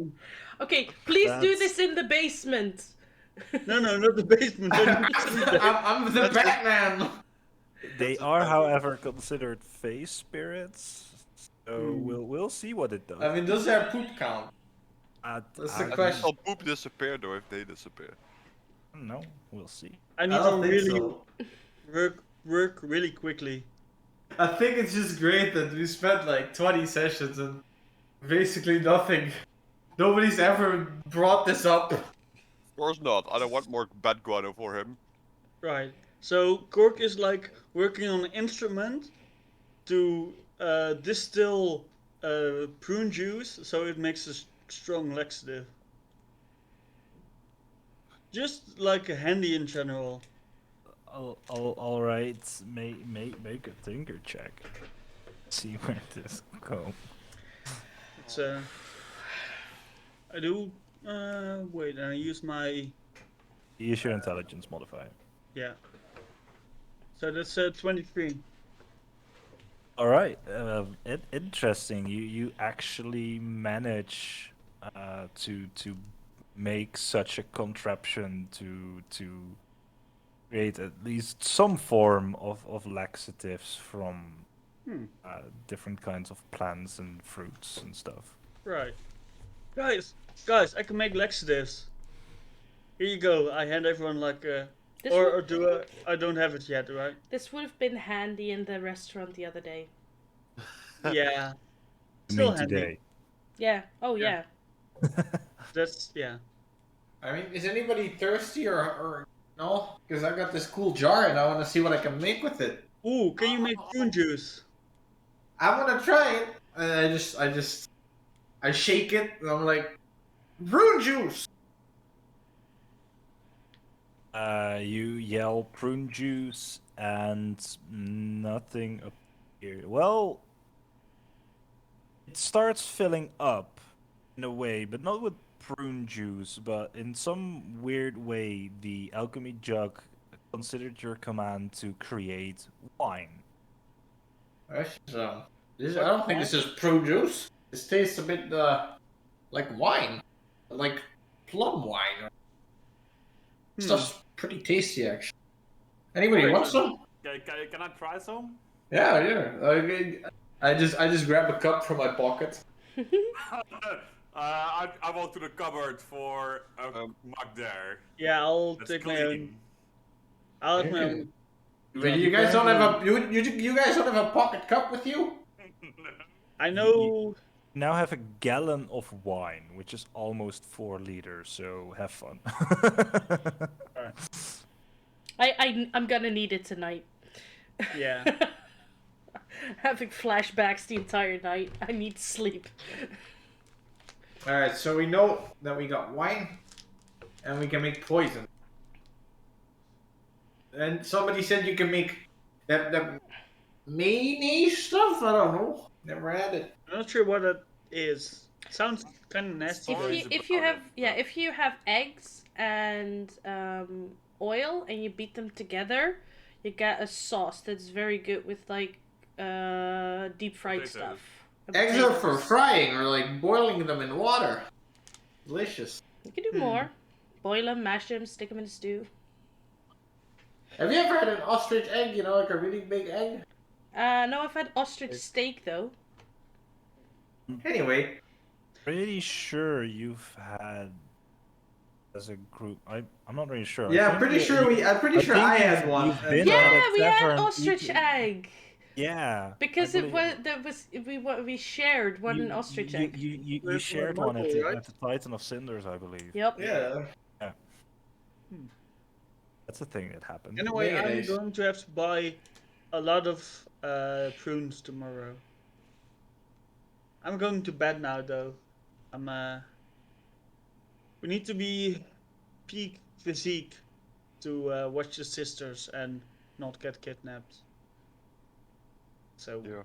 Okay, please do That's- this in the basement. No, not the basement. I'm the Batman. They are, however, considered phase spirits. So Hmm. we'll see what it does. I mean, does their poop count? That's the I question. I'll poop disappear though if they disappear. don't know. We'll see. I I need to don't think really so. work really quickly. I think it's just great that we spent like 20 sessions and basically nothing. Nobody's ever brought this up. Of course not. I don't want more bad guano for him. Right. So Cork is like working on an instrument to distill prune juice so it makes a strong laxative. Just like a handy in general. All right. Make a thinker check. See where this go. It's I do. Wait, and I use my Use your intelligence modifier. yeah. So that's 23. All right. Interesting. You actually manage to make such a contraption to create at least some form of laxatives from different kinds of plants and fruits and stuff. Right. Guys, I can make laxatives. Here you go. I hand everyone like This or would- do I don't have it yet, right? This would have been handy in the restaurant the other day. Yeah. I Still mean handy. today. Yeah. Oh yeah. That's yeah. I mean, is anybody thirsty or no? Because I got this cool jar and I want to see what I can make with it. Ooh, can you make prune juice? I want to try it. And I shake it and I'm like, prune juice. You yell prune juice and nothing appears. Well, it starts filling up. in a way, but not with prune juice, but in some weird way, the alchemy jug considered your command to create wine. I don't think this is prune juice. This tastes a bit like wine, like plum wine. Stuff's pretty tasty, actually. Anybody Wait, want but- some? Can I try some? Yeah, yeah. I just grab a cup from my pocket. I walk to the cupboard for a mug there. Yeah, I'll That's take my own. clean. I'll have my own. But you guys don't have a you guys don't have a pocket cup with you? I know. Now have a gallon of wine, which is almost 4 liters, so have fun. I'm gonna need it tonight. Yeah. Having flashbacks the entire night. I need sleep. Alright, so we know that we got wine and we can make poison. And somebody said you can make that mayonnaise stuff? I don't know. Never had it. I'm not sure what that is. It sounds kind of nasty. If though. you have eggs and oil and you beat them together, you get a sauce that's very good with like deep fried Potatoes. stuff. And Eggs are for potatoes. frying or like boiling them in water. Delicious. You can do more. Boil them, mash them, stick them in a stew. Have you ever had an ostrich egg? You know, like a really big egg? No, I've had ostrich steak though. Anyway, Pretty sure you've had as a group. I'm not really sure. yeah, I I'm think pretty sure I had one. you've been And, at Yeah, a we had tavern ostrich eating- egg Yeah, because I it believe was we shared one ostrich egg. You With shared Michael, one at the, right? at the Titan of Cinders, I believe. Yep. yeah. That's a thing that happened. Anyway, I'm Mayonnaise. going to have to buy a lot of prunes tomorrow. I'm going to bed now, though. We need to be peak physique to watch the sisters and not get kidnapped. So Yeah.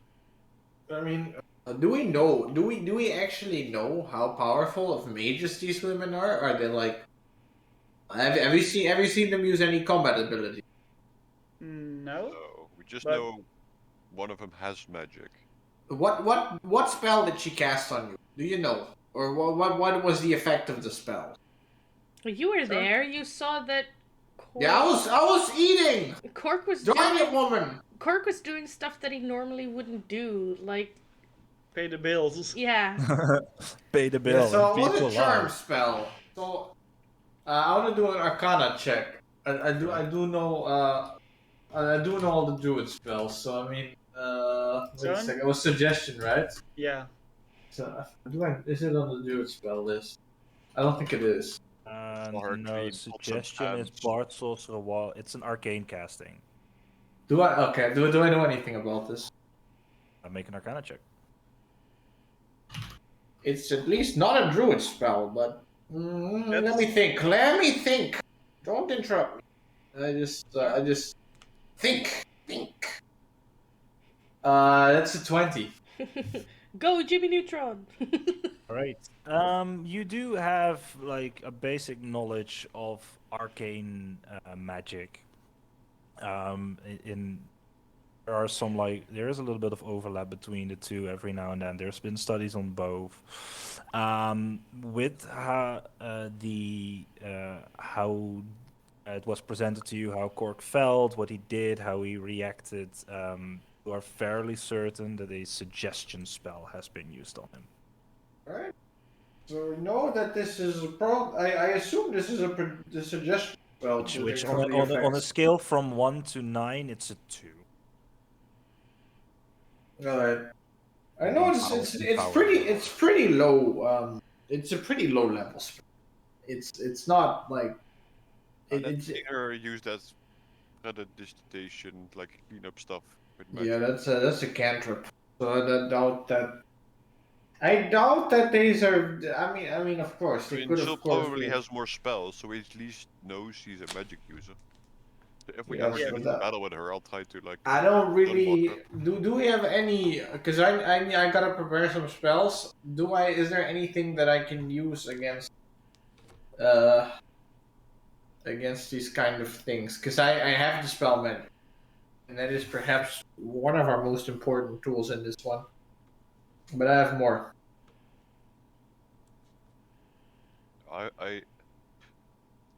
I mean, do we know? Do we actually know how powerful of mages these women are? Are they like? Have you seen them use any combat ability? no. No, we just But- know one of them has magic. What spell did she cast on you? Do you know? Or what was the effect of the spell? Well, you were there. You saw that. Cork, Yeah, I was eating. Cork was Darn it, doing. woman! Cork was doing stuff that he normally wouldn't do, like Pay the bills. yeah. Pay the bill. Yeah, so and it was people a charm lie. spell. So I want to do an Arcana check. I do know I do know all the druid spells. So I mean, wait a Son? second. It was suggestion, right? Yeah. So is it on the druid spell list? I don't think it is. Or No, clean pots and suggestion is pans. Bard Sorcerer Wall. It's an arcane casting. Do I? Okay. Do I know anything about this? Make an Arcana check. It's at least not a druid spell, but let That's- me think. Let me think. Don't interrupt me. I just think. That's a 20. Go, Jimmy Neutron. All right. You do have like a basic knowledge of arcane magic. There are some there is a little bit of overlap between the two every now and then. There's been studies on both. With how how it was presented to you, how Cork felt, what he did, how he reacted. You are fairly certain that a suggestion spell has been used on him. Alright. So we know that this is I assume this is the suggestion spell. Which on a scale from 1 to 9, it's a 2. Alright. I know it's pretty low. It's a pretty low level spell. It's not like And it's that's either used as prestidigitation, like clean up stuff with magic. yeah. That's a cantrip. So I doubt that these are. I mean, of course, I they mean, could Jill of course. probably be- has more spells, so he at least knows he's a magic user. If we Yeah, ever get but into battle with her, I'll try to like. I don't really. unlock Do we have any? Because I gotta prepare some spells. Is there anything that I can use uh against these kind of things? Because I have the spell menu, and that is perhaps one of our most important tools in this one. But I have more. I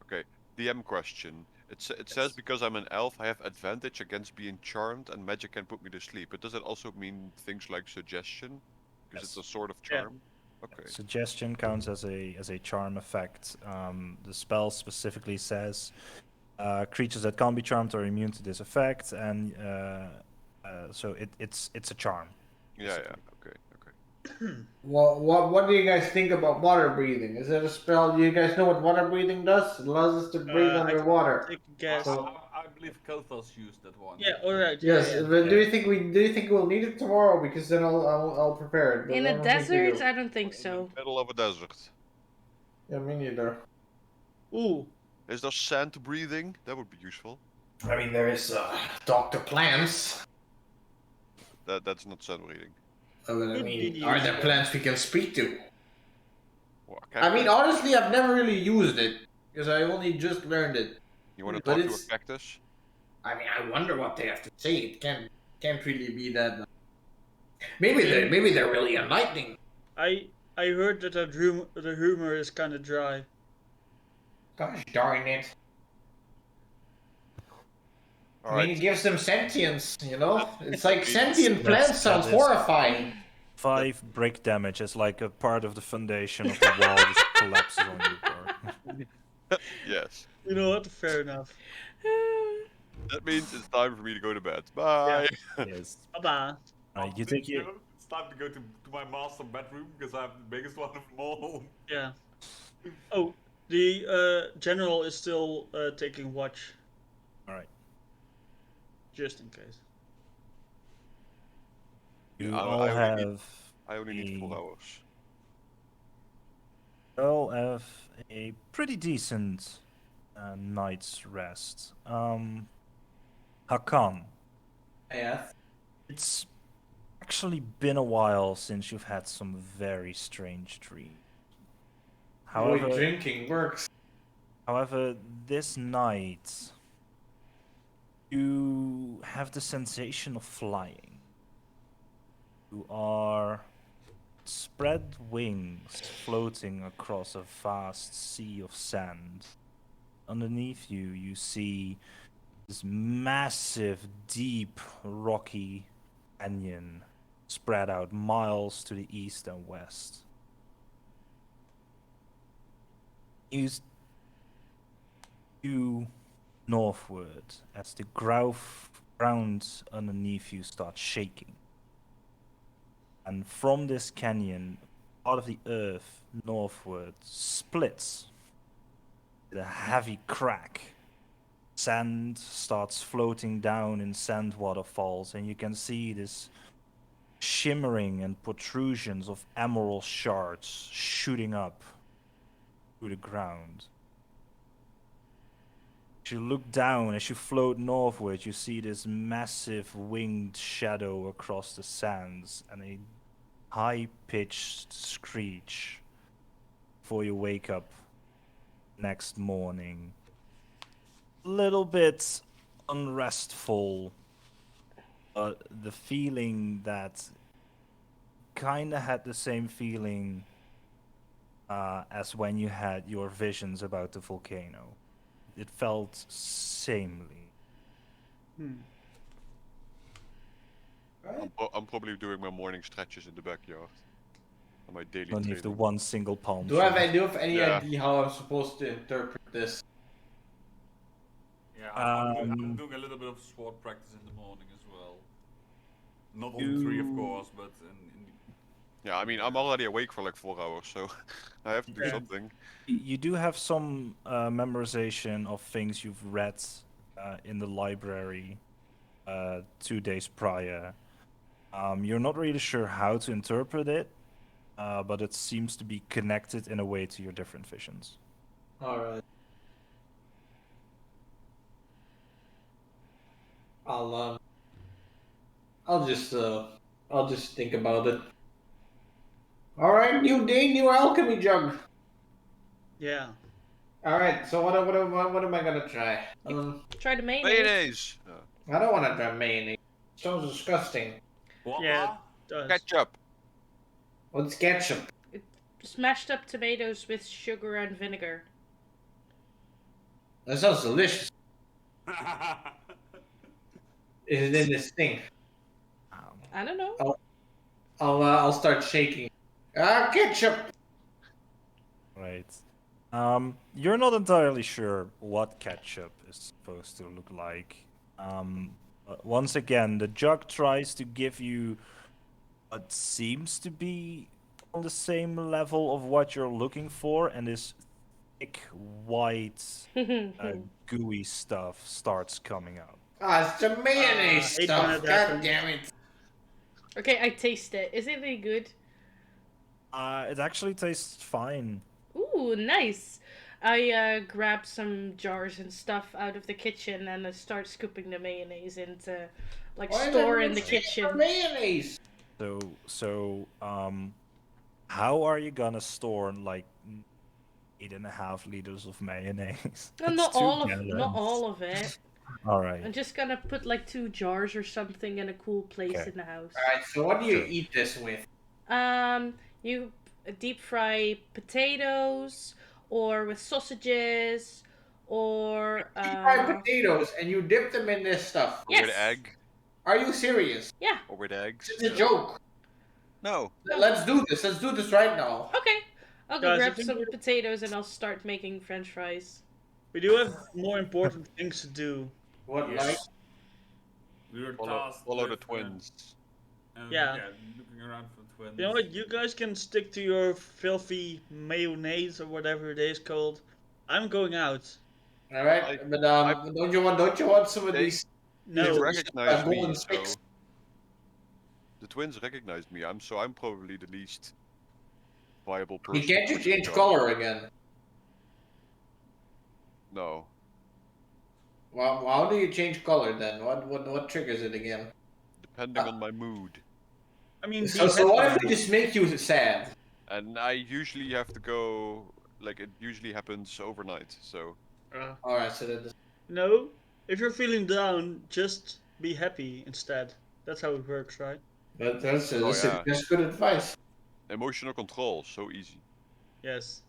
okay. DM question. It says because I'm an elf, I have advantage against being charmed, and magic can put me to sleep. But does it also mean things like suggestion? Because it's a Yes. sort of Yeah. charm. Okay. Suggestion counts as a charm effect. The spell specifically says creatures that can't be charmed are immune to this effect, and so it's a charm. Yeah. Yeah. basically. Okay. Okay. Well, what do you guys think about water breathing? Is it a spell? Do you guys know what water breathing does? It allows us to breathe I can underwater. take a guess. So- I believe Kothos used that one. Yeah, alright. Yeah, Yes, yeah. but do you think we'll need it tomorrow? Because then I'll prepare it. But In I a don't think we desert, do. I don't think In so. the middle of a desert. Yeah, me neither. Ooh. Is there sand breathing? That would be useful. I mean, there is Dr. Plants. That's not sand breathing. But I Could mean, be are there useful. plants we can speak to? Well, I mean, honestly, I've never really used it because I only just learned it. you want to but talk to a it's- cactus? I mean, I wonder what they have to say. It can't really be that. Maybe they're really enlightening. I heard that the humor is kind of dry. Gosh darn it! All I mean, right. it gives them sentience. You know, it's like sentient That's- plants sounds that is- horrifying. 5 brick damage as like a part of the foundation of the wall just collapses on you. Or... Yes. You know what? Fair enough. That means it's time for me to go to bed. Bye. yes. Bye-bye. You think you? It's time to go to my master bedroom because I have the biggest one of them all. Yeah. Oh, the general is still taking watch, All right. just in case. You I- all I only need- have. I only need 4 a- hours. you all have a pretty decent night's rest. Hakan, Yeah. it's actually been a while since you've had some very strange dreams. Boy, drinking works. However, this night you have the sensation of flying. You are spread wings floating across a vast sea of sand. Underneath you, you see this massive, deep, rocky canyon spread out miles to the east and west. You northward as the ground underneath you starts shaking. And from this canyon, part of the earth northward splits with a heavy crack. Sand starts floating down in sand waterfalls, and you can see this shimmering and protrusions of emerald shards shooting up through the ground. As you look down, as you float northward, you see this massive winged shadow across the sands and a high-pitched screech before you wake up next morning. Little bit unrestful, but the feeling that kinda had the same feeling as when you had your visions about the volcano. It felt samely. Right. I'm probably doing my morning stretches in the backyard. On my daily Only if the training. one single palm. Do I tree. have any Yeah. idea how I'm supposed to interpret this? Yeah, I'm Um, doing a little bit of sword practice in the morning as well. Not all 3, of course, but in Yeah, I mean, I'm already awake for like 4 hours, so I have to do Yeah. something. You do have some memorization of things you've read in the library 2 days prior. You're not really sure how to interpret it, but it seems to be connected in a way to your different visions. Alright. I'll I'll just think about it. All right, new day, new alchemy jug. Yeah. All right, so what am I gonna try? Try the mayonnaise. Mayonnaise. I don't want to try mayonnaise. Sounds disgusting. What? Yeah. It does. Ketchup. What's ketchup? Smashed up tomatoes with sugar and vinegar. That sounds delicious. Is it in this thing? I don't know. I'll start shaking. Ketchup. Right. You're not entirely sure what ketchup is supposed to look like. But once again, the jug tries to give you what seems to be on the same level of what you're looking for, and this thick, white, gooey stuff starts coming out. It's the mayonnaise hate when stuff. it God happens. damn it. Okay, I taste it. Is it any good? It actually tastes fine. Ooh, nice. I grab some jars and stuff out of the kitchen and I start scooping the mayonnaise into like Why store didn't in the you say kitchen. Mayonnaise. How are you gonna store like 8.5 liters of mayonnaise? No, It's not 2 all of gallons. not all of it. All right. I'm just gonna put like 2 jars or something in a cool place Okay. in the house. All right, so what do you Sure. eat this with? You deep fry potatoes or with sausages or You fry potatoes and you dip them in this stuff. Or with Yes. egg. Are you serious? Yeah. Or with eggs. It's a joke. No. Let's do this. Let's do this right now. Okay. I'll go Guys, I grab think some we're- potatoes and I'll start making French fries. We do have more important things to do. What Yes. like? We were Follow tasked the with, twins. Yeah. Looking around for twins. You know what? You guys can stick to your filthy mayonnaise or whatever it is called. I'm going out. All right, but don't you want some of They- these? They No. recognize me, golden so sticks. the twins recognized me. So I'm probably the least viable You person. can't for just the change job. color again. No. Well, how do you change color then? What triggers it again? Depending on my mood. I mean, So what if they just make you sad? And I usually have to go, like, it usually happens overnight, so. All right, so that No. If you're feeling down, just be happy instead. That's how it works, right? that's yeah. that's good advice. Emotional control, so easy. Yes.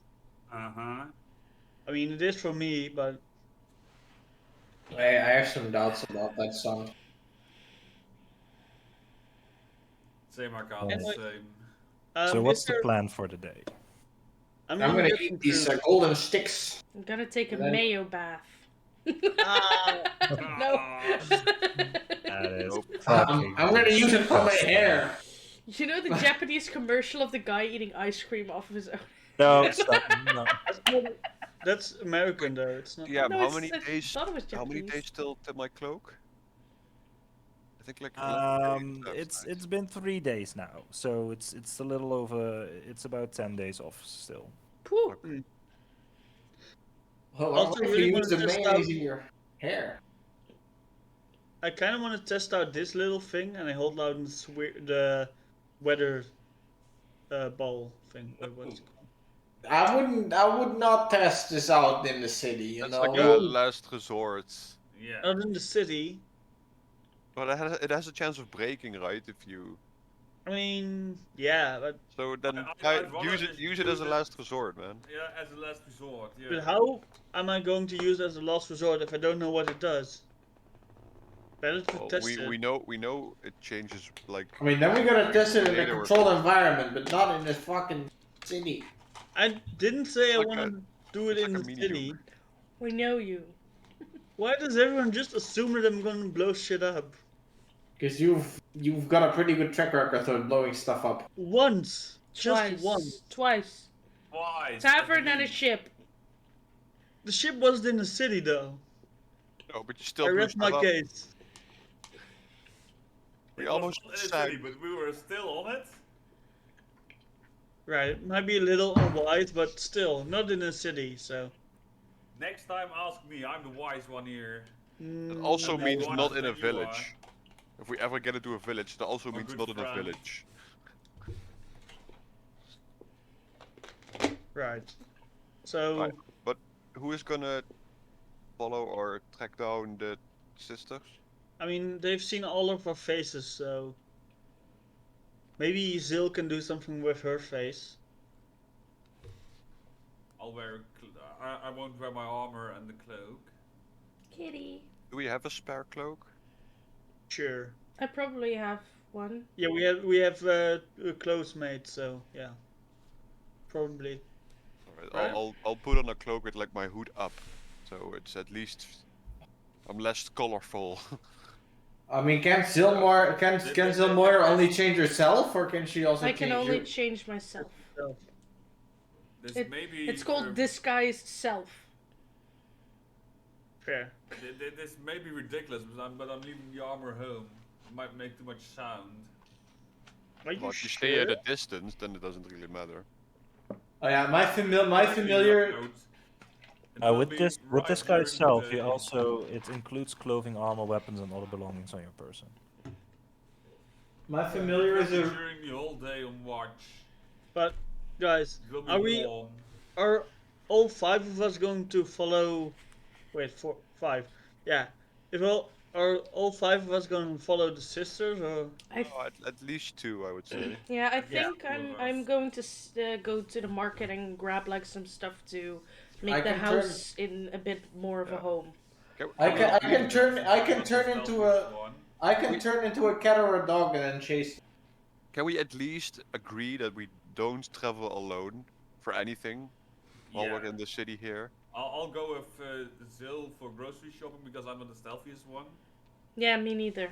Uh-huh. I mean, it is for me, but I have some doubts about that song. Same, I can't. Anyway. Same. So what's the Mr. plan for the day? I'm gonna get eat some these food. golden sticks. I'm gonna take a And then- mayo bath. Ah. No. That is Nope. fucking I'm gonna use it for my disgusting. hair. You know the Japanese commercial of the guy eating ice cream off of his own? No, stop. No. That's American though. It's not. Yeah, No, but how it's- many I days? thought it was How many Japanese. days till my cloak? I think like 11 days left, It's right? it's been 3 days now, so it's a little over. It's about 10 days off still. Cool. Well, Also, what if really you wanna use the test mayonnaise out- in your hair? I kind of want to test out this little thing, and I hold out the weather ball thing. Or what's it called? I would not test this out in the city. You That's know. like a No. last resort. Yeah. Not in the city. But it has a chance of breaking, right? If you. I mean, yeah, but So then I'd rather use just it do as a the- last resort, man. Yeah, as a last resort. Yeah. but how am I going to use it as a last resort if I don't know what it does? Better to Well, test we it. we know it changes like. I mean, then we gotta test it in a Later or controlled something. environment, but not in this fucking city. I didn't say I Like want to do it it's in like a the mini city. nuke. We know you. Why does everyone just assume that I'm gonna blow shit up? Because you've got a pretty good track record of blowing stuff up. Once, just Twice. once. Twice. Why? Tavern and a ship. The ship wasn't in the city though. No, but you still. I blew rest my stuff up. case. We It almost wasn't in the sank. city, but we were still on it. Right, it might be a little unwise, but still, not in the city, so. Next time, ask me. I'm the wise one here. It also And means then not what in a than you are. village. If we ever get into a village, that also A means good not in a friend. village. Right. So, Right. But who is gonna follow or track down the sisters? I mean, they've seen all of our faces, so maybe Zil can do something with her face. I'll wear. I won't wear my armor and the cloak. Kitty. Do we have a spare cloak? Sure. I probably have one. Yeah, we have clothes made, so yeah, probably. Alright, Right. I'll put on a cloak with like my hood up, so it's at least I'm less colorful. I mean, can Zilmoir only change herself, or can she also I change can only you? change myself. So, This It- maybe. It's called disguised self. fair. This may be ridiculous, but I'm leaving the armor home. It might make too much sound. Are you Well, if you sure? stay at a distance, then it doesn't really matter. Oh yeah, my familiar. With this guy's self, it includes clothing, armor, weapons, and other belongings on your person. My familiar is a. during the whole day on watch. But guys, It will be are we? warm. Are all 5 of us going to follow? Wait, 4, 5. Yeah. If are all 5 of us going to follow the sisters, or? Oh, at least 2, I would say. Yeah, I think two of I'm us. going to go to the market and grab like some stuff to make I the can house in a bit more of a Yeah. home. I Can can turn into a. I can turn into a cat or a dog and then chase. can we at least agree that we don't travel alone for anything while we're in the city here? I'll go with Zil for grocery shopping because I'm not the stealthiest one. Yeah, me neither.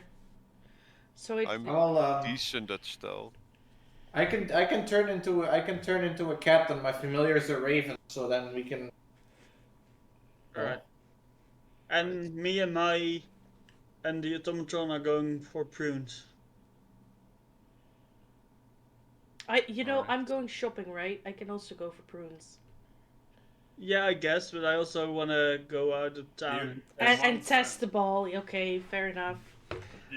So it. I'm Well, decent at stealth. I can turn into a cat, and my familiar is a raven, so then we can. Alright. And me and the automaton are going for prunes. Alright. I'm going shopping, right? I can also go for prunes Yeah, I guess, but I also want to go out of town. and test the ball. Okay, fair enough.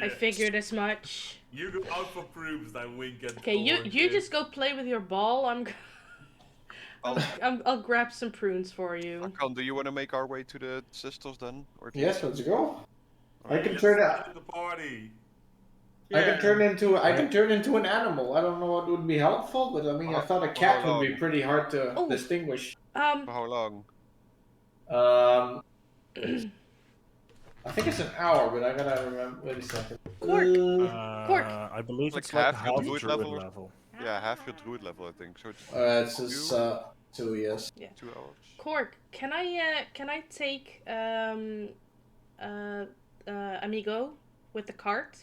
I figured as much. You go out for proofs that wink at. Okay, you just go play with your ball. I'll grab some prunes for you. Akan, do you want to make our way to the sisters then? Or do Yes, let's go. I can Let's turn start the party. I can turn into an animal. I don't know what would be helpful, but I mean, I thought a cat would be pretty hard to Oh. distinguish. For how long? I think it's an hour, but I gotta remember. Wait a second. Cork. Cork. I believe Like it's like half your half druid druid level or- level. Yeah, half your druid level, I think. So it's It's just 2, yes. 2 hours. Cork, can I take Amigo with the cart?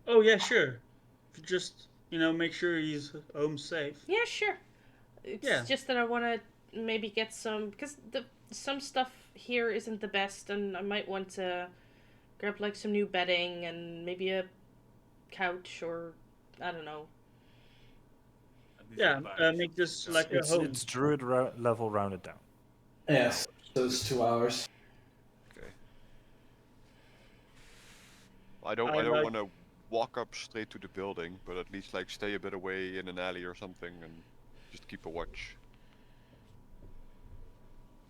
Oh yeah, sure. Just make sure he's home safe. Yeah, sure. It's Yeah. just that I want to maybe get some because some stuff here isn't the best, and I might want to grab like some new bedding and maybe a couch or I don't know. Yeah, make this like a home. It's druid level rounded down. Yes. So it's 2 hours. Okay. I don't I like- want to walk up straight to the building, but at least like stay a bit away in an alley or something and just keep a watch.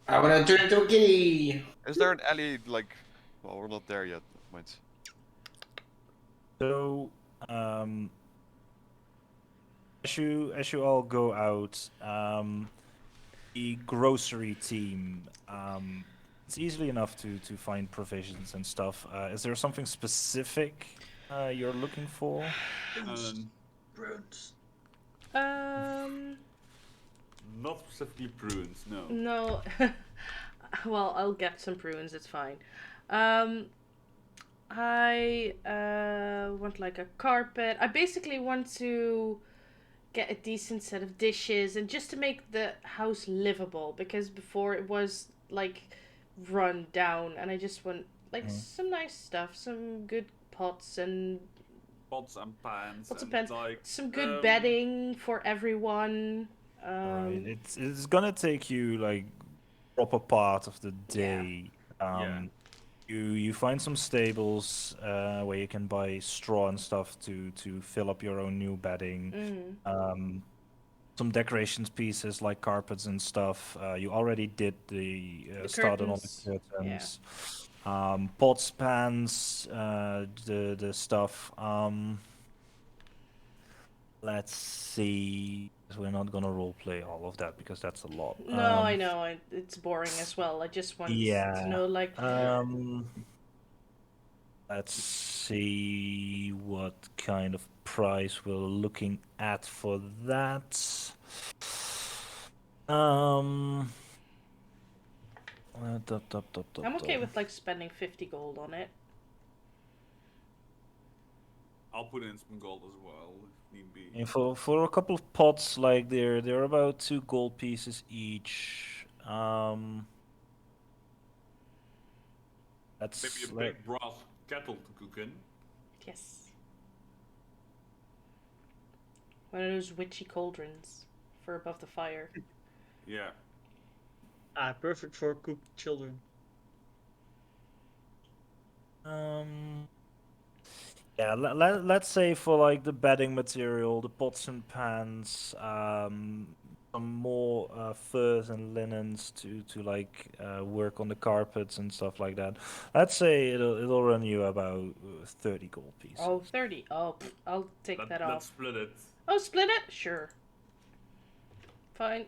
I'm gonna turn into a kitty. Is there an alley like? Well, we're not there yet. Mind. So, as you all go out, the grocery team, it's easily enough to find provisions and stuff. Is there something specific you're looking for? Prunes. Not specifically prunes, no. No. Well, I'll get some prunes. It's fine. I want like a carpet. I basically want to get a decent set of dishes and just to make the house livable because before it was like run down and I just want like some nice stuff, some good pots and Pots and pans. Pots and and pans. like some good bedding for everyone. Right. It's gonna take you like proper part of the day. Yeah. You find some stables where you can buy straw and stuff to fill up your own new bedding. Some decorations pieces like carpets and stuff. You already did the The started on curtains, the yeah. curtains. Pots, pans, the stuff. Let's see. We're not gonna roleplay all of that because that's a lot. No, I know. It's boring as well. I just want to Yeah. know, like, Let's see what kind of price we're looking at for that. I'm okay with like spending 50 gold on it. I'll put in some gold as well if need be. And for a couple of pots, like they're about 2 gold pieces each. That's Maybe a like big brass kettle to cook in. Yes. One of those witchy cauldrons for above the fire. Yeah. Perfect for cooked children. Yeah, let's say for like the bedding material, the pots and pans, some more furs and linens to like work on the carpets and stuff like that. Let's say it'll run you about 30 gold pieces. Oh, 30. Oh, I'll take that Let's off. split it. Oh, split it? Sure. Fine.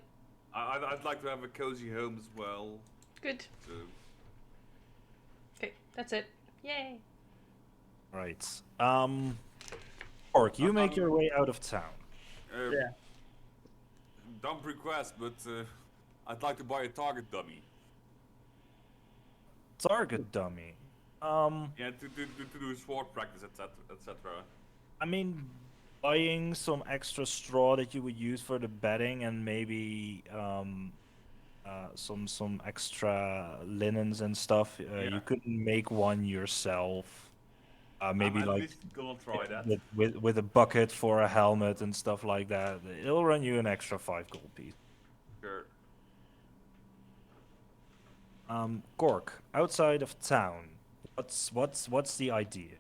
I'd like to have a cozy home as well. Good. So Okay, that's it. Yay. Right. Orc, you make your way out of town. Yeah. Dumb request, but I'd like to buy a target dummy. Target dummy. Yeah, to do sword practice, etc. I mean, buying some extra straw that you would use for the bedding and maybe some extra linens and stuff. Yeah. You could make one yourself. Maybe I'm at like least gonna try that. with a bucket for a helmet and stuff like that. It'll run you an extra 5 gold piece. Sure. Gork, outside of town, what's the idea?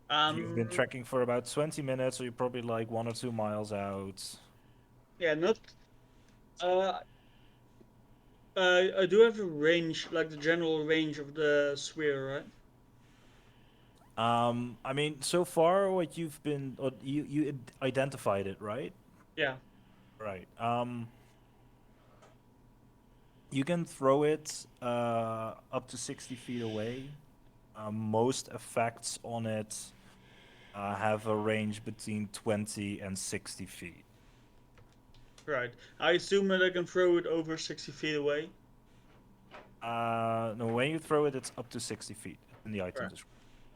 You've been trekking for about 20 minutes, so you're probably like 1 or 2 miles out. Yeah, not. I do have a range, like the general range of the sphere, right? I mean, so far what you've been, or you identified it, right? Yeah. Right. You can throw it up to 60 feet away. Most effects on it have a range between 20 and 60 feet. Right. I assume that I can throw it over 60 feet away. No, when you throw it, it's up to 60 feet in the item Right. description.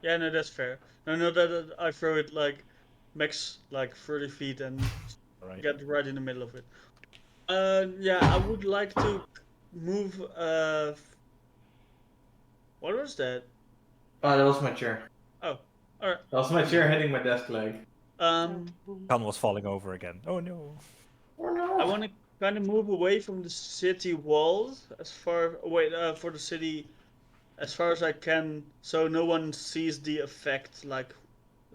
Yeah, no, that's fair. No, that I throw it like max like 30 feet and Right. get right in the middle of it. Yeah, I would like to move. What was that? Oh, that was my chair. Oh, alright. That was my chair hitting my desk leg. Khan was falling over again. Oh no. Oh no. I want to kind of move away from the city walls as far away for the city as far as I can, so no one sees the effect like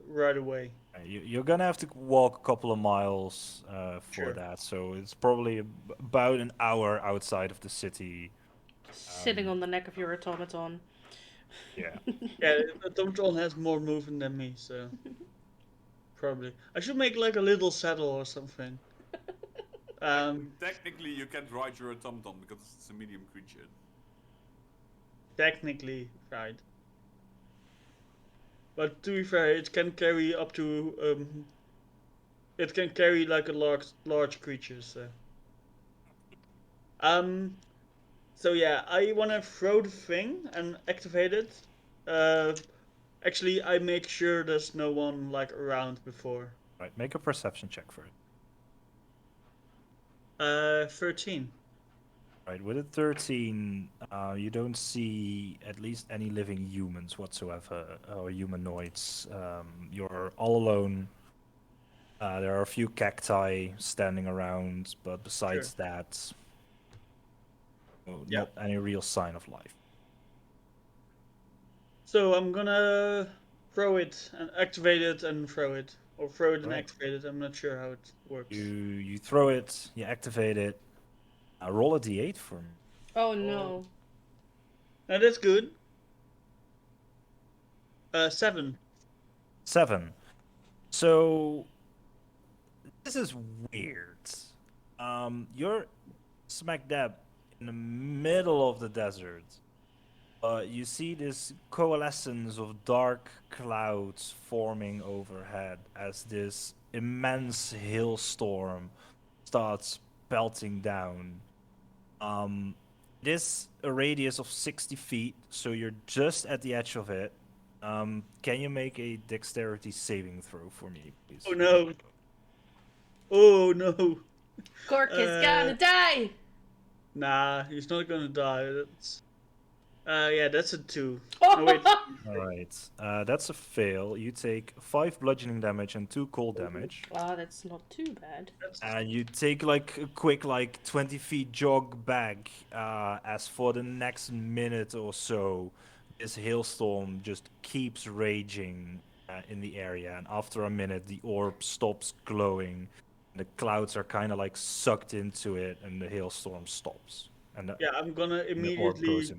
right away. You're gonna have to walk a couple of miles for Sure. that, so it's probably about an hour outside of the city. Sitting on the neck of your automaton. Yeah. Yeah, Tomtron has more movement than me, so probably I should make like a little saddle or something. Technically, you can't ride your automaton because it's a medium creature. Technically, right. But to be fair, it can carry up to it can carry like a large creature. So yeah, I want to throw the thing and activate it. Actually, I make sure there's no one like around before. Right. Make a perception check for it. 13. Right. With a 13, you don't see at least any living humans whatsoever, or humanoids. You're all alone. There are a few cacti standing around, but besides that, Yeah. not any real sign of life. So I'm gonna throw it and activate it and throw it, or throw it and Right. activate it. I'm not sure how it works. You throw it, you activate it. Roll a d8 for me. Oh no. Now that's good. 7. 7. So this is weird. You're smack dab in the middle of the desert. You see this coalescence of dark clouds forming overhead as this immense hailstorm starts pelting down. It is a radius of 60 feet, so you're just at the edge of it. Can you make a dexterity saving throw for me, please? Oh no. Oh no. Cork is gonna die. Nah, he's not gonna die. That's. Yeah, that's a 2. Oh wait. All right, that's a fail. You take 5 bludgeoning damage and 2 cold damage. Ah, that's not too bad. And you take like a quick 20 feet jog back. As for the next minute or so, this hailstorm just keeps raging in the area. And after a minute, the orb stops glowing. The clouds are kind of like sucked into it, and the hailstorm stops. And Yeah, I'm gonna the orb grows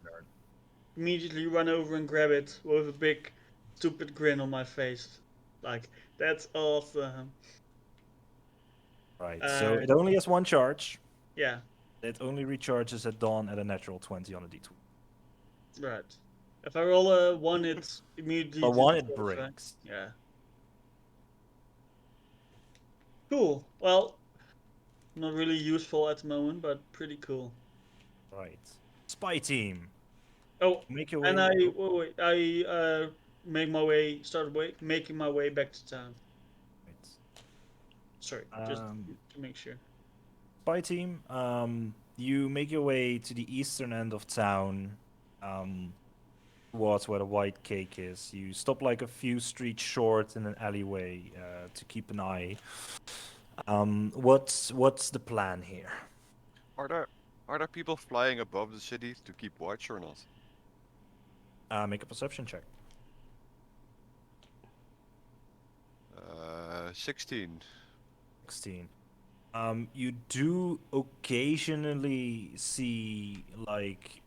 immediately run over and grab it with a big, stupid grin on my face. Like, that's awesome. Right. So it only has 1 charge. Yeah, It only recharges at dawn at a natural 20 on a d20. right. If I roll a 1, it's immediately. A 1 it destroys, right? breaks. Yeah. Cool. Well, not really useful at the moment, but pretty cool. Right. Spy team. Oh, Make your way. and I making my way back to town. Right. Sorry, just to make sure. Spy team. You make your way to the eastern end of town, towards where the white cake is. You stop like a few streets short in an alleyway to keep an eye. What's the plan here? Are there people flying above the city to keep watch or not? Make a perception check. 16. 16. You do occasionally see like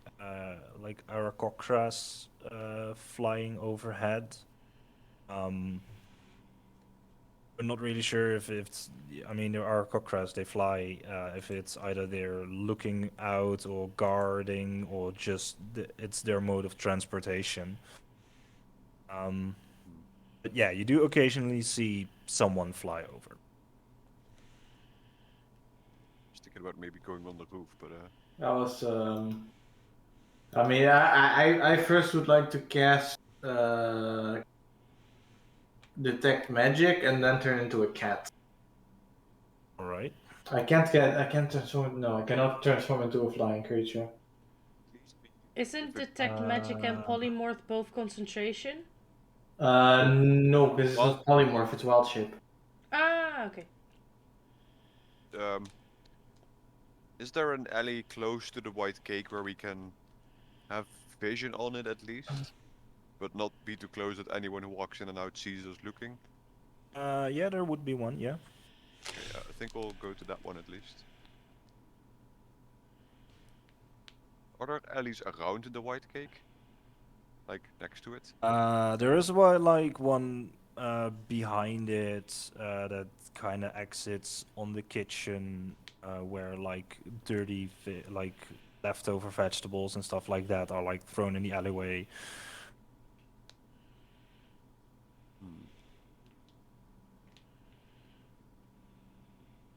aracocras flying overhead. We're not really sure if it's. I mean, there are aracocras. They fly. If it's either they're looking out or guarding or just it's their mode of transportation. But yeah, you do occasionally see someone fly over. Just thinking about maybe going on the roof, but That was. I mean, I first would like to cast detect magic and then turn into a cat. All right. I can't transform. No, I cannot transform into a flying creature. Isn't detect magic and polymorph both concentration? No, because it's Well- not polymorph. It's wild shape. Ah, okay. Is there an alley close to the white cake where we can have vision on it at least, but not be too close that anyone who walks in and out sees us looking? Yeah, there would be one. Yeah. Okay, I think we'll go to that one at least. Are there alleys around the white cake? Like next to it? There is one behind it that kind of exits on the kitchen, where like dirty like leftover vegetables and stuff like that are like thrown in the alleyway.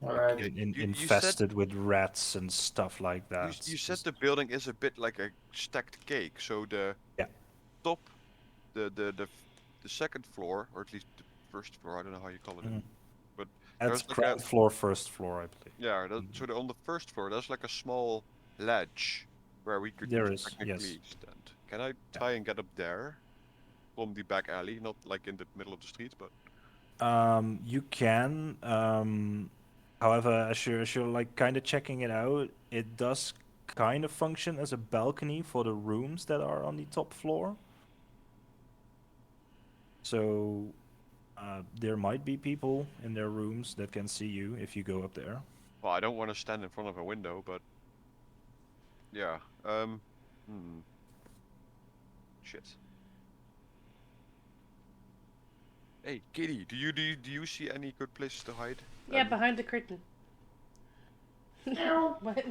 Alright. Infested with rats and stuff like that. You said the building is a bit like a stacked cake, so the top, the second floor, or at least the first floor, I don't know how you call it. But That's there's like ground floor, first floor, I believe. Yeah, on the first floor, there's like a small ledge where we could There is, technically yes. stand. Can I try and get up there from the back alley, not like in the middle of the street, but You can. However, as you're like kind of checking it out, it does kind of function as a balcony for the rooms that are on the top floor. So there might be people in their rooms that can see you if you go up there. Well, I don't want to stand in front of a window, but yeah. Shit. Hey, Kitty, do you see any good places to hide? Yeah, behind the curtain.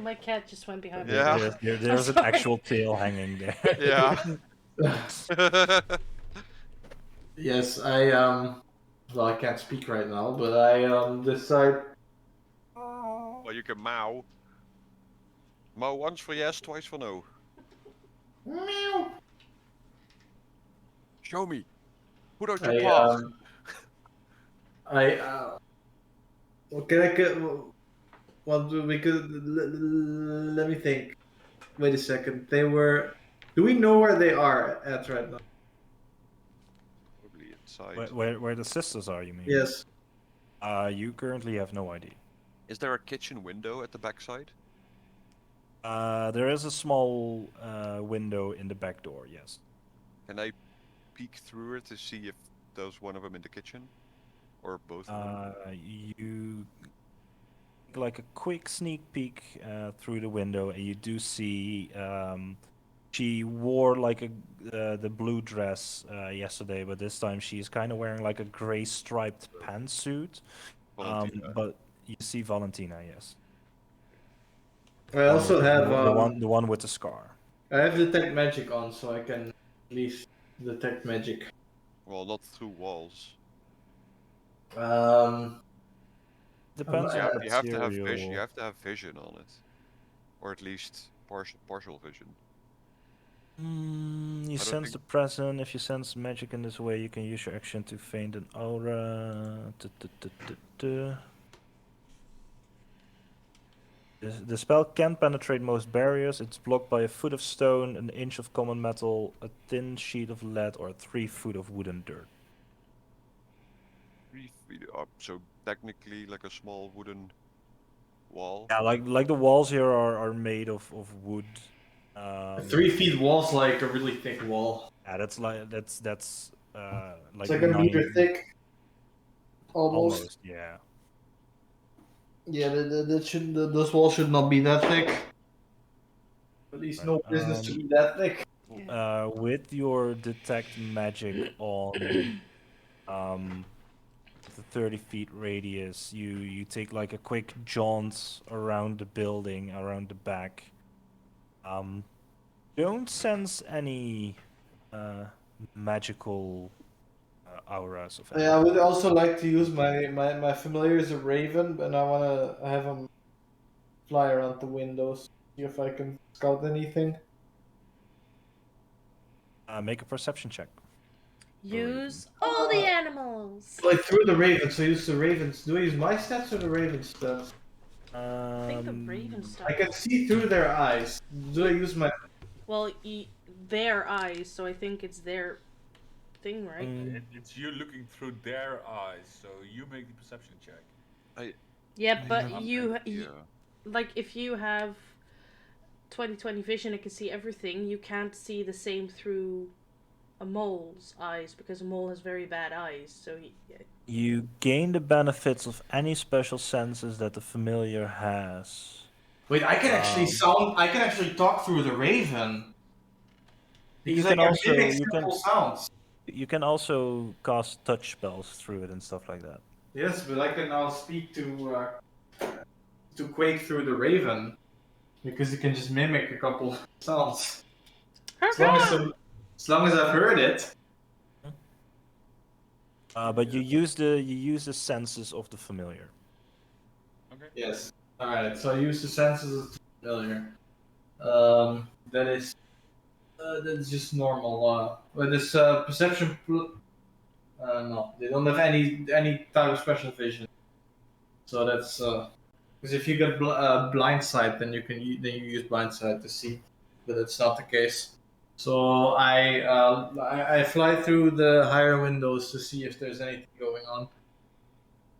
my cat just went behind Yeah. me. There's an sorry. actual tail hanging there. Yeah. Yes, well, I can't speak right now, but I decide. Well, you can meow. Meow once for yes, twice for no. Meow. Show me. Put out your I paw. well, can I get? Well, we could. Let me think. Wait a second. They were. Do we know where they are at right now? Probably inside. Where the sisters are, you mean? Yes. You currently have no idea. Is there a kitchen window at the backside? There is a small window in the back door, yes. Can I peek through it to see if there's one of them in the kitchen? Or both of them? You like a quick sneak peek through the window, and you do see she wore like the blue dress yesterday, but this time she's kind of wearing like a gray striped pantsuit. Valentina. But you see Valentina, yes. I also have the one with the scar. I have detect magic on, so I can at least detect magic. Well, not through walls. Depends Yeah, on you have to have material. vision. You have to have vision on it, or at least partial vision. You I don't sense think- the present. If you sense magic in this way, you can use your action to feign an aura. The spell can penetrate most barriers. It's blocked by a foot of stone, an inch of common metal, a thin sheet of lead, or 3 foot of wooden dirt. 3 feet up, so technically like a small wooden wall. Yeah, like the walls here are made of wood. 3 feet wall's like a really thick wall. Yeah, that's like like It's like a meter thick. Almost. yeah. Yeah, those walls should not be that thick. At least no business to be that thick. With your detect magic on the 30 feet radius, you take like a quick jaunt around the building, around the back. Don't sense any magical auras of Yeah, I would also like to use my familiar as a raven, and I wanna have him fly around the windows, see if I can scout anything. Make a perception check. Use all the animals. Like through the ravens, so use the ravens. Do I use my stats or the ravens stats? I think the raven stuff. I can see through their eyes. Do I use my? Well, their eyes, so I think it's their thing, right? It's you looking through their eyes, so you make the perception check. Yeah, but Yeah. like if you have 20/20 vision and can see everything, you can't see the same through a mole's eyes because a mole has very bad eyes. So You gain the benefits of any special senses that the familiar has. Wait, I can actually sound. I can actually talk through the raven. You Because can I can also mimic you simple sounds. can also cast touch spells through it and stuff like that. Yes, but I can now speak to Quake through the raven, because you can just mimic a couple sounds. As long as I've heard it. But you use the senses of the familiar. Okay. Yes. All right. So I use the senses of the familiar. That's just normal. But this perception. No, they don't have any type of special vision. So that's because if you get blind sight, then you use blind sight to see, but that's not the case. So I fly through the higher windows to see if there's anything going on.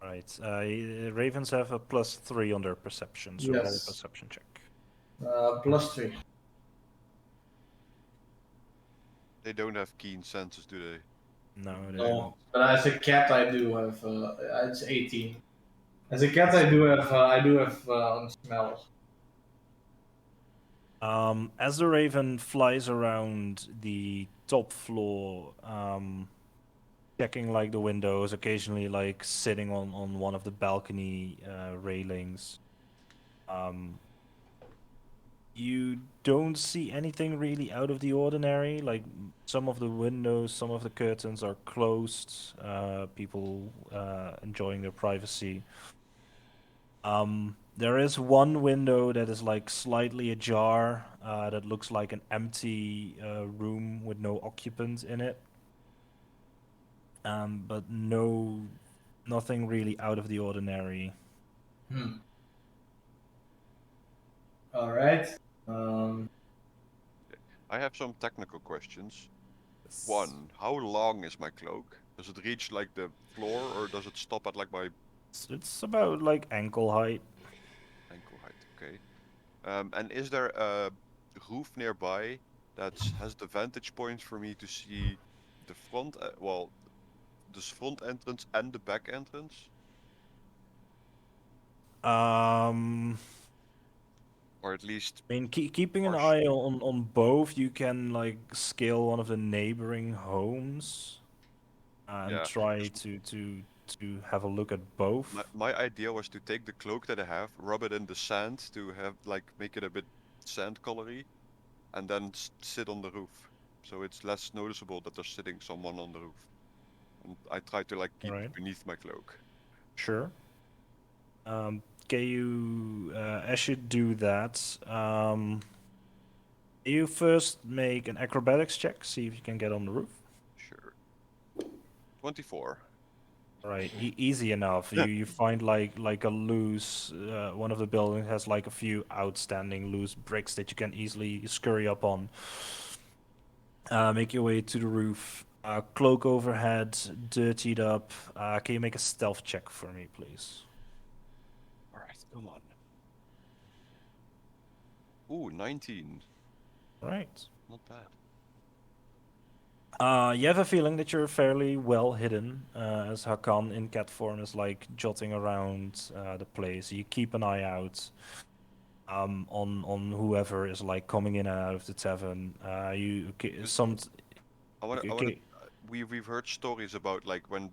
Right. Ravens have a +3 on their perception, so roll a Yes. perception check. +3. They don't have keen senses, do they? No, they No, don't. but as a cat, I do have. It's 18. As a cat, I do have. On smell. As the raven flies around the top floor, checking like the windows, occasionally like sitting on one of the balcony railings, um, you don't see anything really out of the ordinary. Like some of the windows, some of the curtains are closed. People enjoying their privacy. There is one window that is like slightly ajar, that looks like an empty room with no occupant in it. But nothing really out of the ordinary. Hmm. All right. Um. I have some technical questions. One, how long is my cloak? Does it reach like the floor, or does it stop at like my It's about like ankle height. ankle height? Okay. And is there a roof nearby that has the vantage point for me to see the front, well, the front entrance and the back entrance, Um, or at least I mean, keeping an eye partially? on both, you can like scale one of the neighboring homes and Yeah. try 'Cause to have a look at both. my idea was to take the cloak that I have, rub it in the sand to have like make it a bit sand colory, and then sit on the roof, so it's less noticeable that there's sitting someone on the roof. And I try to like All keep right, it beneath my cloak. sure. Can you, as you do that, you first make an acrobatics check, see if you can get on the roof. Sure. 24. Right, easy enough. You find like a loose one of the buildings has like a few outstanding loose bricks that you can easily scurry up on. Make your way to the roof. Cloak overhead, dirtied up. Can you make a stealth check for me, please? All right, come on. Ooh, 19. Right. Not bad. You have a feeling that you're fairly well hidden, as Hakan in cat form is like jotting around the place. You keep an eye out on whoever is like coming in and out of the tavern. You Because some I want to. okay. We've heard stories about like when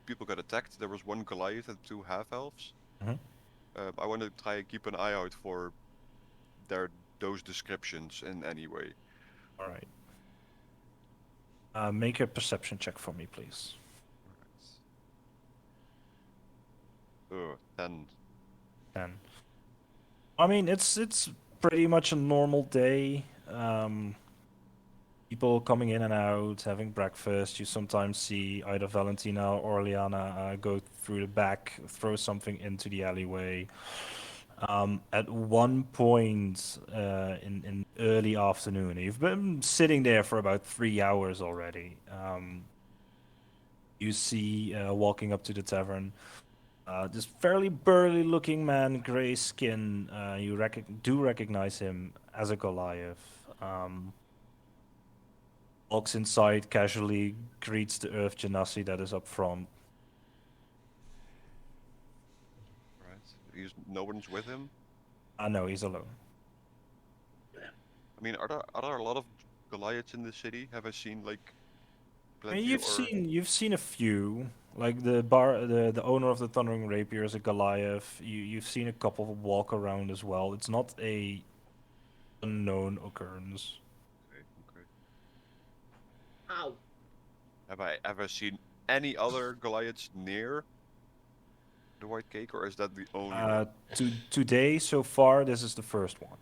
people got attacked. There was one Goliath and two half elves. Mhm. I want to try and keep an eye out for their those descriptions in any way. All right. Make a perception check for me, please. Alright. 10. 10. I mean, it's pretty much a normal day. People coming in and out, having breakfast. You sometimes see either Valentina or Liana go through the back, throw something into the alleyway. At one point in early afternoon, you've been sitting there for about 3 hours already. You see walking up to the tavern. This fairly burly looking man, gray skin, you do recognize him as a Goliath. Walks inside casually, greets the Earth Genasi that is up front. Right. No one's with him. No, he's alone. I mean, are there a lot of Goliaths in the city? Have I seen like I mean, plenty or? you've seen a few, like the owner of the Thundering Rapier is a Goliath. You've seen a couple walk around as well. It's not a unknown occurrence. Okay, okay. Ow. Have I ever seen any other Goliaths near the White Cake, or is that the only one? Today so far, this is the first one.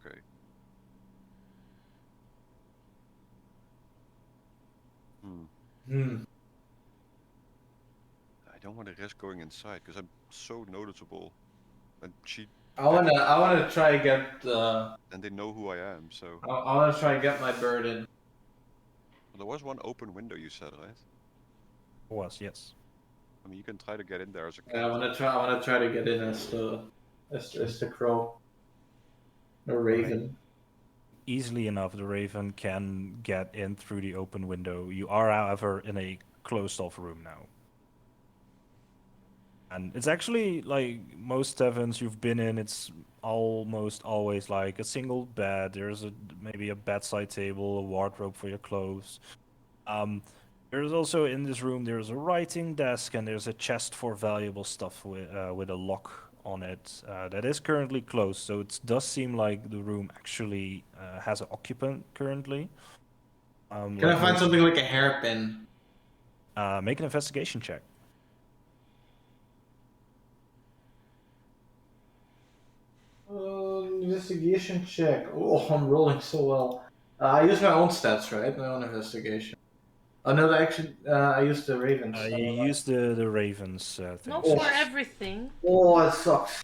Okay. Hmm. Hmm. I don't want to risk going inside because I'm so noticeable, and I wanna try get. and they know who I am. So I wanna try get my bird in. there was one open window you said, right? Was, yes. I mean, you can try to get in there as a Yeah, cat. I wanna try to get in as the crow, the All right. raven. easily enough the raven can get in through the open window. You are, however, in a closed-off room now. And it's actually like most taverns you've been in, it's almost always like a single bed. There's maybe a bedside table, a wardrobe for your clothes. There's also in this room there's a writing desk and there's a chest for valuable stuff with a lock on it that is currently closed. So it does seem like the room actually has an occupant currently. Can like I find most- something like a hairpin? Make an investigation check. Investigation check. Oh, I'm rolling so well. I use my own stats, right? My own investigation. Oh no, actually, I used the Ravens. You use the ravens thing. Not Oh. for everything. Oh, it sucks.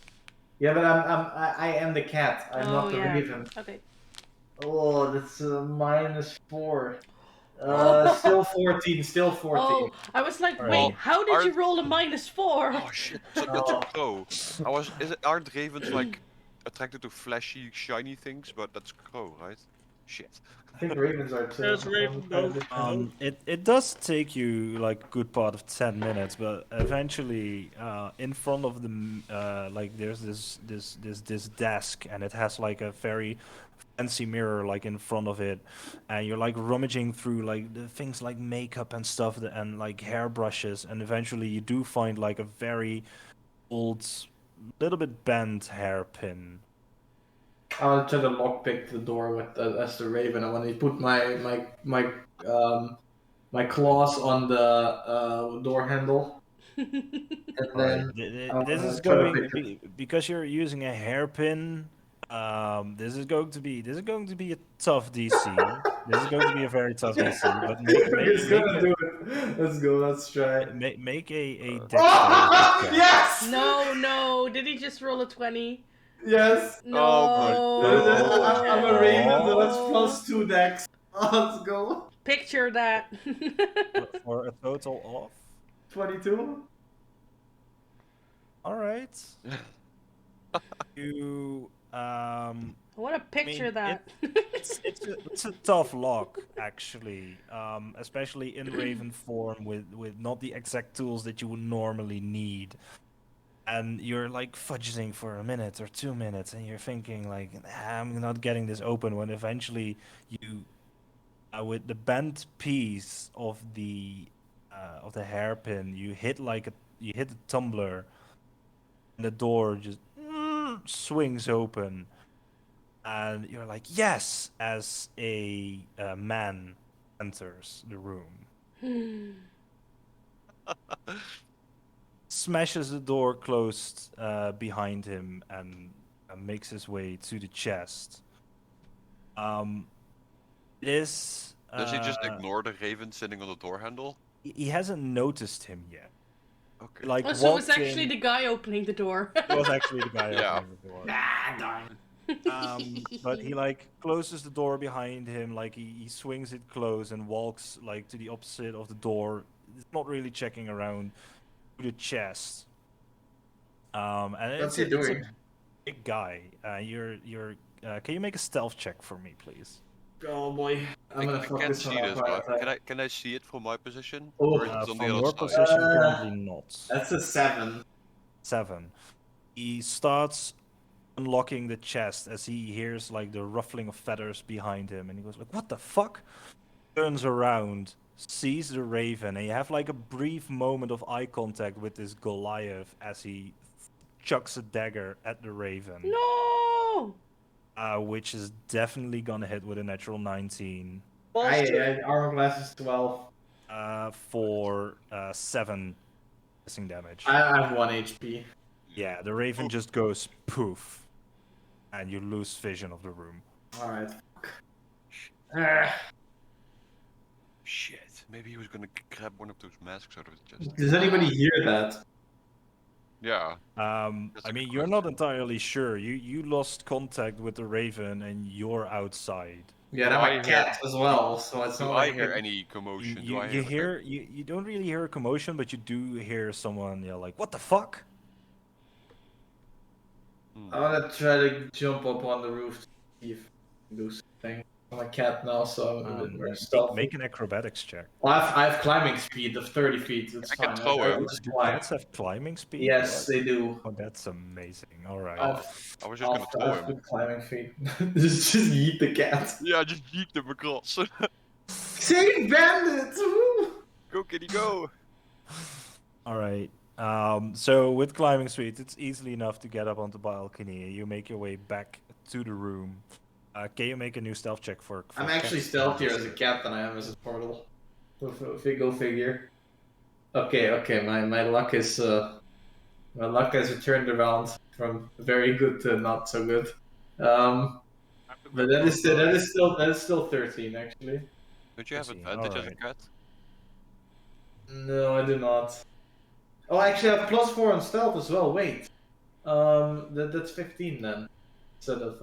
Yeah, but I am the cat. I'm Oh, not the yeah. raven. Okay. Oh, that's -4. Oh. Still 14. Still 14. Oh, I was like, Alright. wait, Well, how did you aren't- roll a -4? Oh shit! So that's Oh. a crow. Aren't ravens like attracted to flashy, shiny things? But that's crow, right? Shit. I think ravens are too. There's raven goat. It does take you like a good part of 10 minutes, but eventually, in front of like there's this desk, and it has like a very fancy mirror like in front of it, and you're like rummaging through like the things like makeup and stuff and like hairbrushes, and eventually you do find like a very old, little bit bent hairpin. I'll try to lockpick the door with as the raven, and when I put my claws on the door handle, and then This is try to going pick it. because you're using a hairpin. This is going to be a tough DC. This is going to be a very tough DC. But It's gonna do it. Let's go. Let's try. make a Oh, dexterity check. yes! No, did he just roll a 20? Yes! No. I'm a raven, so that's +2 dex. Let's go. Picture that. For a total of. 22. All right. You I want to picture that. it's a tough lock actually, especially in Raven form with not the exact tools that you would normally need, and you're like fudging for a minute or 2 minutes, and you're thinking like, I'm not getting this open. When eventually you, with the bent piece of the hairpin, you hit the tumbler, and the door just swings open. And you're like, yes, as a man enters the room. Smashes the door closed behind him and makes his way to the chest. This Does he just ignore the raven sitting on the door handle? he hasn't noticed him yet. Okay. Like, Oh, so it's walked actually in- the guy opening the door. It was actually the guy Yeah. opening the door. Ah, darn. But he like closes the door behind him, like he swings it closed and walks like to the opposite of the door. He's not really checking around to the chest. And What's it's he a doing? big guy. Can you make a stealth check for me, please? Oh boy. I'm gonna I can't focus see on this, that. but can I see it from my position? Oh. Or is it on the From other your side? position, currently not. That's a 7. 7. He starts unlocking the chest as he hears like the ruffling of feathers behind him, and he goes like, "What the fuck?" Turns around, sees the raven, and you have like a brief moment of eye contact with this Goliath as he chucks a dagger at the raven, No. which is definitely gonna hit with a natural 19 I armor class is 12. for 7 piercing damage. I have 1 HP. Yeah, the raven just goes poof, and you lose vision of the room. Alright. Ah, Shit. Maybe he was gonna grab one of those masks out of his chest. does anybody hear that? Yeah. That's I a mean, good you're not question. entirely sure. You lost contact with the raven, and you're outside. Yeah, Do I'm I a cat as well, so it's Do not I like hear I- any commotion? Do You, I you like, hear you don't really hear a commotion, but you do hear someone yell like, "What the fuck?" I wanna try to jump up on the roof to see if I can do thing. I'm a cat now, so I'm a bit more Make, stealthy. make an acrobatics check. Well, I have climbing speed of 30 feet. That's I can fine. throw I him. just Do climb. cats have climbing speed? Yes, What? they do. Oh, that's amazing. All right. I was just gonna throw I've him. good climbing feet. just eat the cat. Yeah, just yeet him across. Save bandits! Woo! Go, kitty, go! All right. So with climbing speed, it's easily enough to get up on the balcony. You make your way back to the room. Can you make a new stealth check for I'm cat actually stealthier as a cat than I am as a portal. Go figure. Okay. My luck is my luck has turned around from very good to not so good. But that is still 13 actually. Don't you have 13, advantage as a alright. cat? No, I do not. Oh, I actually have +4 on stealth as well. Wait. That's 15 then, instead of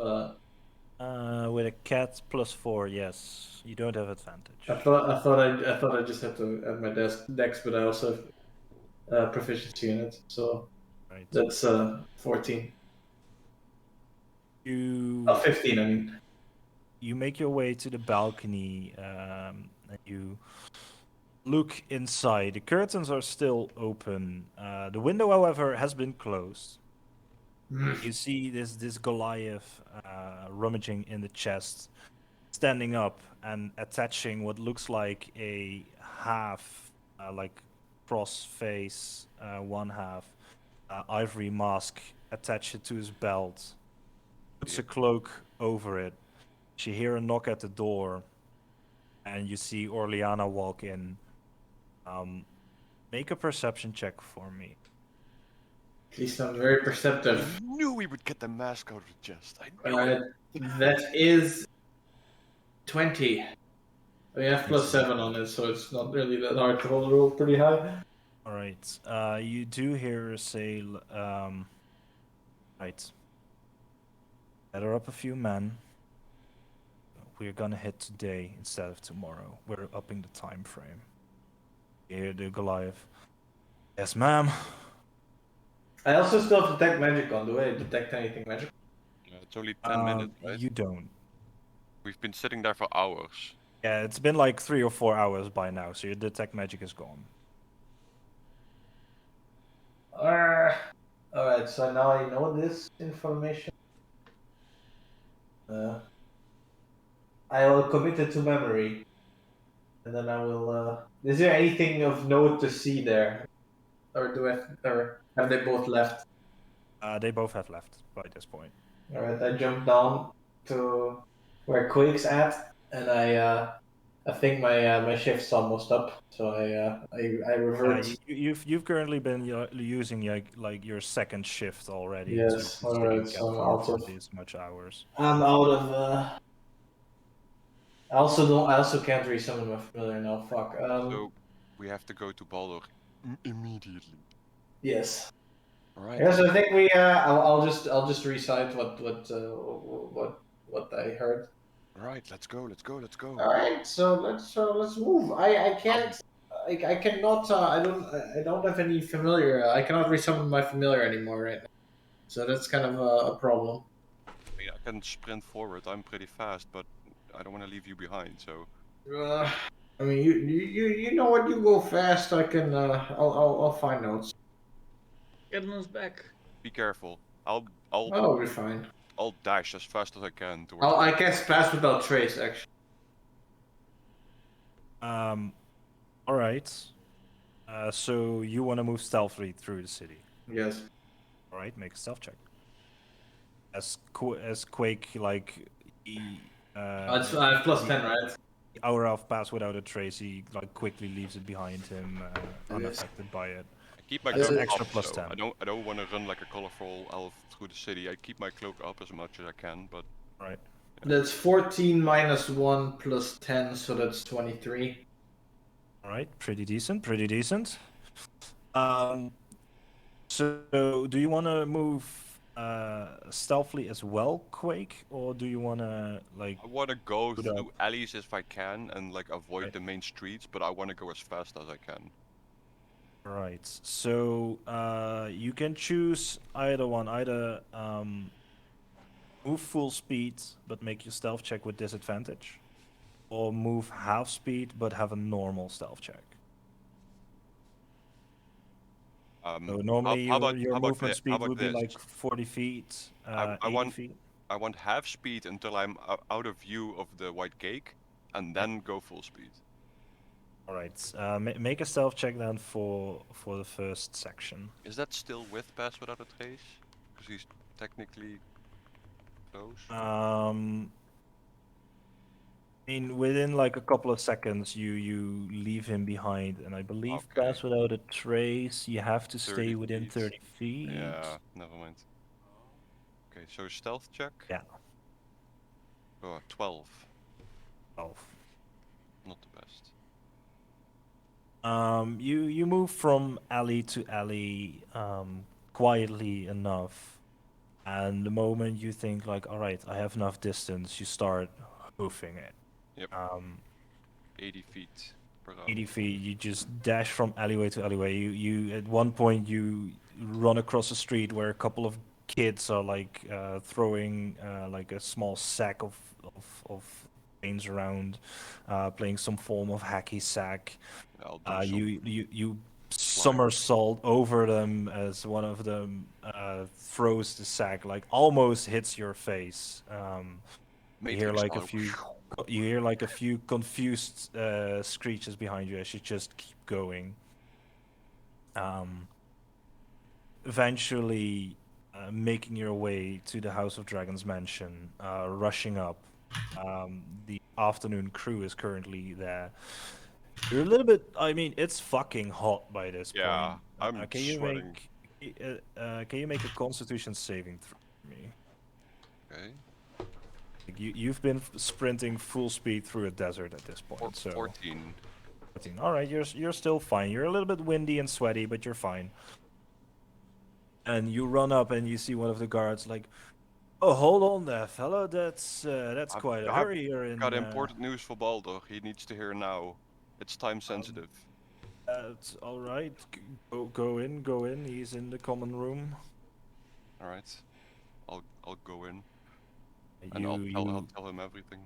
With a cat +4, yes. You don't have advantage. I thought I just had to add my dex, but I also have proficiency in it, so Right. that's 14. You 15, I mean. you make your way to the balcony, and you look inside. The curtains are still open. The window, however, has been closed. You see this Goliath rummaging in the chest, standing up and attaching what looks like a half, like cross face, one half ivory mask, attach it to his belt. Puts a cloak over it. You hear a knock at the door, and you see Orleana walk in. Make a perception check for me. At least I'm very I perceptive. knew we would get the mask out of the chest. I knew it. That is 20. We have Yes. +7 on it, so it's not really that hard to hold the roll pretty high. All right. You do hear her say, right. Gather up a few men. We're gonna hit today instead of tomorrow. We're upping the time frame. You hear the Goliath. Yes, ma'am. I also still have detect magic on. Do I detect anything magical? It's only 10 minutes, right? You don't. We've been sitting there for hours. Yeah, it's been like 3 or 4 hours by now, so your detect magic is gone. Alright, so now I know this information. I will commit it to memory. And then I will. Is there anything of note to see there? Or have they both left? They both have left by this point. Alright, I jump down to where Quake's at, and I think my shift's almost up, so I revert. You've currently been using like your second shift already. Yes, so you alright, get so I'm for out of. this much hours. I'm out of. I also can't resummon my familiar now. Fuck. So we have to go to Baldur immediately. Yes. Alright. Yes, I think we. I'll just recite what I heard. Alright, let's go. All right, so let's move. I can't. I cannot. I don't have any familiar. I cannot resummon my familiar anymore right now. So that's kind of a problem. I mean, I can sprint forward. I'm pretty fast, but I don't want to leave you behind. So I mean, you know what? You go fast. I can. I'll find notes. Get on his back. be careful. Oh, we're fine. I'll dash as fast as I can towards. I guess pass without trace actually. All right. So you want to move stealthily through the city. Yes. All right, make a stealth check. As Quake like I have +10, right? hour of pass without a trace, he like quickly leaves it behind him, unaffected by it. I keep my That's cloak an extra up, plus so 10. I don't want to run like a colorful elf through the city. I keep my cloak up as much as I can, but All right. That's 14 minus 1 plus 10, so that's 23. All right, pretty decent, pretty decent. So do you want to move stealthily as well, Quake, or do you want to like? I want to go Good through alleys if I can and like avoid Right. the main streets, but I want to go as fast as I can. Right. So you can choose either one, either Move full speed, but make your stealth check with disadvantage. Or move half speed, but have a normal stealth check. So normally your movement speed would be this? like 40 feet, I 80 want feet. I want half speed until I'm out of view of the white cake, and then go full speed. All right, make a stealth check then for the first section. Is that still with pass without a trace? Because he's technically close. I mean, within like a couple of seconds, you leave him behind, and I believe Okay. pass without a trace, you have to 30 stay within feet. 30 feet. Yeah, never mind. Okay, so stealth check. Yeah. Oh, 12. 12. Not the best. You move from alley to alley, quietly enough, and the moment you think like, all right, I have enough distance, you start hoofing it. Yep. 80 feet per hour. 80 feet, you just dash from alleyway to alleyway. You at one point you run across a street where a couple of kids are like throwing like a small sack of grains around, playing some form of hacky sack. I'll do some You slime. somersault over them as one of them throws the sack, like almost hits your face. You hear Matrix like a style. few you hear like a few confused screeches behind you as you just keep going. Eventually making your way to the House of Dragons mansion, rushing up. The afternoon crew is currently there. You're a little bit. I mean, it's fucking hot by this Yeah, point. I'm Can you sweating. can you make a Constitution saving throw for me? Okay. Like, you've been sprinting full speed through a desert at this point, so 14. 14. All right, you're still fine. You're a little bit windy and sweaty, but you're fine. And you run up and you see one of the guards like, "Oh, hold on there, fella. That's quite a hurry you're in." Got important news for Baldur. He needs to hear now. It's time sensitive. It's all right. Go in, go in. He's in the common room. All right. I'll go in and You I'll tell him everything.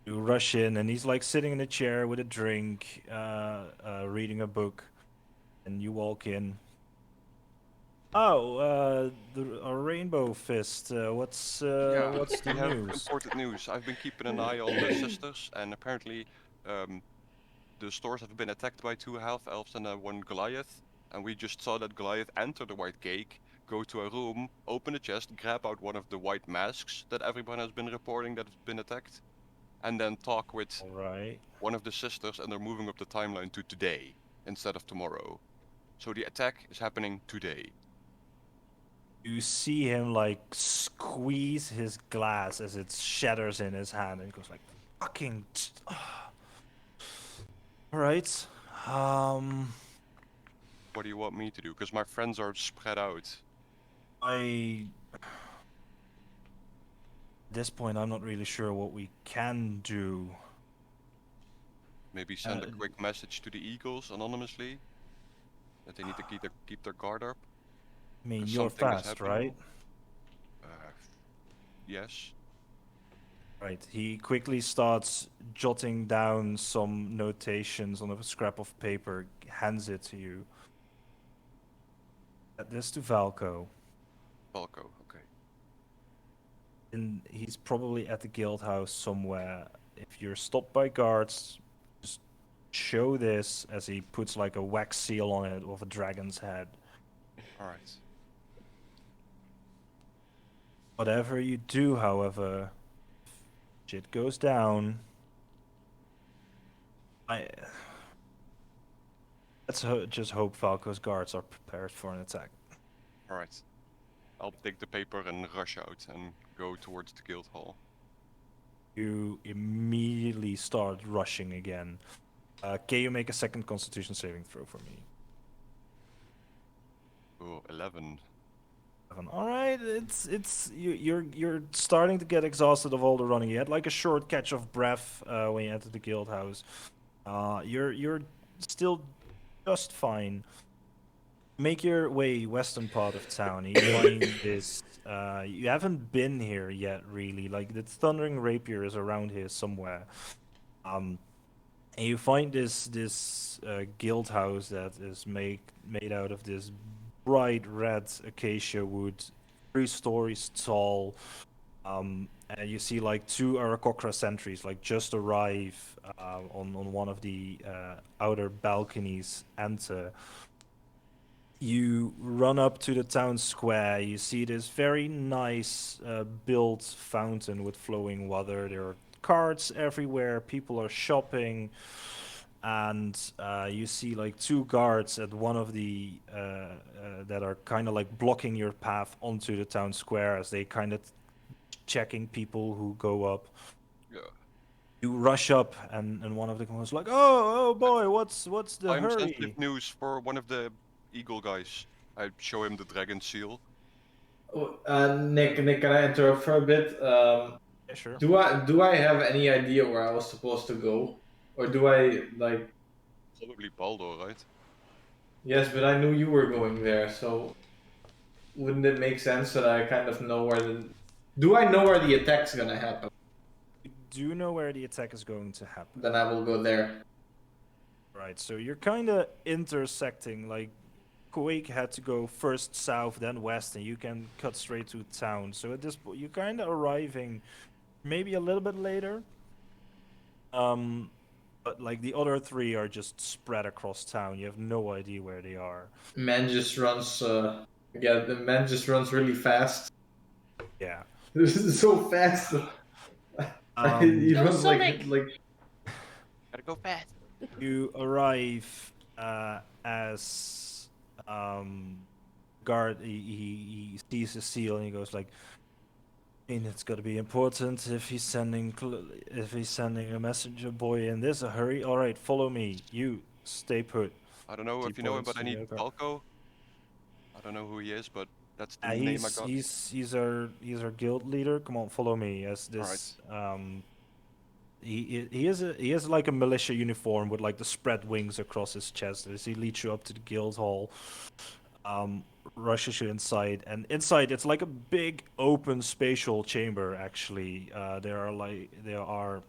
you rush in, and he's like sitting in a chair with a drink, reading a book, and you walk in. Oh, a Rainbow Fist. What's the We have news? important news. I've been keeping an eye on the sisters, and apparently, the stores have been attacked by 2 half elves and one Goliath. And we just saw that Goliath enter the white cake, go to a room, open a chest, grab out one of the white masks that everyone has been reporting that has been attacked, and then talk with All right. one of the sisters, and they're moving up the timeline to today instead of tomorrow. So the attack is happening today. You see him like squeeze his glass as it shatters in his hand, and he goes like, "Fucking." All right. What do you want me to do? Because my friends are spread out. At this point, I'm not really sure what we can do. Maybe send a quick message to the Eagles anonymously that they need to keep their guard up. I mean, 'Cause you're something is fast, happening. right? Yes. Right. He quickly starts jotting down some notations on a scrap of paper, hands it to you. Add this to Valco. Falco, okay. And he's probably at the guild house somewhere. If you're stopped by guards, just show this as he puts like a wax seal on it of a dragon's head. Alright. Whatever you do, however, if shit goes down. Let's just hope Falco's guards are prepared for an attack. Alright. I'll take the paper and rush out and go towards the guild hall. You immediately start rushing again. Can you make a second Constitution saving throw for me? Oh, 11. All right, you're starting to get exhausted of all the running. You had like a short catch of breath when you entered the guild house. You're still just fine. make your way western part of town. And you find this. You haven't been here yet, really. Like the Thundering Rapier is around here somewhere. And you find this guild house that is made out of this bright red acacia wood, 3 stories tall. And you see like 2 Aarakocra sentries like just arrive on one of the outer balconies enter. You run up to the town square. You see this very nice built fountain with flowing water. There are carts everywhere. People are shopping, and you see like 2 guards at one of the that are kind of like blocking your path onto the town square as they kind of checking people who go up. Yeah. You rush up, and one of them was like, "Oh, oh boy, what's the I'm hurry?" sensitive news for one of the eagle guys. I show him the dragon seal. Nick, can I interrupt for a bit? Yeah, sure. Do I have any idea where I was supposed to go, or do I like? Probably Baldo, right? Yes, but I knew you were going there, so wouldn't it make sense that I kind of know where the? Do I know where the attack's gonna happen? You do know where the attack is going to happen. Then I will go there. Right, so you're kind of intersecting. Like, Quake had to go first south, then west, and you can cut straight to town. So at this point, you're kind of arriving maybe a little bit later. But like the other 3 are just spread across town. You have no idea where they are. Man just runs. Yeah, the man just runs really fast. Yeah. This is so fast. He Go runs Sonic! like. Gotta go fast. You arrive as guard. He sees the seal and he goes like, "I mean, it's got to be important if he's sending a messenger boy in this a hurry. All right, follow me. You stay put." I don't know He if you know him, points but I to the need other guy. Falco. I don't know who he is, but that's the name I got. He's our guild leader. Come on, follow me. As this he has like a militia uniform with like the spread wings across his chest. As he leads you up to the guild hall, rushes you inside, and inside it's like a big open spatial chamber. Actually, there are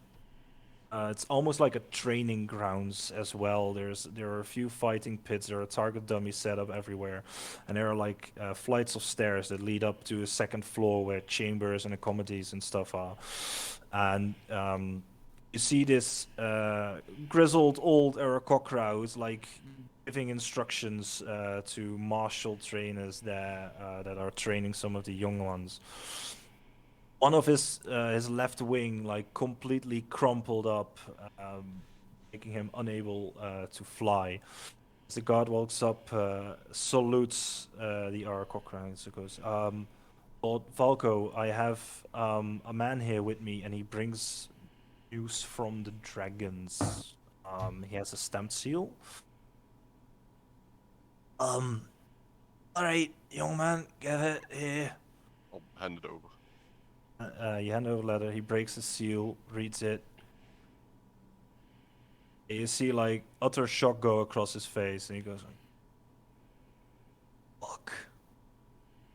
it's almost like a training grounds as well. There are a few fighting pits. There are target dummies set up everywhere, and there are like flights of stairs that lead up to a second floor where chambers and accommodations and stuff are. And you see this grizzled old Aarakocra who's like giving instructions to martial trainers there that are training some of the young ones. One of his left wing like completely crumpled up, making him unable to fly. As the guard walks up, salutes the Aarakocra and goes, "Lord Valko, I have a man here with me, and he brings news from the dragons. He has a stamped seal. All right, young man, get it here." I'll hand it over. You hand over the letter. He breaks the seal, reads it. You see like utter shock go across his face, and he goes, "Look,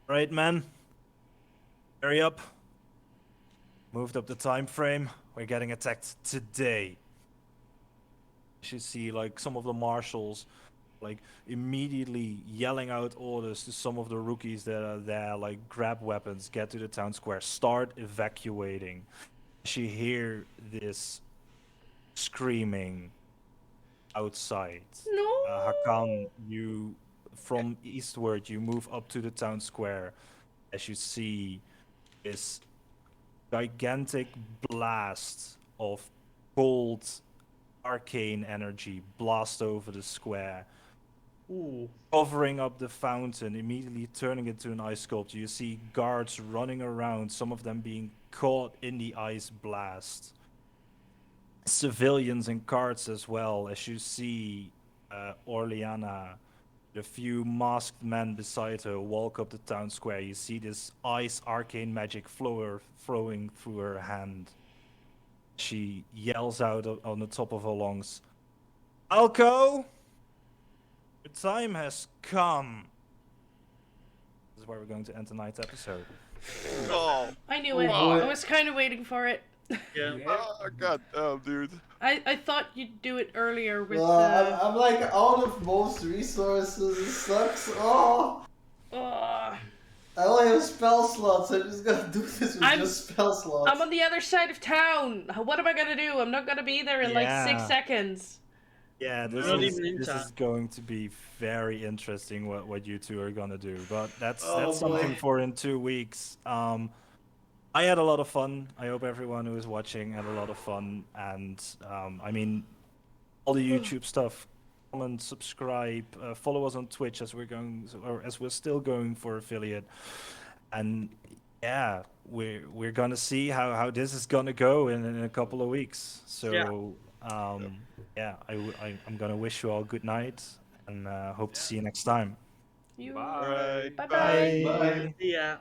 right, man, hurry up. Moved up the time frame. We're getting attacked today." You see like some of the marshals like immediately yelling out orders to some of the rookies that are there, like grab weapons, get to the town square, start evacuating. As you hear this screaming outside, No! Hakan, you from eastward, you move up to the town square as you see this gigantic blast of cold arcane energy blast over the square, Ooh. covering up the fountain, immediately turning it to an ice sculpture. You see guards running around, some of them being caught in the ice blast. Civilians and carts as well, as you see Orleana, the few masked men beside her, walk up the town square. You see this ice arcane magic flowing through her hand. She yells out on the top of her lungs, "Alco! Your time has come. This is where we're going to end tonight's episode. Oh, I knew it. boy. I was kind of waiting for it. Yeah. god damn, dude. I thought you'd do it earlier with I'm like out of most resources. It sucks. Oh, Ugh. I only have spell slots. I'm just gonna do this with I'm- just spell slots. I'm on the other side of town. What am I gonna do? I'm not gonna be there in like 6 Yeah. seconds. Yeah, this Not is even in this time. is going to be very interesting what you two are gonna do. But that's Oh, something boy. for in 2 weeks. I had a lot of fun. I hope everyone who is watching had a lot of fun. And I mean, all the YouTube stuff. Comment, subscribe, follow us on Twitch as we're still going for affiliate. And yeah, we're gonna see how this is gonna go in a couple of weeks. So yeah, I'm gonna wish you all good night and hope to see you next time. You. Bye. Bye-bye. Bye. Bye. Yeah.